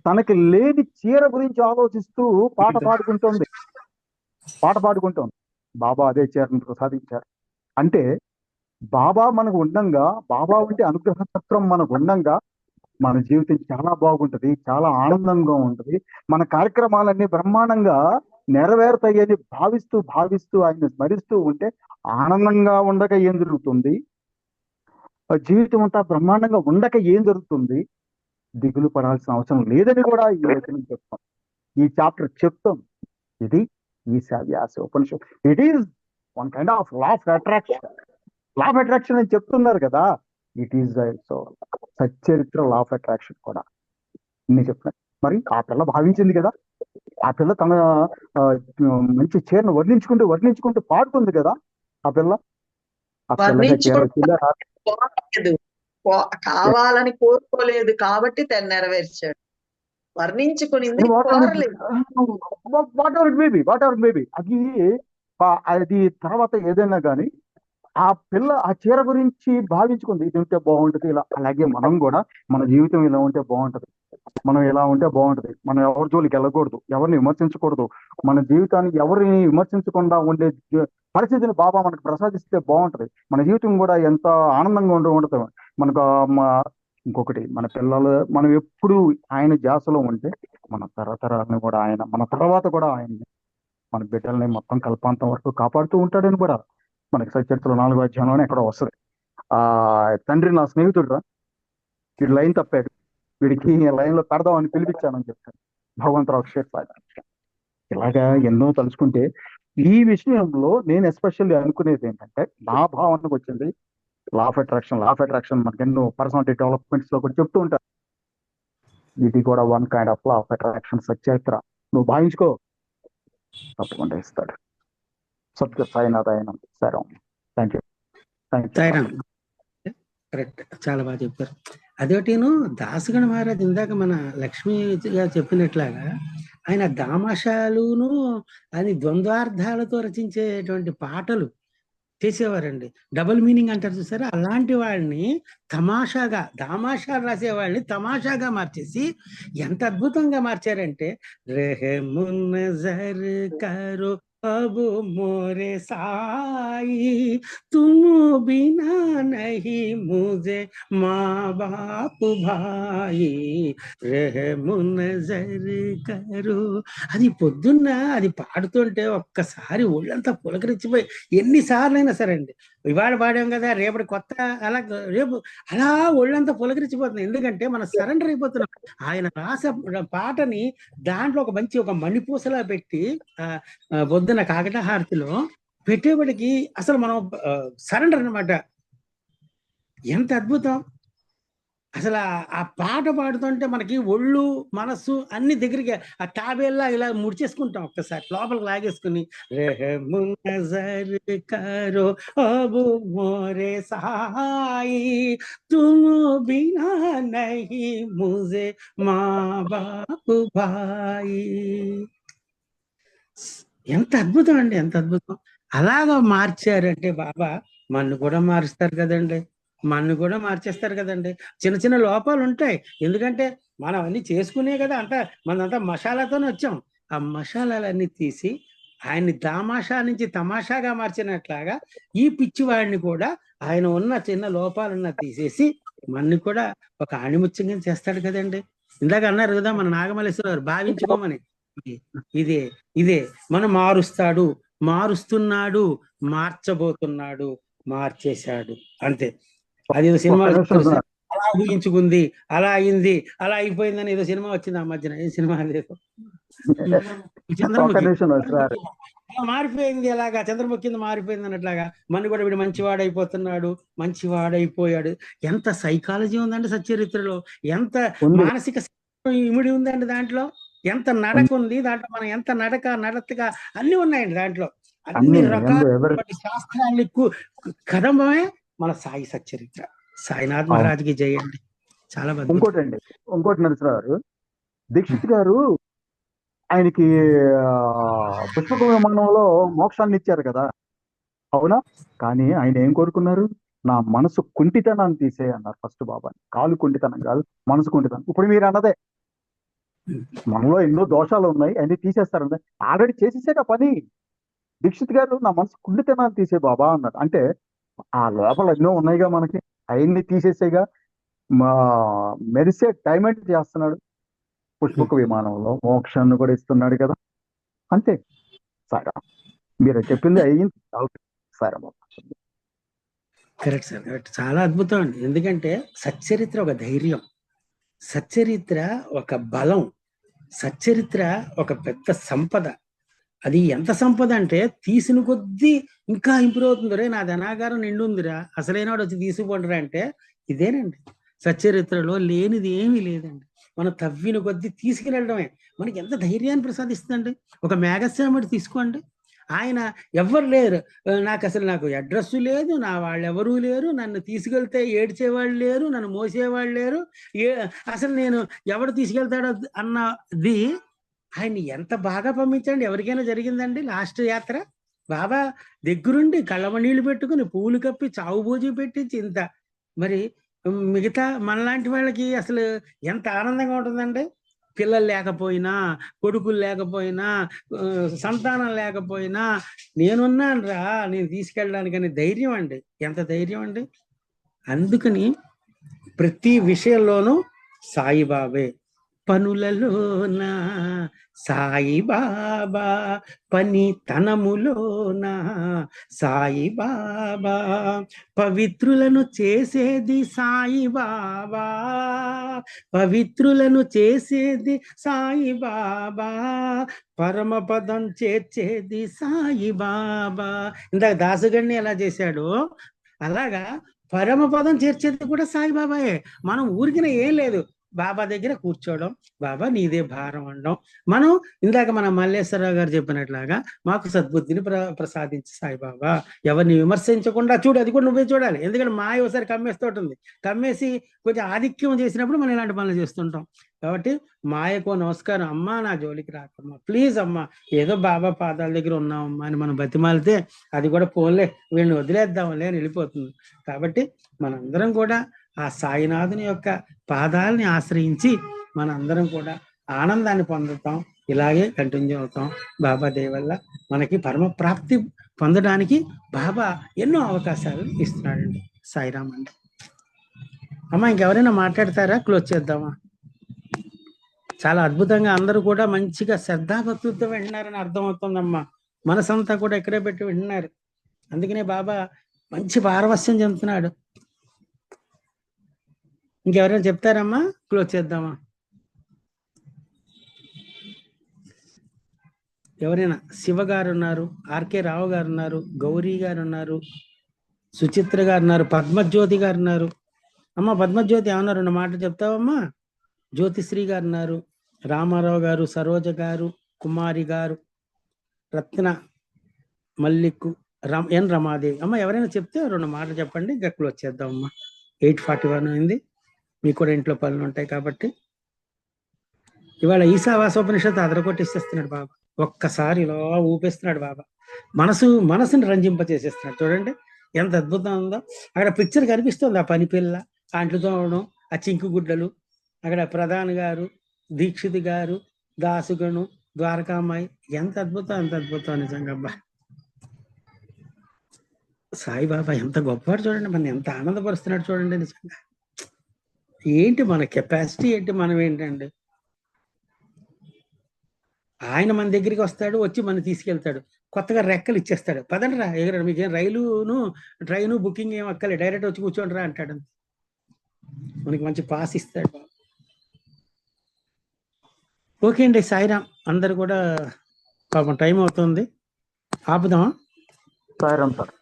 తనకి లేని చీర గురించి ఆలోచిస్తూ పాట పాడుకుంటోంది. బాబా అదే చీరను ప్రసాదించారు. అంటే బాబా మనకు ఉండంగా, బాబా వంటి అనుగ్రహ చక్రం మనకు ఉండంగా మన జీవితం చాలా బాగుంటది, చాలా ఆనందంగా ఉంటది. మన కార్యక్రమాలన్నీ బ్రహ్మాండంగా నెరవేరుతాయని భావిస్తూ ఆయన స్మరిస్తూ ఉంటే ఆనందంగా ఉండక ఏం జరుగుతుంది? జీవితం అంతా బ్రహ్మాండంగా ఉండక ఏం జరుగుతుంది? దిగులు పడాల్సిన అవసరం లేదని కూడా ఈ వచనం చెప్తాం, ఈ చాప్టర్ చెప్తాం. ఇది Ishavasya Upanishad. It is one kind of law of attraction అని చెప్తున్నారు కదా. It is so Satcharitra law of attraction కూడా నేను చెప్తున్నాను. మరి ఆ పిల్ల భావించింది కదా, ఆ పిల్ల తన మంచి చీరను వర్ణించుకుంటూ పాడుతుంది కదా. ఆ పిల్లగా చీర వచ్చిందా? కావాలని కోరుకోలేదు కాబట్టి తను నెరవేర్చాడు. వర్ణించుకునింది వాట్ ఎవర్ మేబీ అది తర్వాత ఏదైనా కానీ ఆ పిల్ల ఆ చీర గురించి భావించుకుంది, ఇది ఉంటే బాగుంటది ఇలా. అలాగే మనం కూడా మన జీవితం ఇలా ఉంటే బాగుంటది, మనం ఇలా ఉంటే బాగుంటది. మనం ఎవరి జోలికి వెళ్ళకూడదు, ఎవరిని విమర్శించకూడదు. మన జీవితాన్ని ఎవరిని విమర్శించకుండా ఉండే పరిస్థితిని బాబా మనకు ప్రసాదిస్తే బాగుంటది. మన జీవితం కూడా ఎంత ఆనందంగా ఉండదు మనకు. ఇంకొకటి, మన పిల్లలు మనం ఎప్పుడు ఆయన ధ్యాసలో ఉంటే మన తరతరాలను కూడా ఆయన, మన తర్వాత కూడా ఆయన్ని, మన బిడ్డల్ని మొత్తం కల్పాంతం వరకు కాపాడుతూ ఉంటాడని కూడా మనకి సచరిత్రలో 4వ అధ్యాయంలోనే ఎక్కడ వస్తుంది. తండ్రి నా స్నేహితుడు రా, వీడు లైన్ తప్పాడు, వీడికి లైన్ లో పెడదామని పిలిపించానని చెప్తాను భగవంతరావు క్షేత్రాలు. ఇలాగా ఎన్నో తలుచుకుంటే ఈ విషయంలో నేను ఎస్పెషల్లీ అనుకునేది ఏంటంటే, నా భావనకు వచ్చింది లా ఆఫ్ అట్రాక్షన్ మనకి ఎన్నో పర్సనాలిటీ డెవలప్మెంట్స్ లో కూడా చెప్తూ ఉంటారు. ఇది కూడా one kind of law of attraction. Satcharitra నువ్వు భావించుకో, తప్పకుండా ఇస్తాడు. సత్య సాయినాథాయనం. Thank you. కరెక్ట్, చాలా బాగా చెప్పారు. అదొకటిను దాసగణ మహారాజ్ ఇందాక మన లక్ష్మి గారు చెప్పినట్లాగా ఆయన దామాషాలును అది ద్వంద్వార్థాలతో రచించేటువంటి పాటలు చేసేవారండి. డబుల్ మీనింగ్ అంటారు చూసారా, అలాంటి వాళ్ళని దామాషా రాసే వాళ్ళని తమాషాగా మార్చేసి ఎంత అద్భుతంగా మార్చారంటే, రెహమున్ నజర్ కరో अब मोरे साई तुम बिना नहीं मुझे माँ बाप भाई रहम नजर करो. అది పొద్దున్న అది పాడుతుంటే ఒక్కసారి ఒళ్ళంతా పులకరించిపోయి ఎన్నిసార్లు అయినా సరే అండి, ఇవాళ పాడాం కదా రేపటి కొత్త, అలా రేపు అలా ఒళ్ళంతా పులకరించిపోతుంది. ఎందుకంటే మనం సరెండర్ అయిపోతున్నాం. ఆయన రాసే పాటని దాంట్లో ఒక మణిపూసలా పెట్టి పొద్దున కాకట హారతిలో పెట్టేవాడికి అసలు మనం సరెండర్ అన్నమాట. ఎంత అద్భుతం అసలు. ఆ పాట పాడుతుంటే మనకి ఒళ్ళు మనస్సు అన్ని దగ్గరికి ఆ తాబేల్లా ఇలా ముడిచేసుకుంటాం, ఒక్కసారి లోపలికి లాగేసుకుని కరో అబు మోరే సాయి తుమ్ బినా నహీ ముझे మా బాపు భాయి. ఎంత అద్భుతం అండి, ఎంత అద్భుతం. అలాగా మార్చారంటే బాబా మన్ను కూడా మారుస్తారు కదండి, మన్ను కూడా మార్చేస్తారు కదండి. చిన్న చిన్న లోపాలు ఉంటాయి, ఎందుకంటే మనం అన్ని చేసుకునే కదా, అంతా మనంతా మసాలాతోనే వచ్చాం. ఆ మసాలాలన్నీ తీసి ఆయన్ని దామాషా నుంచి తమాషాగా మార్చినట్లాగా ఈ పిచ్చివాడిని కూడా ఆయన ఉన్న చిన్న లోపాలన్నా తీసేసి మన్ని కూడా ఒక ఆణిముత్యంగా చేస్తాడు కదండి. ఇందాక అన్నారు కదా మన నాగమల్లేశ్వరరావు భావించుకోమని. ఇదే ఇదే మనం మారుస్తాడు, మారుస్తున్నాడు, మార్చబోతున్నాడు, మార్చేశాడు, అంతే. అది ఏదో సినిమా అలా ఊహించుకుంది, అలా అయింది, అలా అయిపోయిందని ఏదో సినిమా వచ్చింది ఆ మధ్యన. ఏ సినిమా అదేదో చంద్రముఖి మారిపోయింది, అలాగా చంద్రముఖి కింద మారిపోయింది అన్నట్లాగా మన కూడా వీడు మంచివాడైపోతున్నాడు, మంచివాడైపోయాడు. ఎంత సైకాలజీ ఉందండి సచ్చరిత్రలో, ఎంత మానసిక ఇమిడి ఉందండి దాంట్లో, ఎంత నడక ఉంది దాంట్లో, మనం ఎంత నడతగా అన్ని ఉన్నాయండి దాంట్లో. అన్ని రకాల శాస్త్రాన్ని కదంబమే మన సాయి సచ్చరిత్ర. సాయినాథ్ మహారాజ్కి జయండి. చాలా ఇంకోటి నరసరావు గారు, దీక్షిత్ గారు ఆయనకి పుష్పక విమానంలో మోక్షాన్ని ఇచ్చారు కదా, అవునా? కానీ ఆయన ఏం కోరుకున్నారు? నా మనసు కుంటితనాన్ని తీసే అన్నారు ఫస్ట్ బాబాని. కాలు కుంటితనం కాదు, మనసు కుంటితనం. ఇప్పుడు మీరు అన్నదే, మనలో ఎన్నో దోషాలు ఉన్నాయి, అన్ని తీసేస్తారన్నది ఆల్రెడీ చేసేసాక పని. దీక్షిత్ గారు నా మనసు కుంటితనాన్ని తీసే బాబా అన్నారు. అంటే ఆ లోపల ఎన్నో ఉన్నాయిగా మనకి, అవన్నీ తీసేసేగా మెరిసే డైమండ్ చేస్తున్నాడు. పుష్పక విమానంలో మోక్షాన్ని కూడా ఇస్తున్నాడు కదా, అంతే. సారా మీరు చెప్పింది అయ్యింది. సారా కరెక్ట్ సార్, కరెక్ట్. చాలా అద్భుతం అండి. ఎందుకంటే సచ్చరిత్ర ఒక ధైర్యం, సచ్చరిత్ర ఒక బలం, సచ్చరిత్ర ఒక పెద్ద సంపద. అది ఎంత సంపద అంటే తీసిన కొద్దీ ఇంకా ఇంప్రూవ్ అవుతుంది. రే నాది అనాగారం నిండుందిరా, అసలైనవాడు వచ్చి తీసుకుపోండిరా అంటే ఇదేనండి. సచ్చరిత్రలో లేనిది ఏమీ లేదండి. మనం తవ్విన కొద్దీ తీసుకువెళ్ళడమే మనకి ఎంత ధైర్యాన్ని ప్రసాదిస్తుందండి. ఒక మేఘశ్యాముడు తీసుకోండి, ఆయన ఎవ్వరు లేరు, నాకు అడ్రస్ లేదు, నా వాళ్ళు ఎవరూ లేరు, నన్ను తీసుకెళ్తే ఏడ్చేవాళ్ళు లేరు, నన్ను మోసేవాళ్ళు లేరు, అసలు నేను ఎవడు తీసుకెళ్తాడో అన్నది ఆయన్ని ఎంత బాగా పంపించండి. ఎవరికైనా జరిగిందండి లాస్ట్ యాత్ర? బాబా దగ్గరుండి కళ్ళమనీళ్ళు పెట్టుకుని పూలు కప్పి చావు భోజీ పెట్టించి ఇంత. మరి మిగతా మనలాంటి వాళ్ళకి అసలు ఎంత ఆనందంగా ఉంటుందండి. పిల్లలు లేకపోయినా, కొడుకులు లేకపోయినా, సంతానం లేకపోయినా నేనున్నాను రా, నేను తీసుకెళ్ళడానికని ధైర్యం అండి. ఎంత ధైర్యం అండి. అందుకని ప్రతి విషయంలోనూ సాయిబాబే. పనులలోన సాయిబాబా, పనితనములోన సాయిబాబా, పవిత్రులను చేసేది సాయిబాబా, పవిత్రులను చేసేది సాయిబాబా, పరమపదం చేర్చేది సాయిబాబా. ఇందాక దాసుగణ్ణి ఎలా చేశాడో అలాగా పరమపదం చేర్చేది కూడా సాయిబాబాయే. మనం ఊరికిన ఏం లేదు, బాబా దగ్గర కూర్చోవడం, బాబా నీదే భారం అనడం. మనం ఇందాక మన మల్లేశ్వరరావు గారు చెప్పినట్లాగా మాకు సద్బుద్ధిని ప్రసాదించి సాయిబాబా, ఎవరిని విమర్శించకుండా చూడు, అది కూడా నువ్వే చూడాలి. ఎందుకంటే మాయ ఒకసారి కమ్మేస్తోంటుంది, కమ్మేసి కొంచెం ఆధిక్యం చేసినప్పుడు మనం ఇలాంటి పనులు చేస్తుంటాం. కాబట్టి మాయకు నమస్కారం, అమ్మా నా జోలికి రాకమ్మా, ప్లీజ్ అమ్మా, ఏదో బాబా పాదాల దగ్గర ఉన్నామమ్మా అని మనం బతిమాలితే అది కూడా పోలే, వీళ్ళని వదిలేద్దాంలే అని వెళ్ళిపోతుంది. కాబట్టి మనందరం కూడా ఆ సాయినాథుని యొక్క పాదాలని ఆశ్రయించి మనందరం కూడా ఆనందాన్ని పొందుతాం, ఇలాగే కంటిన్యూ అవుతాం. బాబా దయ వల్ల మనకి పరమ ప్రాప్తి పొందడానికి బాబా ఎన్నో అవకాశాలు ఇస్తున్నాడండి. సాయిరామ్ అండి. అమ్మా ఇంకెవరైనా మాట్లాడతారా? క్లోజ్ చేద్దామా? చాలా అద్భుతంగా అందరూ కూడా మంచిగా శ్రద్ధాభక్తులతో వింటున్నారని అర్థమవుతుందమ్మా. మనసంతా కూడా ఎక్కడే పెట్టి వింటున్నారు. అందుకనే బాబా మంచి పారవస్యం చెందుతున్నాడు. ఇంకెవరైనా చెప్తారమ్మా? క్లోజ్ చేద్దామా? ఎవరైనా? శివ గారు ఉన్నారు, ఆర్కే రావు గారు ఉన్నారు, గౌరీ గారు ఉన్నారు, సుచిత్ర గారు ఉన్నారు, పద్మజ్యోతి గారు ఉన్నారు. అమ్మ పద్మజ్యోతి ఏమన్నా 2 మాటలు చెప్తావమ్మా? జ్యోతిశ్రీ గారు ఉన్నారు, రామారావు గారు, సరోజ గారు, కుమారి గారు, రత్న మల్లిక్, ఎన్ రమాదేవి. అమ్మ ఎవరైనా చెప్తే 2 మాటలు చెప్పండి, ఇంకా క్లోజ్ చేద్దాం అమ్మా. 8:41 అయింది. మీకు కూడా ఇంట్లో పనులు ఉంటాయి కాబట్టి. ఇవాళ ఈశావాసోపనిషత్తు అదరగొట్టిస్తేస్తున్నాడు బాబా. ఒక్కసారి ఇలా ఊపేస్తున్నాడు బాబా. మనసుని రంజింపచేసేస్తున్నాడు. చూడండి ఎంత అద్భుతం ఉందో. అక్కడ పిక్చర్ కనిపిస్తుంది. ఆ పని పిల్ల, అంట్లు తోమడం, ఆ చింకు గుడ్డలు, అక్కడ ప్రధాన్ గారు, దీక్షిత్ గారు, దాసుగను, ద్వారకామాయి. ఎంత అద్భుతం, ఎంత అద్భుతం నిజంగా. అబ్బా సాయిబాబా ఎంత గొప్పవాడు చూడండి, మన ఎంత ఆనందపరుస్తున్నాడు చూడండి. నిజంగా ఏంటి మన కెపాసిటీ ఏంటి, మనం ఏంటండి. ఆయన మన దగ్గరికి వస్తాడు, వచ్చి మనం తీసుకెళ్తాడు, కొత్తగా రెక్కలు ఇచ్చేస్తాడు. పదండి రా ఎగరండి, మీకేం ట్రైను బుకింగ్ ఏం అక్కలే, డైరెక్ట్ వచ్చి కూర్చోండి రా అంటాడు. మనకి మంచి పాస్ ఇస్తాడు. ఓకే అండి, సాయిరామ్. అందరు కూడా పాపం టైం అవుతుంది, ఆపుదామా? సాయిరామ్ సార్.